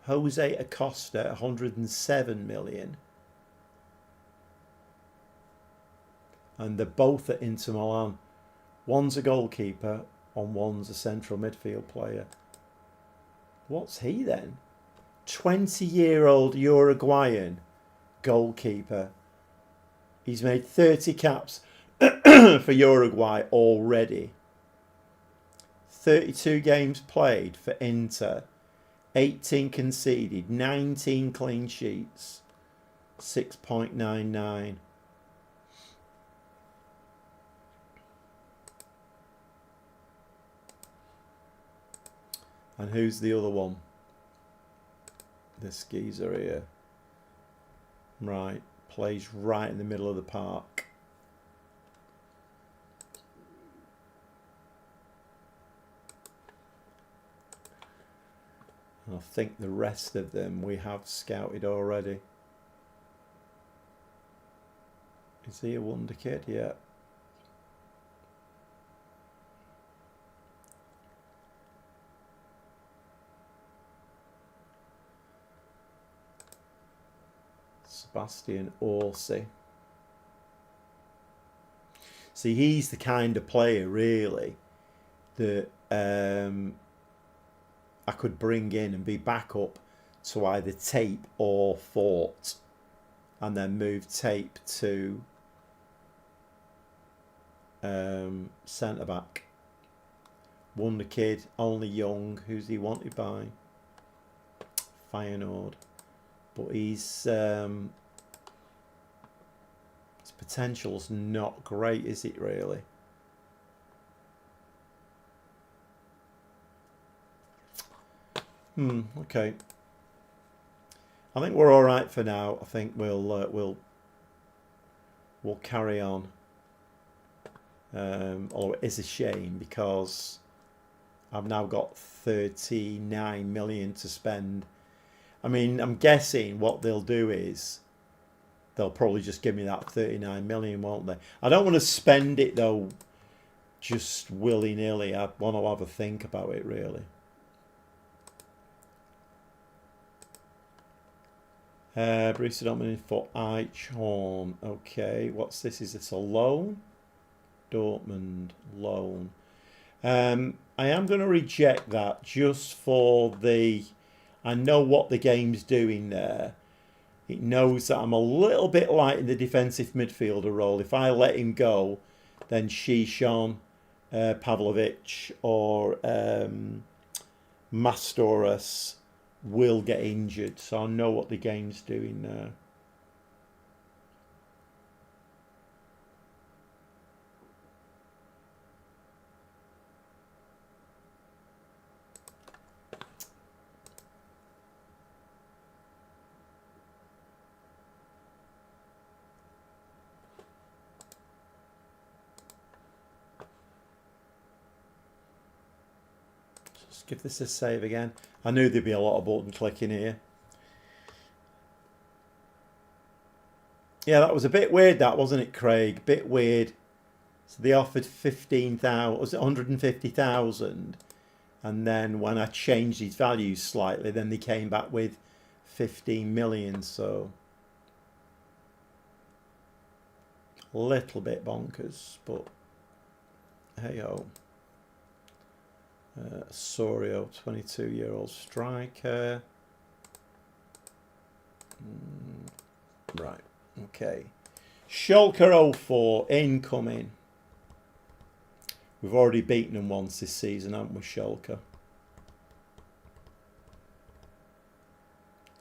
Jose Acosta, 107 million. And they're both at Inter Milan. One's a goalkeeper and one's a central midfield player. What's he then? 20-year-old Uruguayan goalkeeper. He's made 30 caps for Uruguay already. 32 games played for Inter. 18 conceded. 19 clean sheets. 6.99. And who's the other one? This geezer here. Right. Plays right in the middle of the park. I think the rest of them we have scouted already. Is he a wonder kid? Yeah. Sebastian Orsi. See, he's the kind of player really that I could bring in and be backup to either Tape or Fort, and then move Tape to centre back. Wonder kid, only young. Who's he wanted by? Feyenoord. But his potential's not great, is it really? Okay. I think we're all right for now. I think we'll carry on. Although it is a shame because I've now got 39 million to spend. I mean, I'm guessing what they'll do is they'll probably just give me that 39 million, won't they? I don't want to spend it though, just willy-nilly. I want to have a think about it really. Borussia Dortmund for Eichhorn. Okay, what's this? Is this a loan? Dortmund loan. I am going to reject that just for the... I know what the game's doing there. It knows that I'm a little bit light in the defensive midfielder role. If I let him go, then Shishon, Pavlovic or Mastoras will get injured. So I know what the game's doing there. Give this a save again. I knew there'd be a lot of button clicking here. Yeah, that was a bit weird, that wasn't it, Craig? Bit weird. So they offered 15,000, was it 150,000? And then when I changed these values slightly, then they came back with 15 million. So a little bit bonkers, but hey ho. Sorio, 22-year-old striker. Right, okay. Schalke 04, incoming. We've already beaten them once this season, haven't we, Schalke?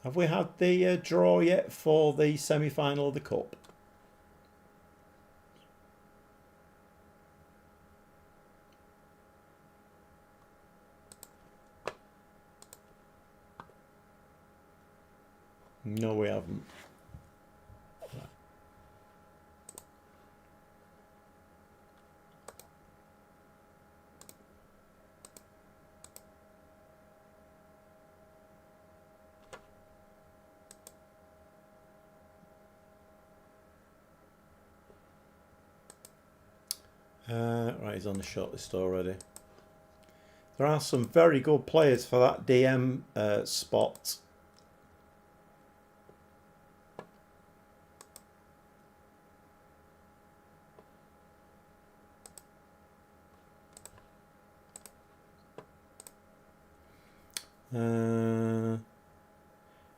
Have we had the draw yet for the semi-final of the Cup? No, we haven't. Right, he's on the shortlist already. There are some very good players for that DM spot.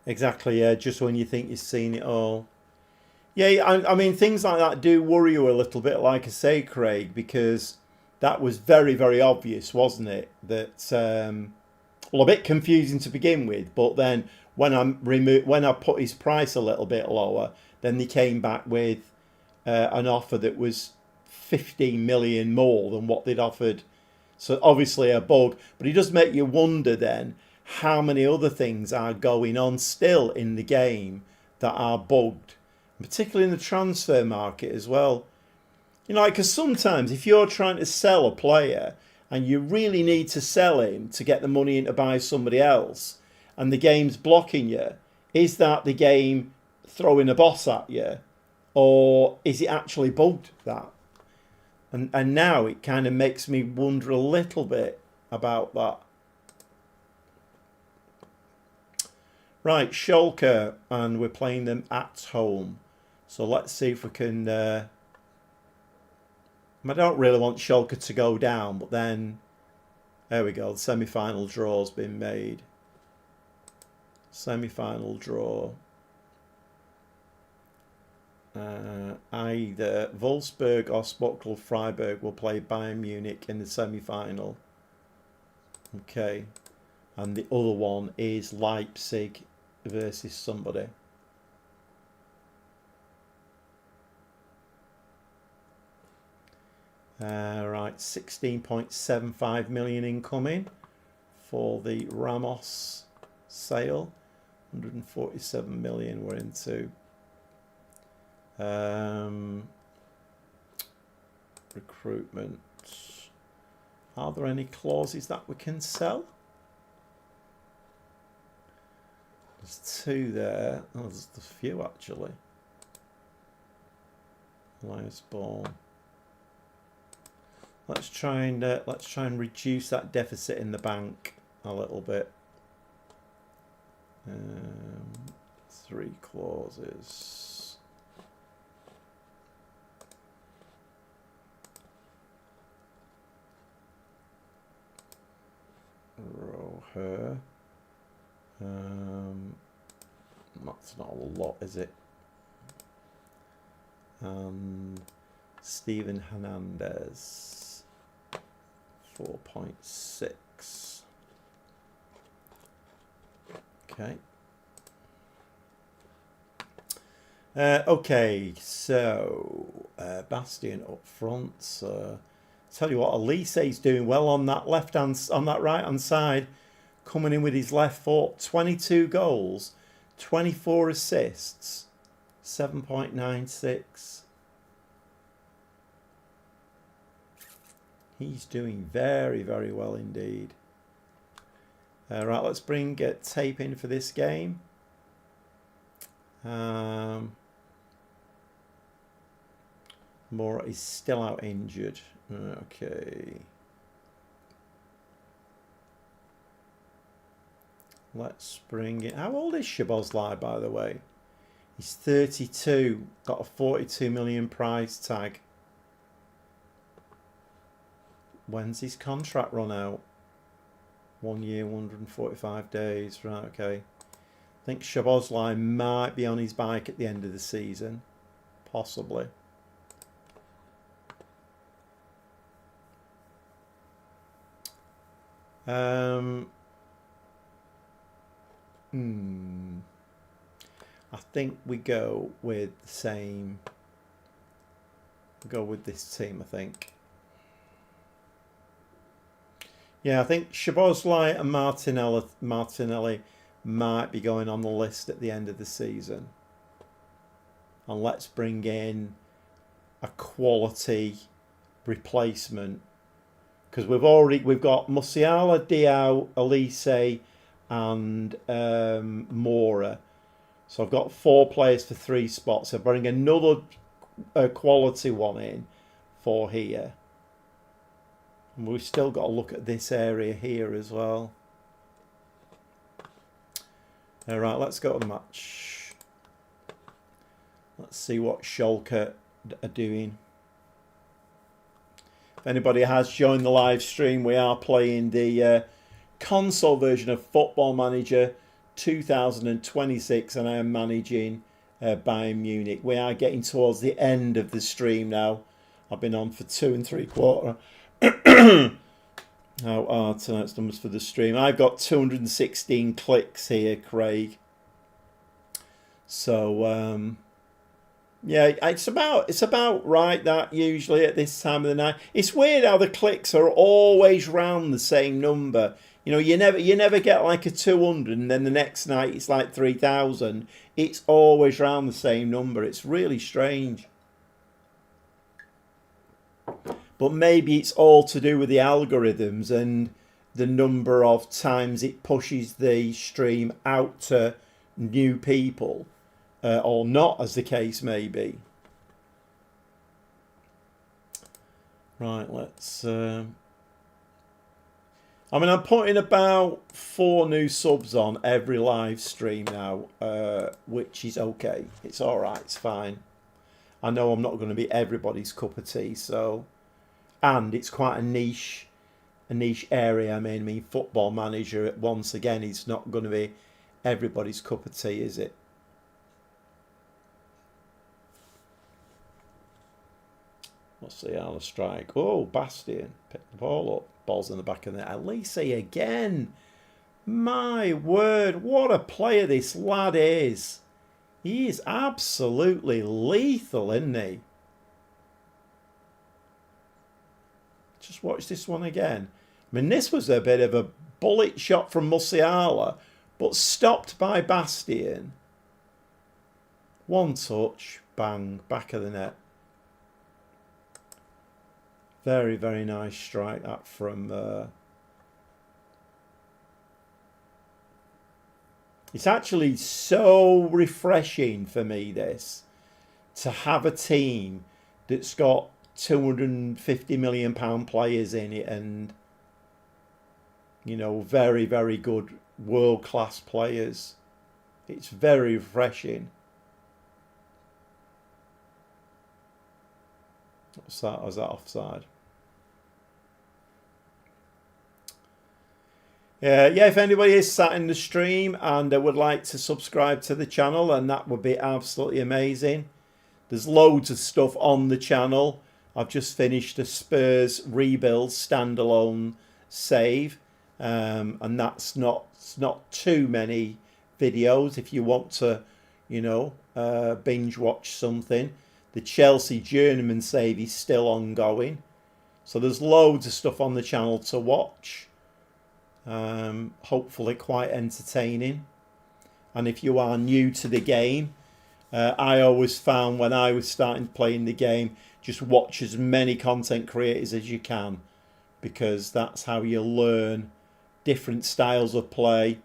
Exactly, yeah, just when you think you've seen it all. Yeah, I mean, things like that do worry you a little bit, like I say, Craig, because that was very, very obvious, wasn't it? That, well, a bit confusing to begin with, but then when I put his price a little bit lower, then they came back with an offer that was 15 million more than what they'd offered. So obviously a bug, but it does make you wonder then how many other things are going on still in the game that are bugged, particularly in the transfer market as well. You know, because sometimes if you're trying to sell a player and you really need to sell him to get the money in to buy somebody else, and the game's blocking you, is that the game throwing a boss at you, or is it actually bugged that? And now it kind of makes me wonder a little bit about that. Right, Schalke, and we're playing them at home. So let's see if we can... I don't really want Schalke to go down, but then... There we go, the semi-final draw's been made. Semi-final draw. Either Wolfsburg or Sport Freiburg will play Bayern Munich in the semi-final. Okay. And the other one is Leipzig versus somebody. Right, 16.75 million incoming for the Ramos sale. 147 million we're into. Recruitment. Are there any clauses that we can sell? There's two there. Oh, there's a few actually. Elias Ball. Let's try and reduce that deficit in the bank a little bit. 3 clauses. Roher. That's not a lot, is it? And Steven Hernandez, 4.6. Okay. Okay, so Bastian up front. Tell you what, Elise's doing well on that right hand side, coming in with his left foot. 22 goals, 24 assists, 7.96. He's doing very, very well indeed. Right, let's bring tape in for this game. Moore is still out injured. Okay. Let's bring it. How old is Szoboszlai, by the way? He's 32. Got a 42 million price tag. When's his contract run out? 1 year, 145 days. Right, okay. I think Szoboszlai might be on his bike at the end of the season. Possibly. I think we go with the same. Go with this team, I think. Yeah, I think Szoboszlai and Martinelli might be going on the list at the end of the season. And let's bring in a quality replacement, because we've got Musiala, Diao, Elise, and Mora. So I've got 4 players for 3 spots. So bring another quality one in for here. And we've still got to look at this area here as well. All right, let's go to the match. Let's see what Schalke are doing. If anybody has joined the live stream, we are playing the console version of Football Manager 2026, and I am managing Bayern Munich. We are getting towards the end of the stream now. I've been on for 2 3/4. How are tonight's numbers for the stream? I've got 216 clicks here, Craig. So yeah, it's about right, that usually at this time of the night. It's weird how the clicks are always round the same number. You know, you never get like a 200 and then the next night it's like 3,000. It's always round the same number. It's really strange. But maybe it's all to do with the algorithms and the number of times it pushes the stream out to new people, or not, as the case may be. Right, let's... I mean, I'm putting about 4 new subs on every live stream now, which is okay. It's all right. It's fine. I know I'm not going to be everybody's cup of tea, so... And it's quite a niche area. I mean, Football Manager, once again, it's not going to be everybody's cup of tea, is it? Let's see how the strike. Oh, Bastian picked the ball up. Ball's in the back of the net. Elise again. My word, what a player this lad is. He is absolutely lethal, isn't he? Just watch this one again. I mean, this was a bit of a bullet shot from Musiala, but stopped by Bastian. One touch, bang, back of the net. Very, very nice strike that from... It's actually so refreshing for me, this, to have a team that's got £250 million players in it, and you know, very, very good world-class players. It's very refreshing. What's that? Was that offside? Yeah, if anybody is sat in the stream and would like to subscribe to the channel, then that would be absolutely amazing. There's loads of stuff on the channel. I've just finished a Spurs rebuild standalone save, and that's not too many videos if you want to, you know, binge watch something. The Chelsea journeyman save is still ongoing, so there's loads of stuff on the channel to watch. Hopefully quite entertaining. And if you are new to the game, I always found when I was starting playing the game, just watch as many content creators as you can, because that's how you learn different styles of play.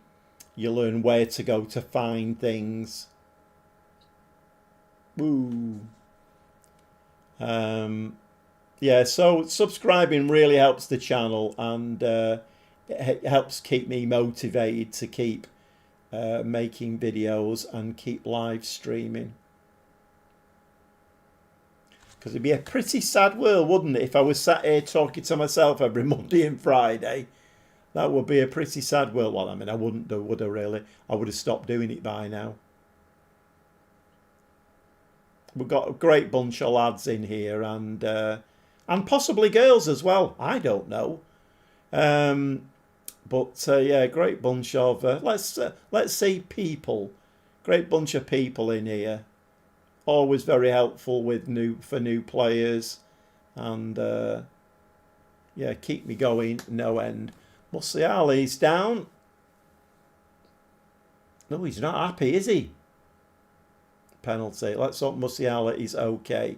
You learn where to go to find things. Ooh. Yeah, so subscribing really helps the channel, and it helps keep me motivated to keep making videos and keep live streaming. Because it'd be a pretty sad world, wouldn't it, if I was sat here talking to myself every Monday and Friday? That would be a pretty sad world. Well, I mean, I wouldn't do, would I really? I would have stopped doing it by now. We've got a great bunch of lads in here, and possibly girls as well. I don't know. But yeah, great bunch of let's say people. Great bunch of people in here. Always very helpful with new players, and yeah, keep me going no end. Musiala's down. No, he's not happy, is he? Penalty. Let's hope Musiala is okay.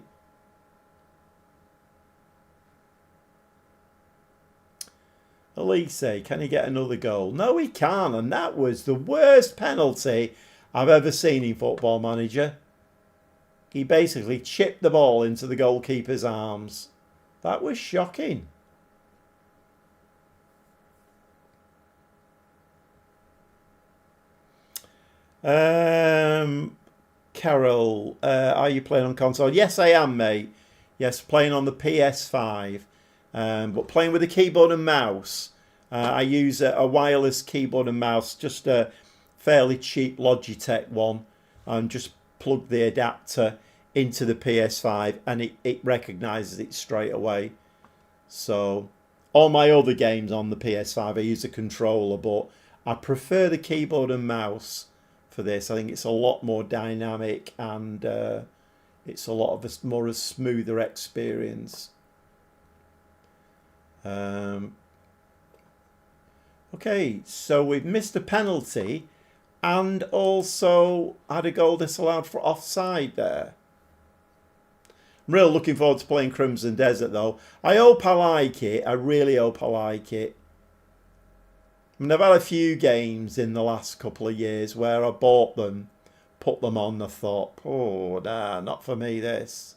Elise, can he get another goal? No, he can't, and that was the worst penalty I've ever seen in Football Manager. He basically chipped the ball into the goalkeeper's arms. That was shocking. Carol, are you playing on console? Yes, I am, mate. Yes, playing on the PS5. But playing with a keyboard and mouse. I use a wireless keyboard and mouse, just a fairly cheap Logitech one, and just plug the adapter into the PS5 and it recognises it straight away. So all my other games on the PS5 I use a controller, but I prefer the keyboard and mouse for this. I think it's a lot more dynamic and it's a lot of a more a smoother experience. Okay, so we've missed a penalty and also had a goal disallowed for offside there. I'm really looking forward to playing Crimson Desert though. I hope I like it. I really hope I like it. I mean, I've had a few games in the last couple of years where I bought them, put them on, and I thought, oh, nah, not for me this.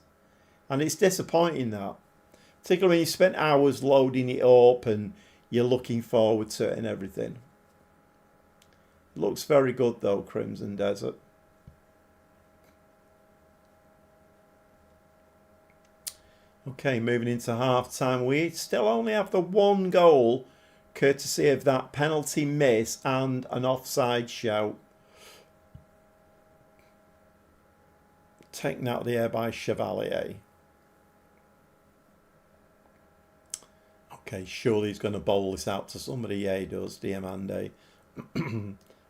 And it's disappointing that. Particularly when you spent hours loading it up and you're looking forward to it and everything. It looks very good though, Crimson Desert. Okay, moving into half time. We still only have the one goal, courtesy of that penalty miss and an offside shout. Taken out of the air by Chevalier. Okay, surely he's going to bowl this out to somebody. Yeah, he does, Diamande.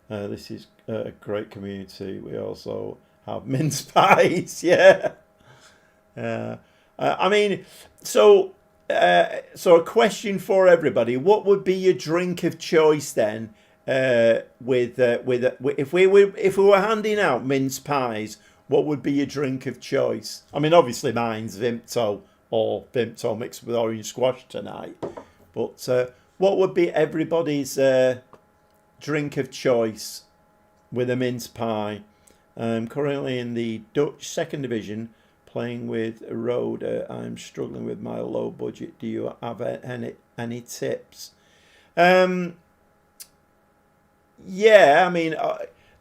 This is a great community. We also have mince pies. Yeah. I mean, so a question for everybody: what would be your drink of choice then? If we were handing out mince pies, what would be your drink of choice? I mean, obviously mine's Vimto or Vimto mixed with orange squash tonight. But what would be everybody's drink of choice with a mince pie? Currently in the Dutch second division, playing with Roda. I'm struggling with my low budget. Do you have any tips? Yeah, I mean,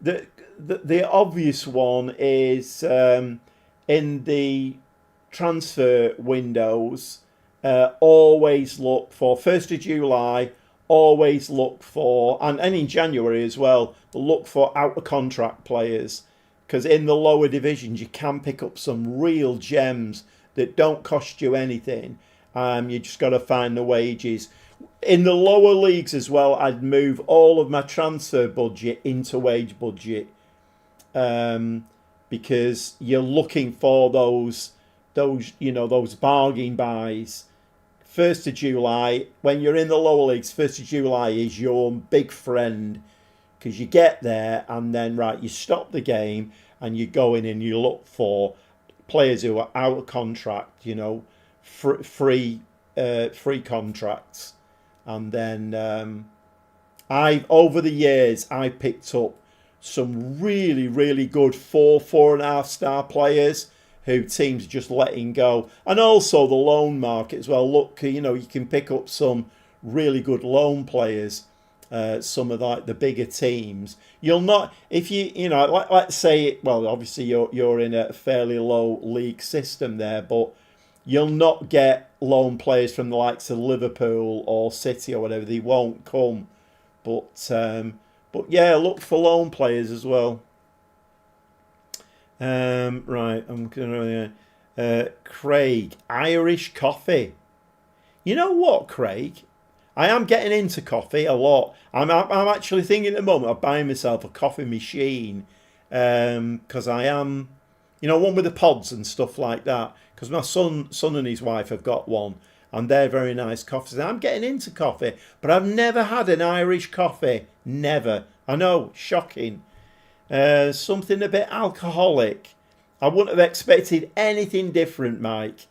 the obvious one is in the transfer windows. Always look for 1st of July. Always look for, and in January as well, look for out of contract players. Because in the lower divisions, you can pick up some real gems that don't cost you anything. You just got to find the wages. In the lower leagues as well, I'd move all of my transfer budget into wage budget. Because you're looking for those bargain buys. 1st of July, when you're in the lower leagues, 1st of July is your big friend. Because you get there and then, right, you stop the game and you go in and you look for players who are out of contract, free contracts. And then over the years, I picked up some really, really good 4.5 star players who teams are just letting go. And also the loan market as well. Look, you can pick up some really good loan players. Some of the bigger teams, you'll not, if let's say, well, obviously you're in a fairly low league system there, but you'll not get loan players from the likes of Liverpool or City or whatever. They won't come, but yeah, look for loan players as well. Right, I'm gonna Craig, Irish coffee. You know what, Craig? I am getting into coffee a lot. I'm actually thinking at the moment of buying myself a coffee machine because I am, one with the pods and stuff like that. Because my son and his wife have got one, and they're very nice coffees. And I'm getting into coffee, but I've never had an Irish coffee. Never. I know, shocking. Something a bit alcoholic. I wouldn't have expected anything different, Mike.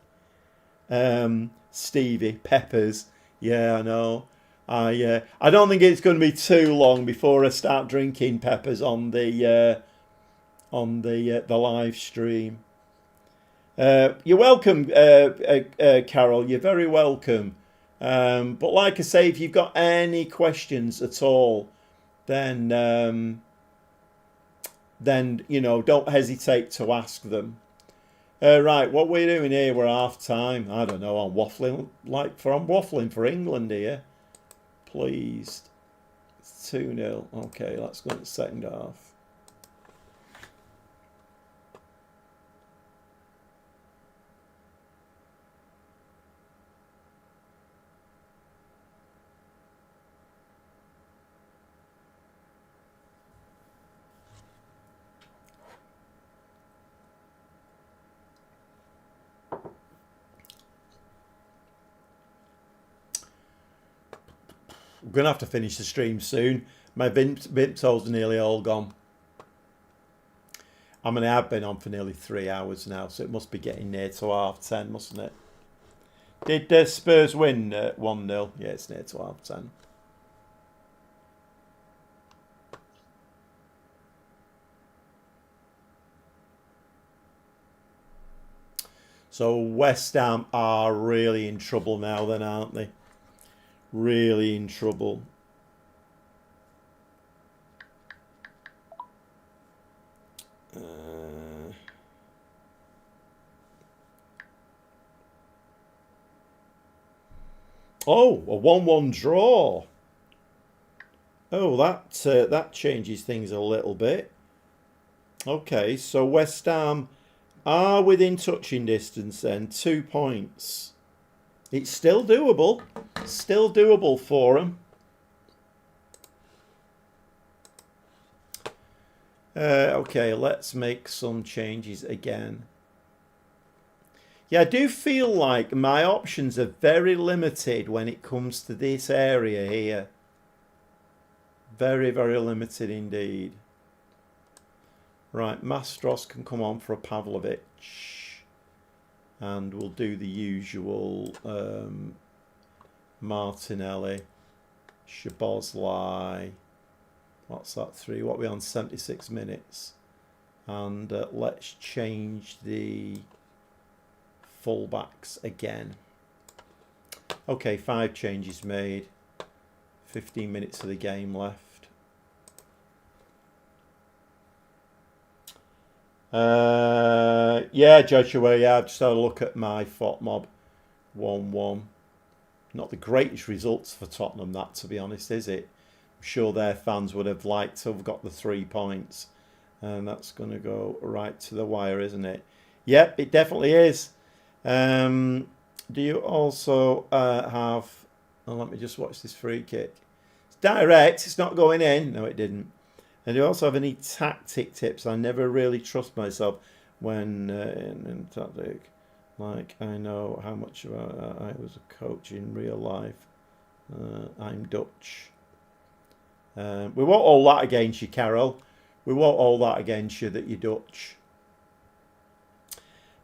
Stevie, peppers. Yeah, I know. I don't think it's going to be too long before I start drinking peppers on the live stream. You're welcome, Carol. You're very welcome. But like I say, if you've got any questions at all, then don't hesitate to ask them. Right, what we're doing here, we're half time. I don't know. I'm waffling for England here. Pleased. It's 2-0. Okay, let's go to the second half. I'm going to have to finish the stream soon. My Vimto's are nearly all gone. I mean, I've been on for nearly 3 hours now, so it must be getting near to 10:30, mustn't it? Did Spurs win 1-0? Yeah, it's near to 10:30. So West Ham are really in trouble now then, aren't they? Really in trouble. Oh, a 1-1 draw. Oh, that changes things a little bit. Okay, so West Ham are within touching distance then. 2 points. It's still doable. Still doable for them. Okay, let's make some changes again. Yeah, I do feel like my options are very limited when it comes to this area here. Very, very limited indeed. Right, Mastros can come on for a Pavlovic. And we'll do the usual Martinelli, Szoboszlai. What's that, 3? What are we on? 76 minutes. And let's change the fullbacks again. Okay, 5 changes made. 15 minutes of the game left. Yeah, Joshua, yeah, I've just had a look at my FOTMOB 1-1. Not the greatest results for Tottenham, that, to be honest, is it? I'm sure their fans would have liked to have got the 3 points. And that's going to go right to the wire, isn't it? Yep, it definitely is. Do you also have... Oh, let me just watch this free kick. It's direct, it's not going in. No, it didn't. And do you also have any tactic tips? I never really trust myself when in tactic. Like, I know how much I was a coach in real life. I'm Dutch. We won't hold that against you, Carol. We won't hold that against you that you're Dutch.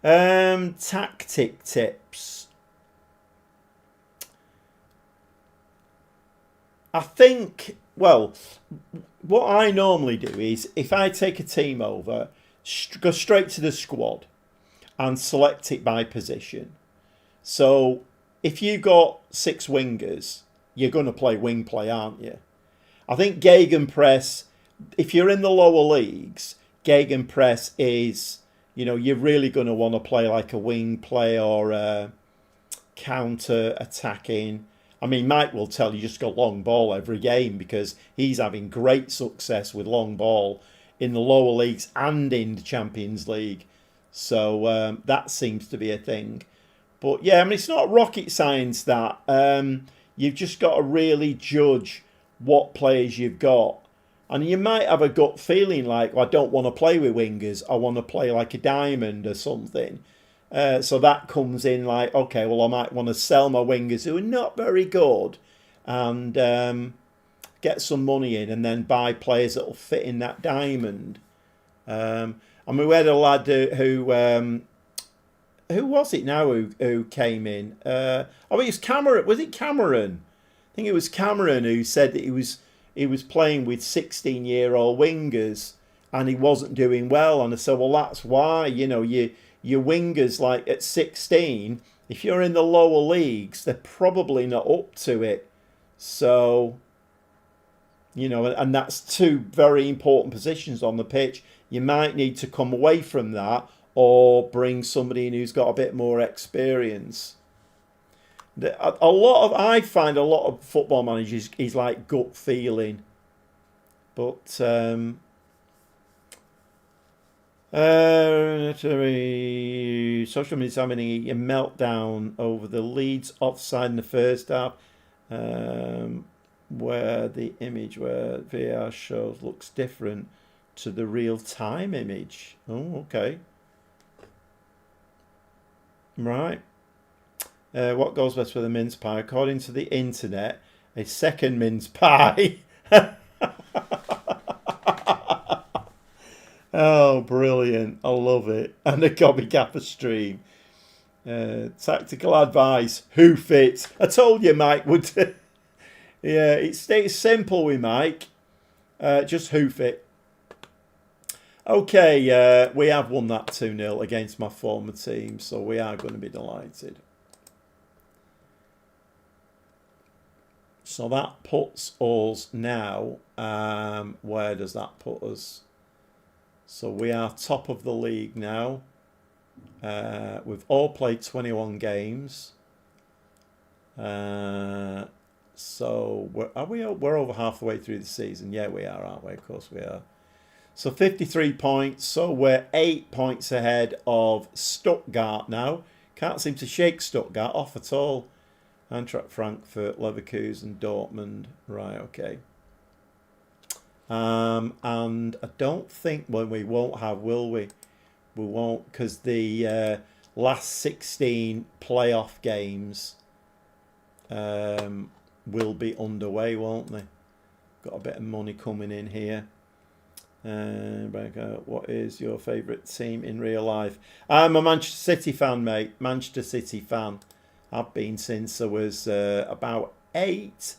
Tactic tips. I think, well, what I normally do is if I take a team over, go straight to the squad and select it by position. So if you've got 6 wingers, you're going to play wing play, aren't you? I think gegenpress, if you're in the lower leagues, gegenpress is, you're really going to want to play like a wing play or a counter attacking. I mean, Mike will tell you just go long ball every game because he's having great success with long ball in the lower leagues and in the Champions League. So that seems to be a thing. But yeah, I mean, it's not rocket science that. You've just got to really judge what players you've got. And you might have a gut feeling like, well, I don't want to play with wingers. I want to play like a diamond or something. So that comes in like, okay, well, I might want to sell my wingers who are not very good and get some money in and then buy players that will fit in that diamond. I mean, we had a lad who was it now who came in? Oh, it was Cameron. Was it Cameron? I think it was Cameron who said that he was playing with 16-year-old wingers and he wasn't doing well. And I said, well, that's why, your wingers, like at 16, if you're in the lower leagues, they're probably not up to it. So, and that's two very important positions on the pitch. You might need to come away from that or bring somebody in who's got a bit more experience. I find a lot of football managers is like gut feeling, but social media is having a meltdown over the Leeds offside in the first half, where the image where VAR shows looks different to the real time image. Oh, okay, right. What goes best with a mince pie? According to the internet, a second mince pie. Oh, brilliant. I love it. And a Gobby Gapper stream. Tactical advice. Hoof it. I told you Mike would. Yeah, it's simple with Mike. Just hoof it. Okay, we have won that 2-0 against my former team, so we are going to be delighted. So that puts us now, where does that put us? So we are top of the league now. We've all played 21 games. So we're over half the way through the season. Yeah, we are, aren't we? Of course we are. So 53 points. So we're 8 points ahead of Stuttgart now. Can't seem to shake Stuttgart off at all. Eintracht Frankfurt, Leverkusen, Dortmund. Right, okay. And I don't think we won't have, will we? We won't, because the last 16 playoff games will be underway, won't they? Got a bit of money coming in here. What is your favourite team in real life? I'm a Manchester City fan, mate. Manchester City fan. I've been since I was about 8.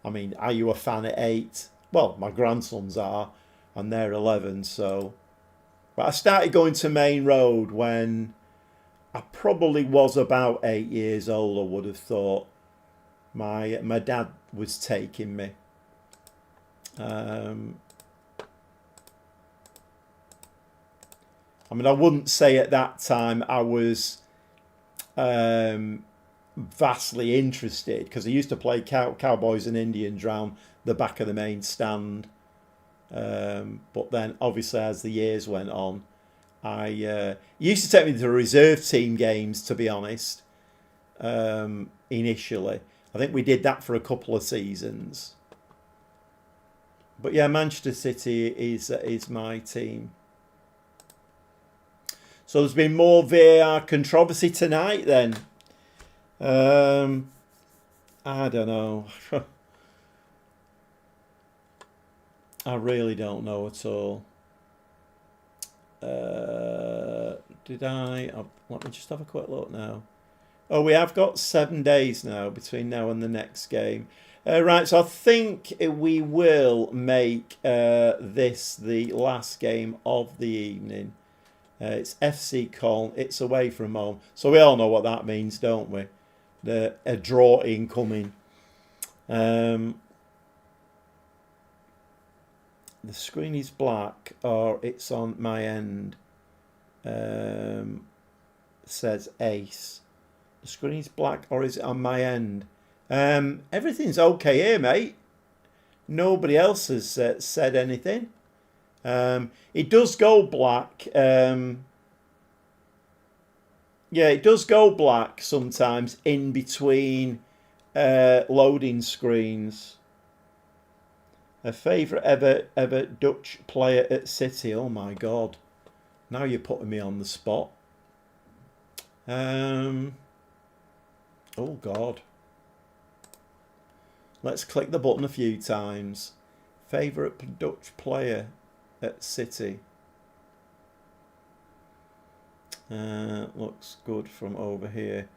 I mean, are you a fan at 8? Well, my grandsons are, and they're 11. So, but I started going to Main Road when I probably was about 8 years old. I would have thought. My dad was taking me. I mean, I wouldn't say at that time I was vastly interested, because I used to play Cowboys and Indians round the back of the main stand. But then, obviously, as the years went on, I used to take me to the reserve team games, to be honest, initially. I think we did that for a couple of seasons. But yeah, Manchester City is my team. So there's been more VAR controversy tonight then. I don't know. I really don't know at all. Let me just have a quick look now. Oh, we have got 7 days now between now and the next game. Right, so I think we will make this the last game of the evening. It's FC Cologne. It's away from home. So we all know what that means, don't we? A draw incoming. The screen is black, or it's on my end. Says Ace. The screen is black, or is it on my end? Everything's okay here, mate. Nobody else has said anything. It does go black. Yeah, it does go black sometimes in between loading screens. A favourite ever Dutch player at City. Oh my God. Now you're putting me on the spot. Oh God. Let's click the button a few times. Favourite Dutch player at City. Looks good from over here.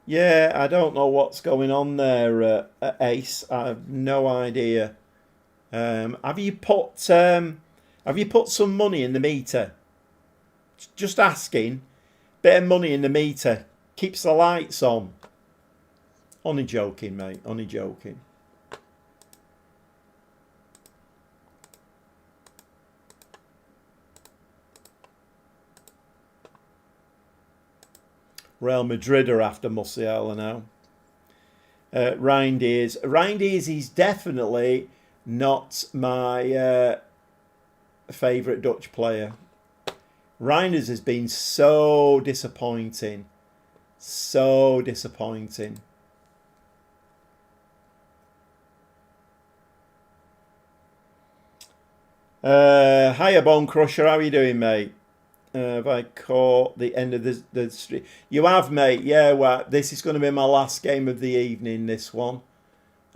Yeah, I don't know what's going on there, Ace. I have no idea. Have you put some money in the meter? Just asking. Bit of money in the meter keeps the lights on. Only joking, mate. Only joking. Real Madrid are after Musiala now. Reinders. Reinders is definitely not my favourite Dutch player. Reinders has been so disappointing. So disappointing. Hiya, Bone Crusher. How are you doing, mate? Have I caught the end of the street? You have, mate. Yeah, well, this is going to be my last game of the evening, this one.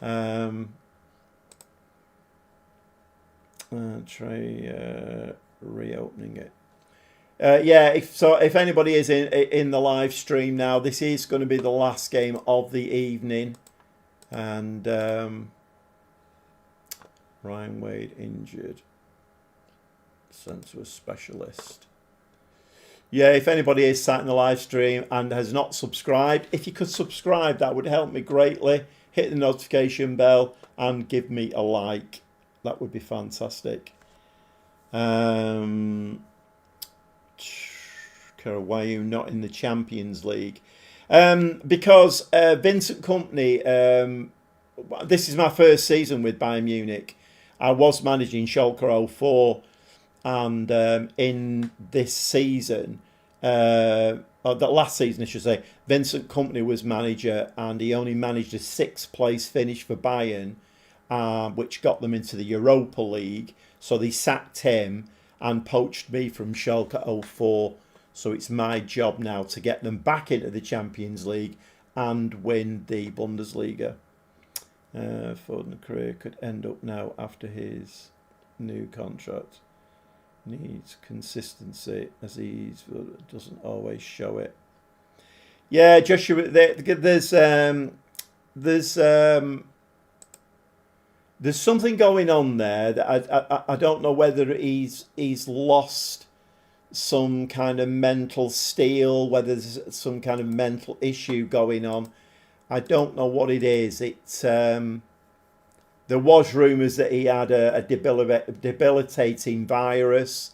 Try reopening it. Yeah, if anybody is in the live stream now, this is going to be the last game of the evening. And Ryan Wade injured. Sent to a specialist. Yeah, if anybody is sat in the live stream and has not subscribed, if you could subscribe, that would help me greatly. Hit the notification bell and give me a like. That would be fantastic. Why are you not in the Champions League? Because Vincent Kompany, this is my first season with Bayern Munich. I was managing Schalke 04. And in this season, the last season I should say, Vincent Kompany was manager and he only managed a 6th place finish for Bayern, which got them into the Europa League. So they sacked him and poached me from Schalke 04. So it's my job now to get them back into the Champions League and win the Bundesliga. Foden's career could end up now after his new contract. Needs consistency as he doesn't always show it. Yeah, Joshua, there's something going on there that I don't know whether he's lost some kind of mental steel, whether there's some kind of mental issue going on. I don't know what it is. It's there was rumours that he had a debilitating virus,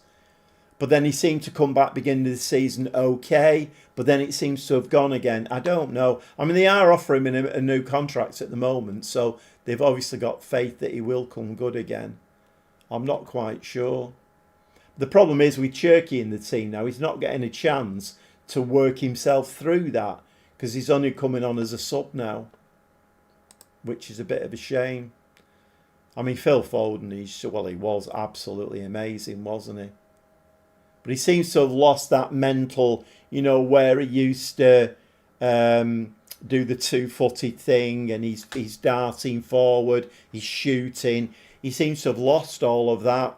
but then he seemed to come back beginning of the season okay, but then it seems to have gone again. I don't know. I mean, they are offering him a new contract at the moment, so they've obviously got faith that he will come good again. I'm not quite sure. The problem is with Cherky in the team now, he's not getting a chance to work himself through that because he's only coming on as a sub now, which is a bit of a shame. I mean, Phil Foden, he was absolutely amazing, wasn't he? But he seems to have lost that mental, where he used to do the two-footed thing and he's darting forward, he's shooting. He seems to have lost all of that.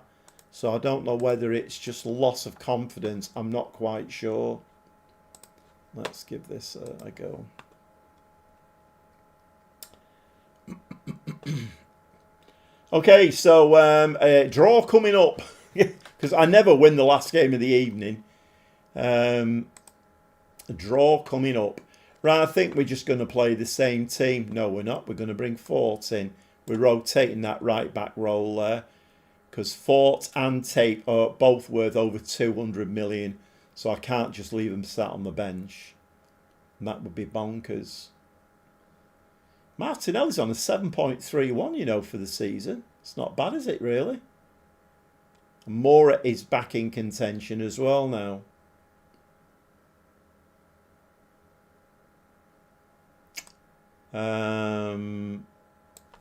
So I don't know whether it's just loss of confidence. I'm not quite sure. Let's give this a go. Okay, so a draw coming up because I never win the last game of the evening. A draw coming up. Right, I think we're just going to play the same team. No, we're not. We're going to bring Fort in. We're rotating that right back role there because Fort and Tate are both worth over 200 million. So I can't just leave them sat on the bench. And that would be bonkers. Martinelli's on a 7.31, for the season. It's not bad, is it, really? Mora is back in contention as well now.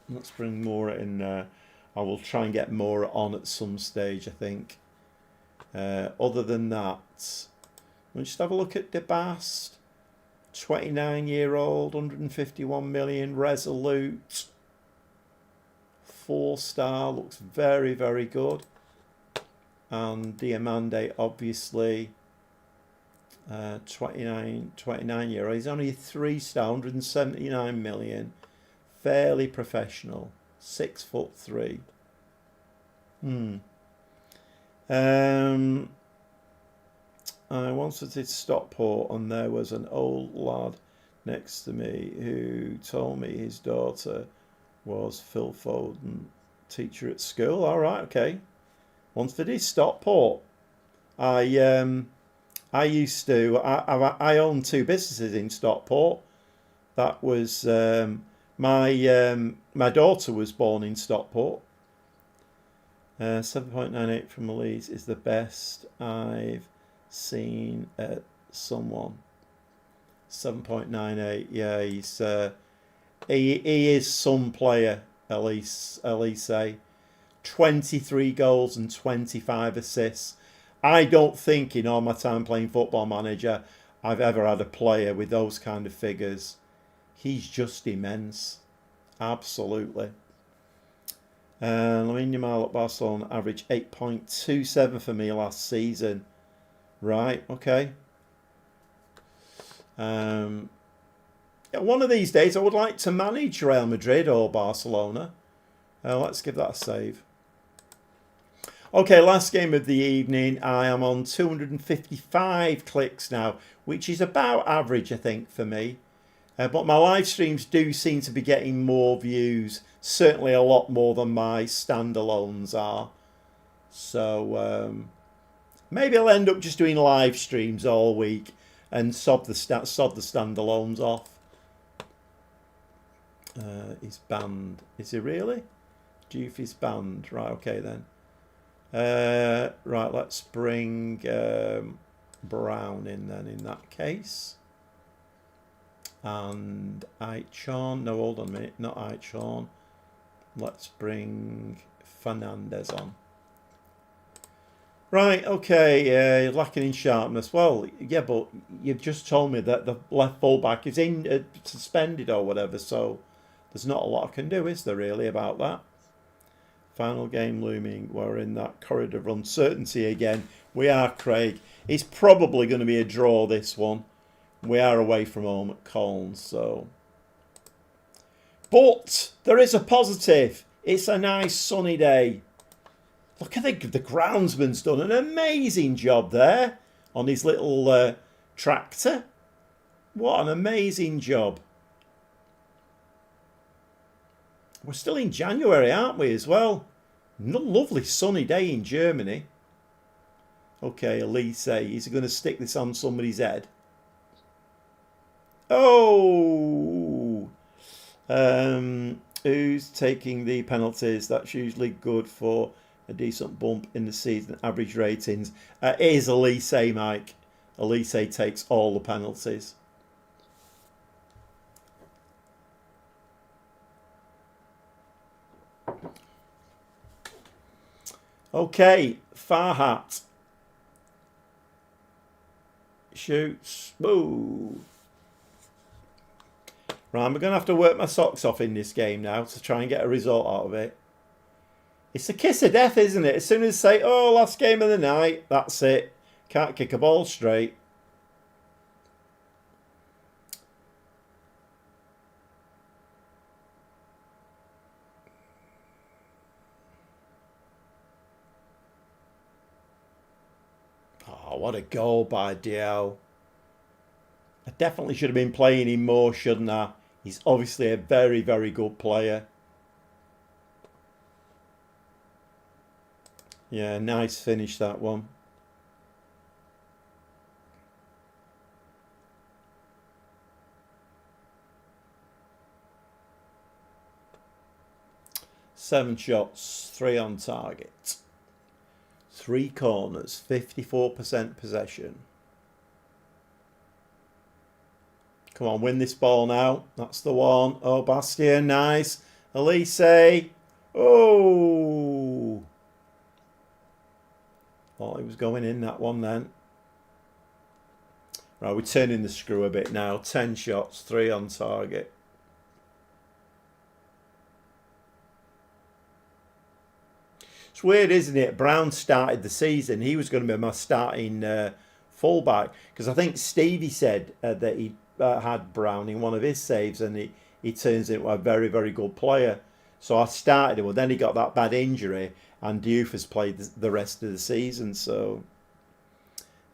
Let's bring Mora in there. I will try and get Mora on at some stage, I think. Other than that, we'll just have a look at De Bast. 29-year-old, 151 million, resolute, 4-star, looks very, very good. And Diamande, obviously, 29 euro. He's only a 3-star, 179 million. Fairly professional. 6'3". I once visited Stockport and there was an old lad next to me who told me his daughter was Phil Foden, teacher at school. All right, okay. Once visited Stockport. I used to. I owned 2 businesses in Stockport. That was my daughter was born in Stockport. 7.98 from Elise is the best I've seen at someone. 7.98. Yeah, he is some player. Elise. 23 goals and 25 assists. I don't think in all my time playing Football Manager I've ever had a player with those kind of figures. He's just immense. Absolutely. Lamine Yamal at Barcelona averaged 8.27 for me last season. Right, okay. One of these days I would like to manage Real Madrid or Barcelona. Let's give that a save. Okay, last game of the evening. I am on 255 clicks now, which is about average, I think, for me. But my live streams do seem to be getting more views. Certainly a lot more than my standalones are. So maybe I'll end up just doing live streams all week and sod the standalones off. He's banned. Is he really? Doof is banned. Right, okay then. Right, let's bring Brown in then in that case. And Aichon. No, hold on a minute. Not Aichon. Let's bring Fernandez on. Right, okay. Lacking in sharpness. Well, yeah, but you've just told me that the left fullback is suspended or whatever, so there's not a lot I can do, is there, really, about that? Final game looming. We're in that corridor of uncertainty again. We are, Craig. It's probably going to be a draw, this one. We are away from home at Colnes, so. But there is a positive. It's a nice sunny day. Look, I think the groundsman's done an amazing job there on his little tractor. What an amazing job. We're still in January, aren't we, as well? Lovely sunny day in Germany. Okay, Elise, is he going to stick this on somebody's head? Oh! Who's taking the penalties? That's usually good for a decent bump in the season average ratings. It is Elise, Mike. Elise takes all the penalties. Okay, Farhat shoots. Boo. Right, I'm going to have to work my socks off in this game now to try and get a result out of it. It's a kiss of death, isn't it? As soon as they say, oh, last game of the night, that's it. Can't kick a ball straight. Oh, what a goal by Diao. I definitely should have been playing him more, shouldn't I? He's obviously a very, very good player. Yeah, nice finish, that one. Seven shots, 3 on target. 3 corners, 54% possession. Come on, win this ball now. That's the one. Oh, Bastien, nice. Elise. Oh. Thought he was going in, that one then. Right, we're turning the screw a bit now. 10 shots, 3 on target. It's weird, isn't it? Brown started the season. He was going to be my starting fullback, because I think Stevie said that he had Brown in one of his saves, and he turns into a very, very good player. So I started him, but then he got that bad injury, and Diouf has played the rest of the season. So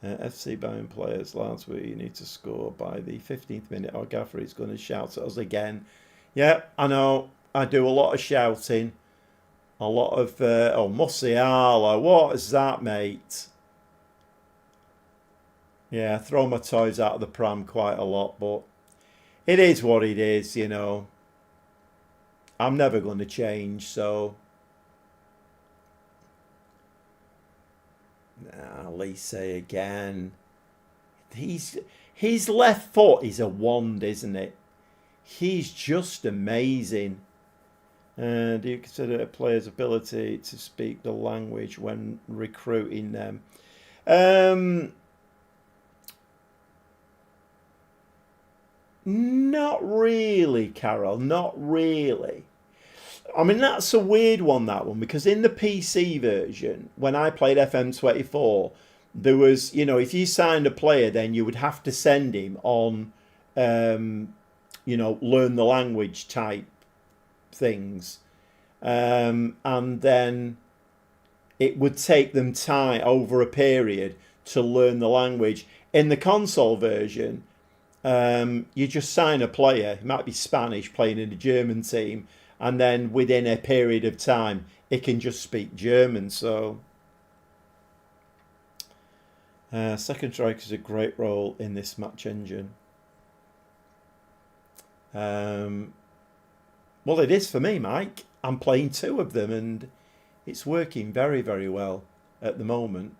FC Bayern players, lads, we need to score by the 15th minute, or Gaffer is going to shout at us again. Yeah, I know. I do a lot of shouting. A lot of, Musiala, what is that, mate? Yeah, I throw my toys out of the pram quite a lot, but it is what it is, you know. I'm never going to change, so. Lise again. His left foot is a wand, isn't it? He's just amazing. Do you consider a player's ability to speak the language when recruiting them? Not really, Carol. Not really. I mean, that's a weird one, that one, because in the PC version, when I played FM24, there was, if you signed a player, then you would have to send him on, learn the language type things. And then it would take them time over a period to learn the language. In the console version, you just sign a player, it might be Spanish, playing in a German team, and then within a period of time, it can just speak German. So, second striker is a great role in this match engine. Well, it is for me, Mike. I'm playing two of them, and it's working very, very well at the moment.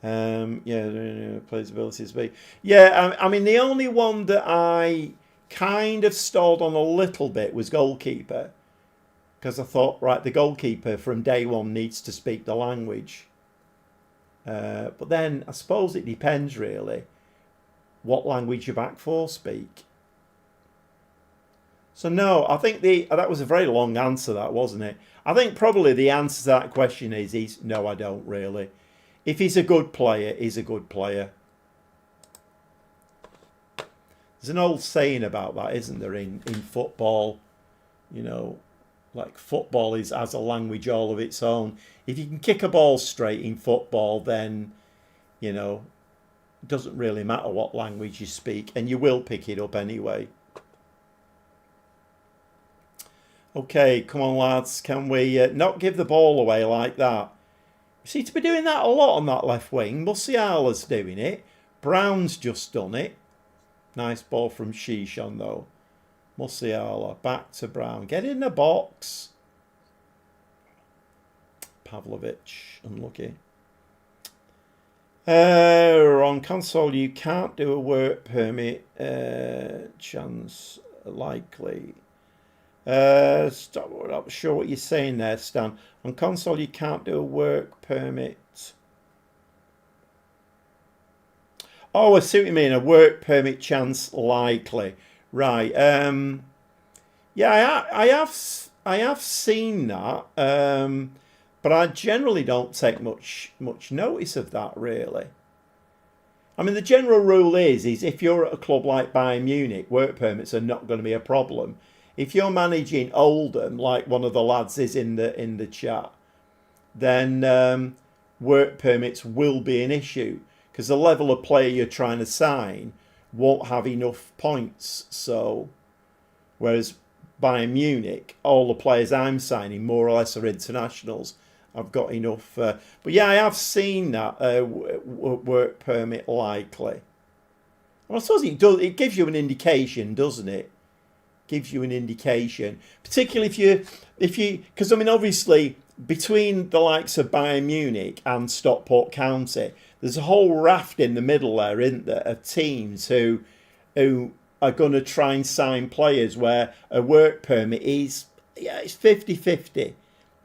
Players' abilities. Yeah, I mean, the only one that I kind of stalled on a little bit was goalkeeper, because I thought, right, the goalkeeper from day one needs to speak the language. But then I suppose it depends really what language your back four speak. So no, I think that was a very long answer, that, wasn't it? I think probably the answer to that question is no, I don't really. If he's a good player, he's a good player. There's an old saying about that, isn't there, in football? Like football has a language all of its own. If you can kick a ball straight in football, then, it doesn't really matter what language you speak, and you will pick it up anyway. Okay, come on, lads. Can we not give the ball away like that? You seem to be doing that a lot on that left wing. Musiala's doing it. Brown's just done it. Nice ball from Shishan, though. Musiala, back to Brown. Get in the box. Pavlovic, unlucky. On console, you can't do a work permit. Chance likely. Stop, I'm not sure what you're saying there, Stan. On console, you can't do a work permit. Oh, I see what you mean. A work permit chance likely. Right. Yeah, I have seen that. But I generally don't take much notice of that, really. I mean, the general rule is if you're at a club like Bayern Munich, work permits are not going to be a problem. If you're managing Oldham, like one of the lads is in the chat, then work permits will be an issue, because the level of player you're trying to sign won't have enough points. So, whereas Bayern Munich, all the players I'm signing more or less are internationals. I've got enough. But yeah, I have seen that work permit likely. Well, I suppose it does. It gives you an indication, doesn't it? Gives you an indication, particularly if you, because I mean, obviously between the likes of Bayern Munich and Stockport County, there's a whole raft in the middle there, isn't there, of teams who are going to try and sign players where a work permit is, it's 50-50.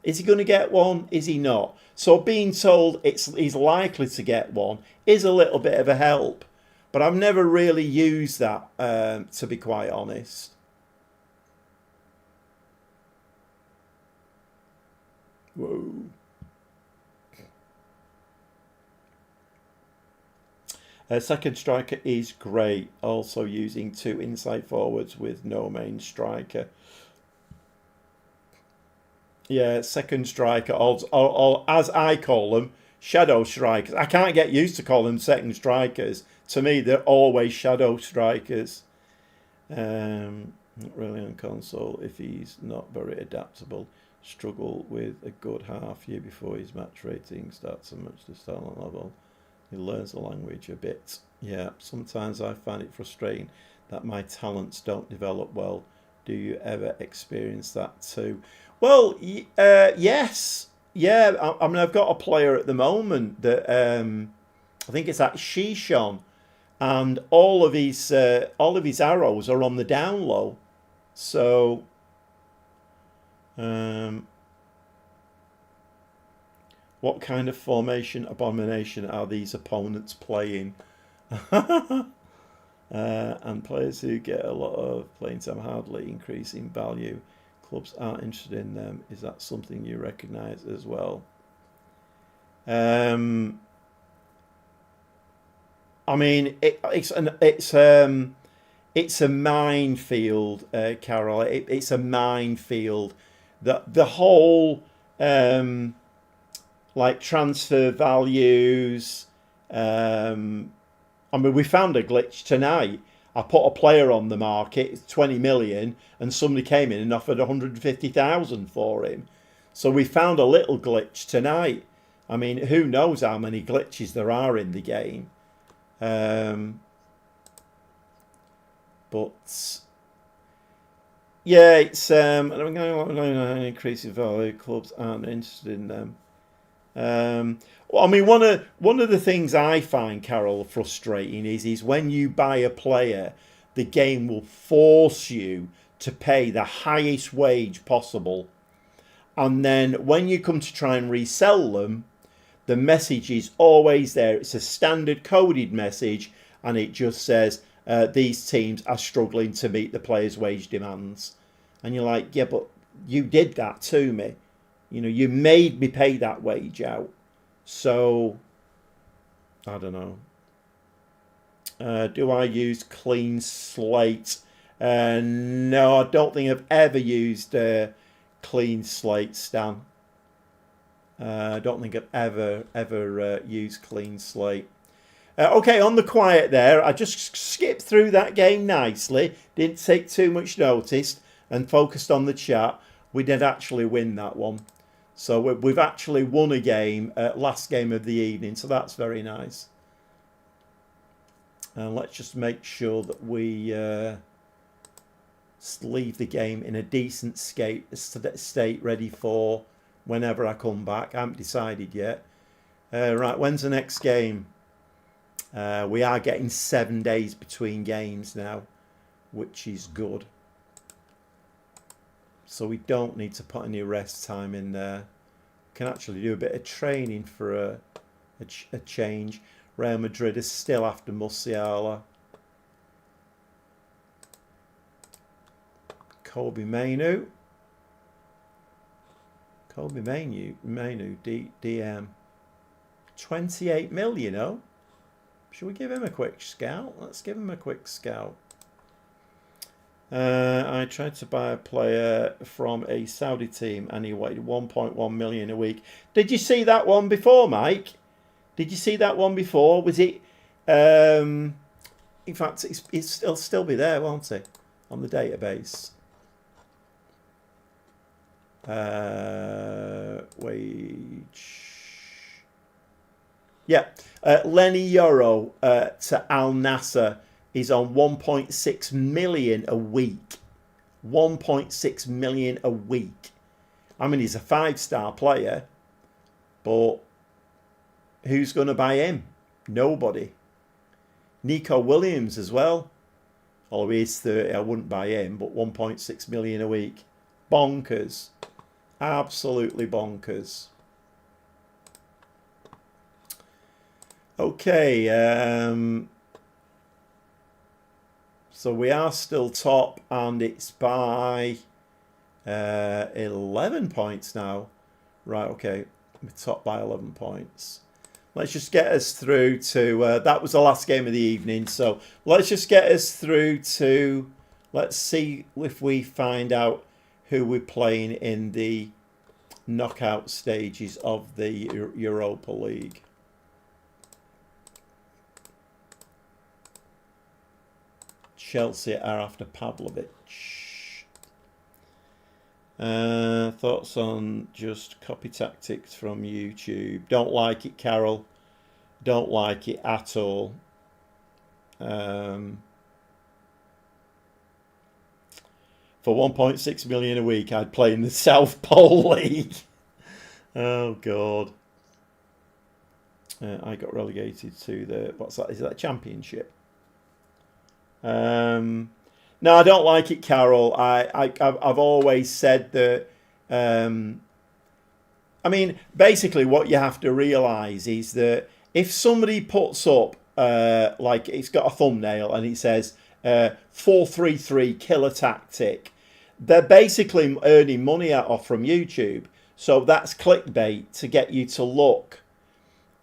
Is he going to get one? Is he not? So being told he's likely to get one is a little bit of a help, but I've never really used that, to be quite honest. Whoa. Second striker is great. Also using 2 inside forwards with no main striker. Yeah, second striker, or as I call them, shadow strikers. I can't get used to calling them second strikers. To me, they're always shadow strikers. Not really on console if he's not very adaptable. Struggle with a good half year before his match rating starts so much to start on level. He learns the language a bit. Yeah, sometimes I find it frustrating that my talents don't develop well. Do you ever experience that too? Well, yes. Yeah, I mean, I've got a player at the moment that I think it's at Shishon, and all of his arrows are on the down low. So, what kind of formation abomination are these opponents playing? And players who get a lot of playing time hardly increase in value. Clubs aren't interested in them. Is that something you recognise as well? I mean, it's a minefield, Carol. It's a minefield. The whole like transfer values. I mean, we found a glitch tonight. I put a player on the market, it's 20 million, and somebody came in and offered 150,000 for him. So we found a little glitch tonight. I mean, who knows how many glitches there are in the game. But yeah, it's increasing value. Clubs aren't interested in them. Well, I mean, one of the things I find, Carol, frustrating is when you buy a player, the game will force you to pay the highest wage possible, and then when you come to try and resell them, the message is always there. It's a standard coded message, and it just says these teams are struggling to meet the players' wage demands, and you're like, yeah, but you did that to me. You know, you made me pay that wage out. So, I don't know. Do I use Clean Slate? No, I don't think I've ever used Clean Slate, Stan. I don't think I've ever used Clean Slate. Okay, on the quiet there. I just skipped through that game nicely. Didn't take too much notice and focused on the chat. We did actually win that one. So we've actually won a game, last game of the evening. So that's very nice. And let's just make sure that we leave the game in a decent state ready for whenever I come back. I haven't decided yet. Right, when's the next game? We are getting 7 days between games now, which is good. So we don't need to put any rest time in there. Can actually do a bit of training for a change. Real Madrid is still after Musiala. Kobe Mainu, DM. 28 million, oh? Should we give him a quick scout? Let's give him a quick scout. I tried to buy a player from a Saudi team and he wanted 1.1 million a week. Did you see that one before, Mike? Did you see that one before? Was it? In fact, it'll still be there, won't it, on the database? Wage. Yeah, Lenny Euro to Al Nasser is on 1.6 million a week. 1.6 million a week. I mean, he's a 5-star player, but who's going to buy him? Nobody. Nico Williams as well. Although he's 30, I wouldn't buy him, but 1.6 million a week. Bonkers. Absolutely bonkers. Okay, so we are still top, and it's by 11 points now. Right, okay, we're top by 11 points. Let's just get us through to... that was the last game of the evening. So let's just get us through to... Let's see if we find out who we're playing in the knockout stages of the Europa League. Chelsea are after Pavlovic. Thoughts on just copy tactics from YouTube? Don't like it, Carol. Don't like it at all. For 1.6 million a week, I'd play in the South Pole League. Oh, God. I got relegated to the... What's that? Is that a championship? No, I don't like it, Carol. I've always said that... I mean, basically what you have to realise is that if somebody puts up, like it's got a thumbnail and it says 4-3-3 killer tactic, they're basically earning money off from YouTube. So that's clickbait to get you to look.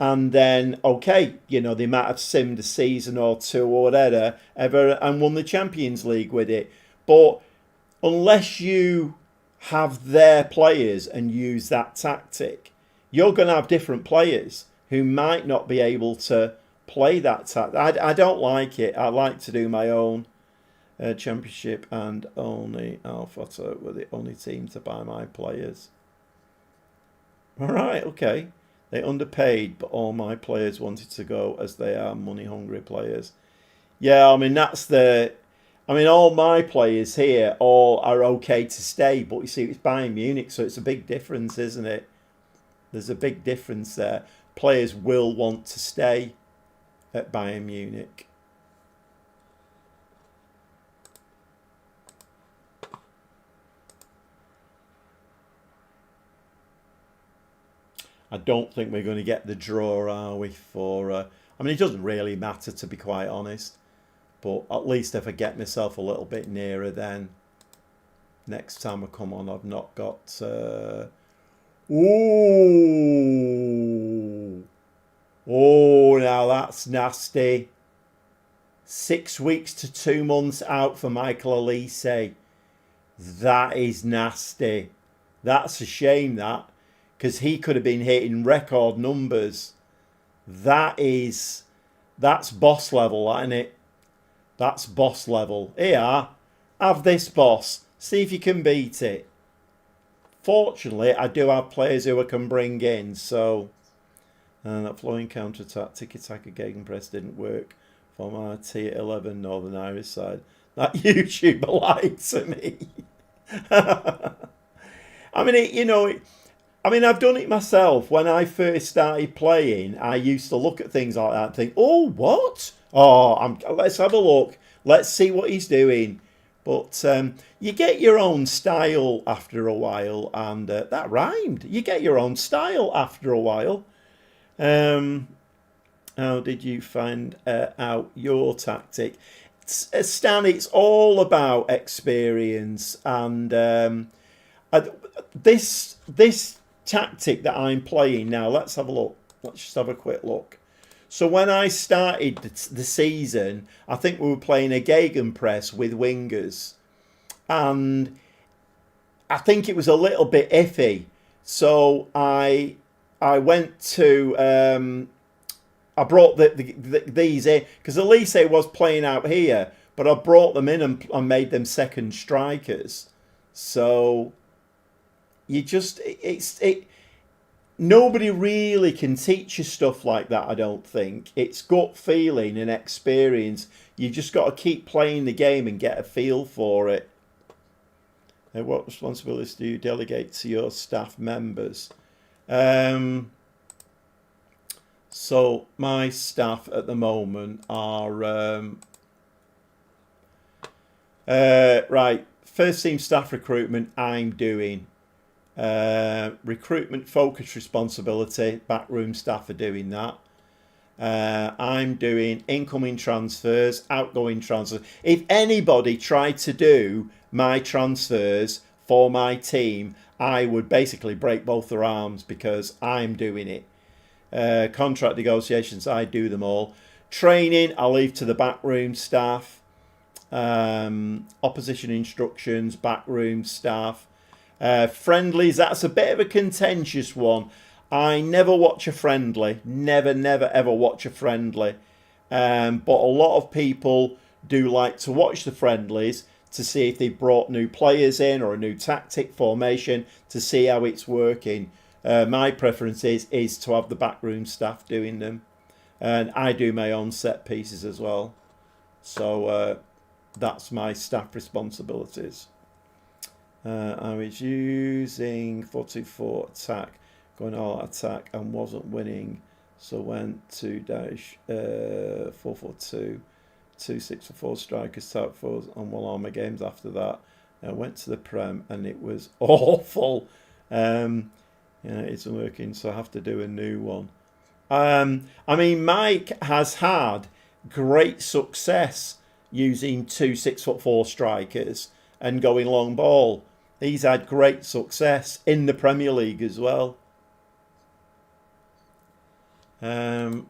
And then, okay, you know, they might have simmed a season or two or whatever and won the Champions League with it. But unless you have their players and use that tactic, you're going to have different players who might not be able to play that tactic. I don't like it. I like to do my own championship, and only Alpha were the only team to buy my players. All right, okay. They underpaid, but all my players wanted to go as they are money-hungry players. Yeah, I mean, that's the... I mean, all my players here all are okay to stay, but you see, it's Bayern Munich, so it's a big difference, isn't it? There's a big difference there. Players will want to stay at Bayern Munich. I don't think we're going to get the draw, are we? For I mean, it doesn't really matter, to be quite honest. But at least if I get myself a little bit nearer, then next time I come on, I've not got... Ooh! Oh, now that's nasty. 6 weeks to 2 months out for Michael Elise. That is nasty. That's a shame, that. Because he could have been hitting record numbers. That's boss level, isn't it? That's boss level. Here, have this, boss. See if you can beat it. Fortunately, I do have players who I can bring in. So, that flowing counter-attack, tiki-taka gegenpress didn't work for my T11 Northern Irish side. That YouTuber lied to me. I mean, I've done it myself. When I first started playing, I used to look at things like that and think, oh, what? Oh, let's have a look. Let's see what he's doing. But you get your own style after a while, and that rhymed. You get your own style after a while. How did you find out your tactic? Stan, it's all about experience, and this tactic that I'm playing now, let's have a look. Let's just have a quick look. So when I started the season, I think we were playing a gegenpress with wingers, and I think it was a little bit iffy. So I went to I brought these in because Elise was playing out here, but I brought them in and made them second strikers. So you just nobody really can teach you stuff like that, I don't think. It's gut feeling and experience. You just got to keep playing the game and get a feel for it. What responsibilities do you delegate to your staff members? So my staff at the moment are... right, first team staff recruitment I'm doing. Recruitment focus responsibility, backroom staff are doing that. I'm doing incoming transfers, outgoing transfers. If anybody tried to do my transfers for my team, I would basically break both their arms because I'm doing it. Contract negotiations, I do them all. Training, I leave to the backroom staff. Opposition instructions, backroom staff. Friendlies, that's a bit of a contentious one. I never watch a friendly. Never, ever watch a friendly. But a lot of people do like to watch the friendlies to see if they've brought new players in or a new tactic formation to see how it's working. My preference is to have the backroom staff doing them. And I do my own set pieces as well. So that's my staff responsibilities. I was using 4-2-4 attack, going all out attack and wasn't winning. So went to dash 4-4-2, 2-6-4 strikers, type fours, and won all my games after that. I went to the Prem and it was awful. It's working, so I have to do a new one. I mean, Mike has had great success using 2 6'4" strikers and going long ball. He's had great success in the Premier League as well. I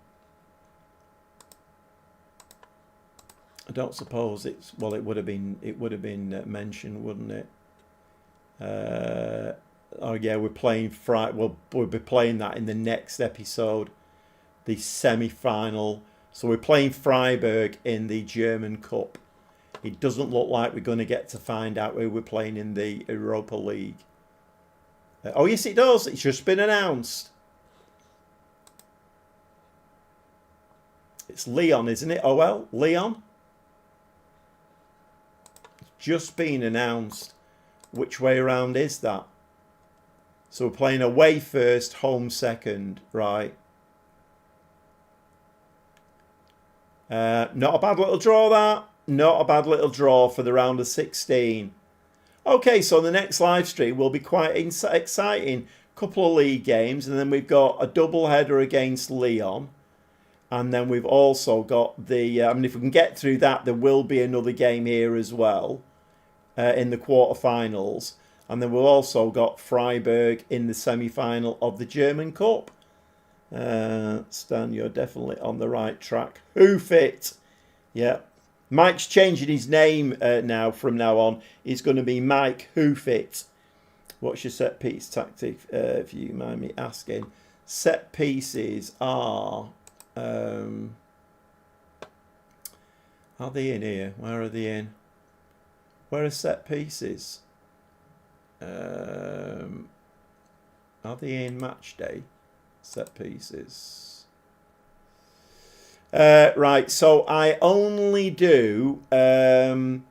don't suppose it's, well, it would have been mentioned, wouldn't it? Oh yeah, we're playing we'll be playing that in the next episode, the semi-final. So we're playing Freiburg in the German Cup. It doesn't look like we're going to get to find out who we're playing in the Europa League. Oh yes, it does. It's just been announced. It's Leon, isn't it? Oh well, Leon. It's just been announced. Which way around is that? So we're playing away first, home second, right? Not a bad little draw, that. Not a bad little draw for the round of 16. Okay, so the next live stream will be quite exciting. Couple of league games, and then we've got a double header against Leon. And then we've also got the... I mean, if we can get through that, there will be another game here as well in the quarterfinals. And then we've also got Freiburg in the semi-final of the German Cup. Stan, you're definitely on the right track. Hoof it. Yeah. Mike's changing his name now from now on. He's going to be Mike Hoofit. What's your set piece tactic, if you mind me asking? Set pieces are they in here? Where are they in? Where are set pieces? Are they in match day? Set pieces. Right, so I only do the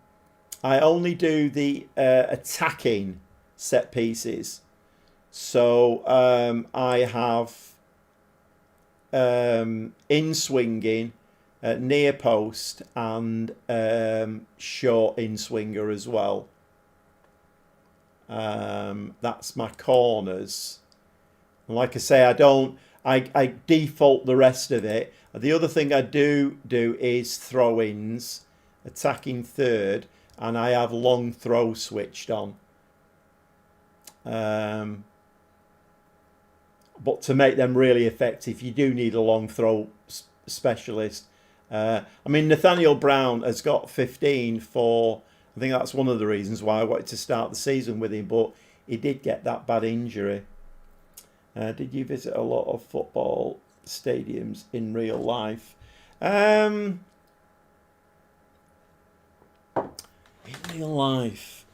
attacking set pieces. So I have in swinging, near post, and short in swinger as well. That's my corners. And like I say, I default the rest of it. The other thing I do is throw-ins, attacking third, and I have long throw switched on. But to make them really effective, you do need a long throw specialist. I mean, Nathaniel Brown has got 15 for... I think that's one of the reasons why I wanted to start the season with him, but he did get that bad injury. Did you visit a lot of football stadiums in real life? In real life,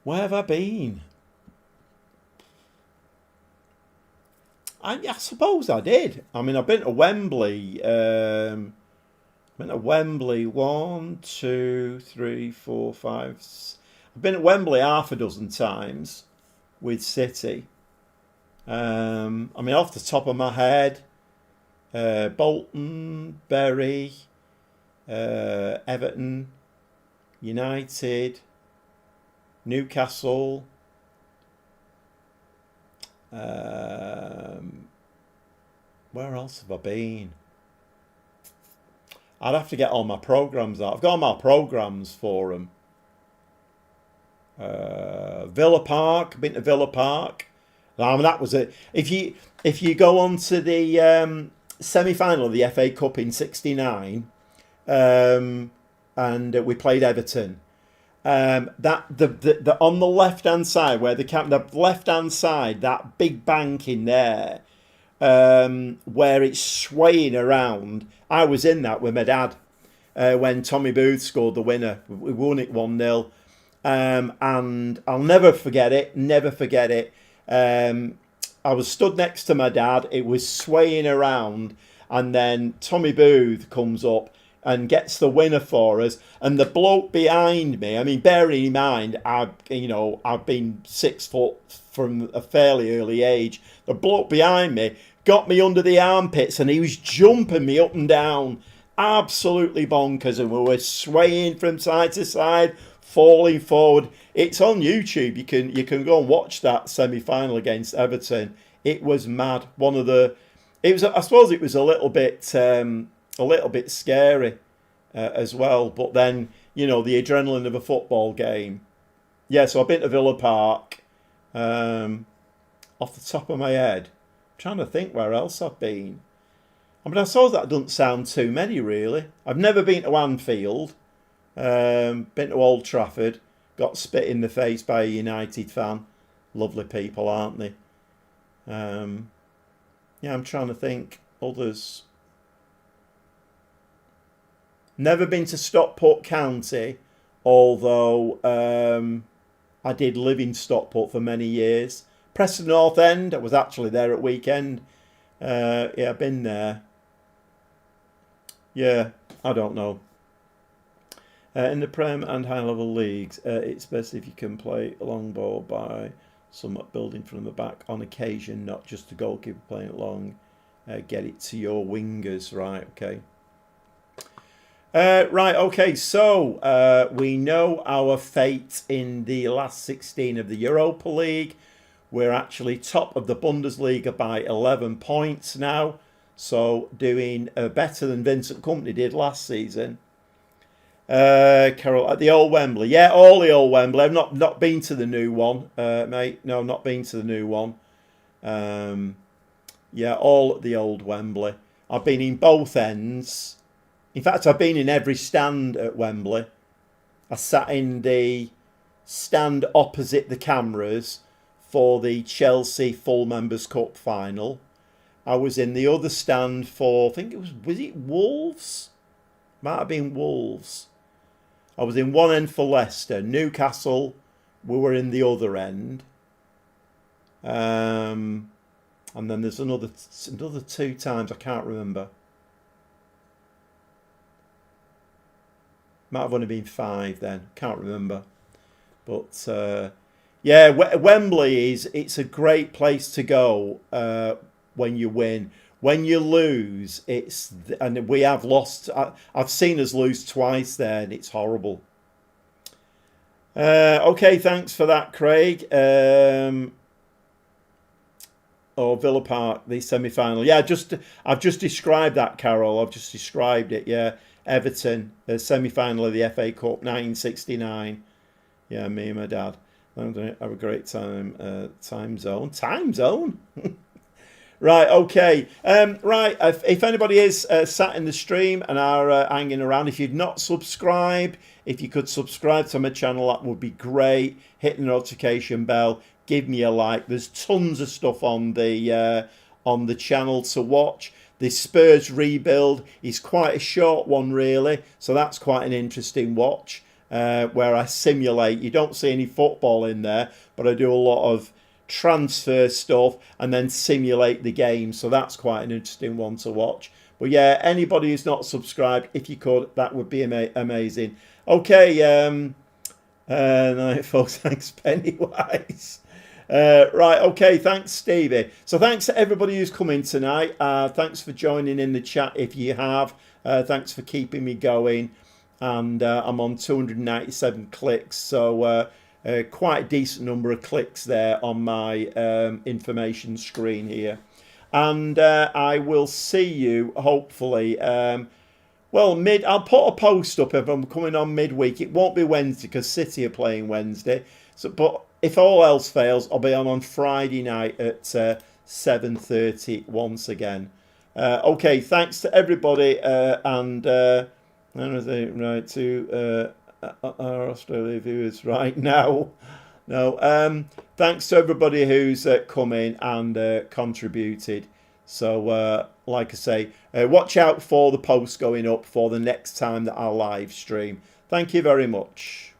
where have I been? I suppose I did. I mean, I've been to Wembley. I've been to Wembley 1, 2, 3, 4, 5. I've been at Wembley half a dozen times with City. I mean, off the top of my head, Bolton, Bury, Everton, United, Newcastle. Where else have I been? I'd have to get all my programmes out. I've got all my programmes for them. Villa Park. Been to Villa Park. I mean, that was it. If you go on to the semi-final of the FA Cup in '69, and we played Everton. That the on the left hand side where the left hand side, that big bank in there, where it's swaying around. I was in that with my dad when Tommy Booth scored the winner. We won it 1-0, and I'll never forget it. Never forget it. I was stood next to my dad. It was swaying around, and then Tommy Booth comes up and gets the winner for us. And the bloke behind me, I mean, bearing in mind, I've been 6 foot from a fairly early age. The bloke behind me got me under the armpits and he was jumping me up and down. Absolutely bonkers. And we were swaying from side to side, falling forward. It's on YouTube. You can go and watch that semi-final against Everton. It was mad. I suppose it was a little bit scary as well. But then, the adrenaline of a football game. Yeah, so I've been to Villa Park. Off the top of my head, I'm trying to think where else I've been. I mean, I suppose that doesn't sound too many, really. I've never been to Anfield. Been to Old Trafford. Got spit in the face by a United fan. Lovely people, aren't they? Yeah, I'm trying to think. Others. Never been to Stockport County, although I did live in Stockport for many years. Preston North End, I was actually there at weekend. Yeah, I've been there. Yeah, I don't know. In the Prem and high-level leagues, it's best if you can play a long ball by somewhat building from the back on occasion, not just a goalkeeper playing it long. Get it to your wingers, right? Okay. Right, okay, so we know our fate in the last 16 of the Europa League. We're actually top of the Bundesliga by 11 points now, so doing better than Vincent Kompany did last season. Carol, at the old Wembley. Yeah, all the old Wembley. I've not been to the new one, mate. No, not been to the new one. Yeah, all at the old Wembley. I've been in both ends. In fact, I've been in every stand at Wembley. I sat in the stand opposite the cameras for the Chelsea Full Members Cup final. I was in the other stand for, I think was it Wolves? Might have been Wolves. I was in one end for Leicester. Newcastle, we were in the other end. And then there's another 2 times, I can't remember. Might have only been 5 then. Can't remember. But yeah, Wembley it's a great place to go when you win. When you lose, and we have lost. I've seen us lose twice there, and it's horrible. Okay, thanks for that, Craig. Villa Park, the semi-final. Yeah, I've just described that, Carol. I've just described it. Yeah. Everton, the semi-final of the FA Cup, 1969. Yeah, me and my dad. I'm going to have a great time. Time zone? Right, okay. Right, if anybody is sat in the stream and are hanging around, if you've not subscribed, if you could subscribe to my channel, that would be great. Hit the notification bell. Give me a like. There's tons of stuff on the channel to watch. The Spurs rebuild is quite a short one, really. So that's quite an interesting watch where I simulate. You don't see any football in there, but I do a lot of transfer stuff and then simulate the game. So that's quite an interesting one to watch. But yeah, anybody who's not subscribed, if you could, that would be amazing. Okay, no, folks, thanks, Pennywise. Right, okay, thanks, Stevie. So thanks to everybody who's come in tonight. Thanks for joining in the chat if you have. Thanks for keeping me going. And I'm on 297 clicks, so quite a decent number of clicks there on my information screen here. And I will see you, hopefully, well, I'll put a post up if I'm coming on midweek. It won't be Wednesday because City are playing Wednesday. So, but if all else fails, I'll be on Friday night at 7:30 once again. Okay, thanks to everybody, and right to our Australia viewers right now. No, thanks to everybody who's come in and contributed. So, like I say, watch out for the posts going up for the next time that I live stream. Thank you very much.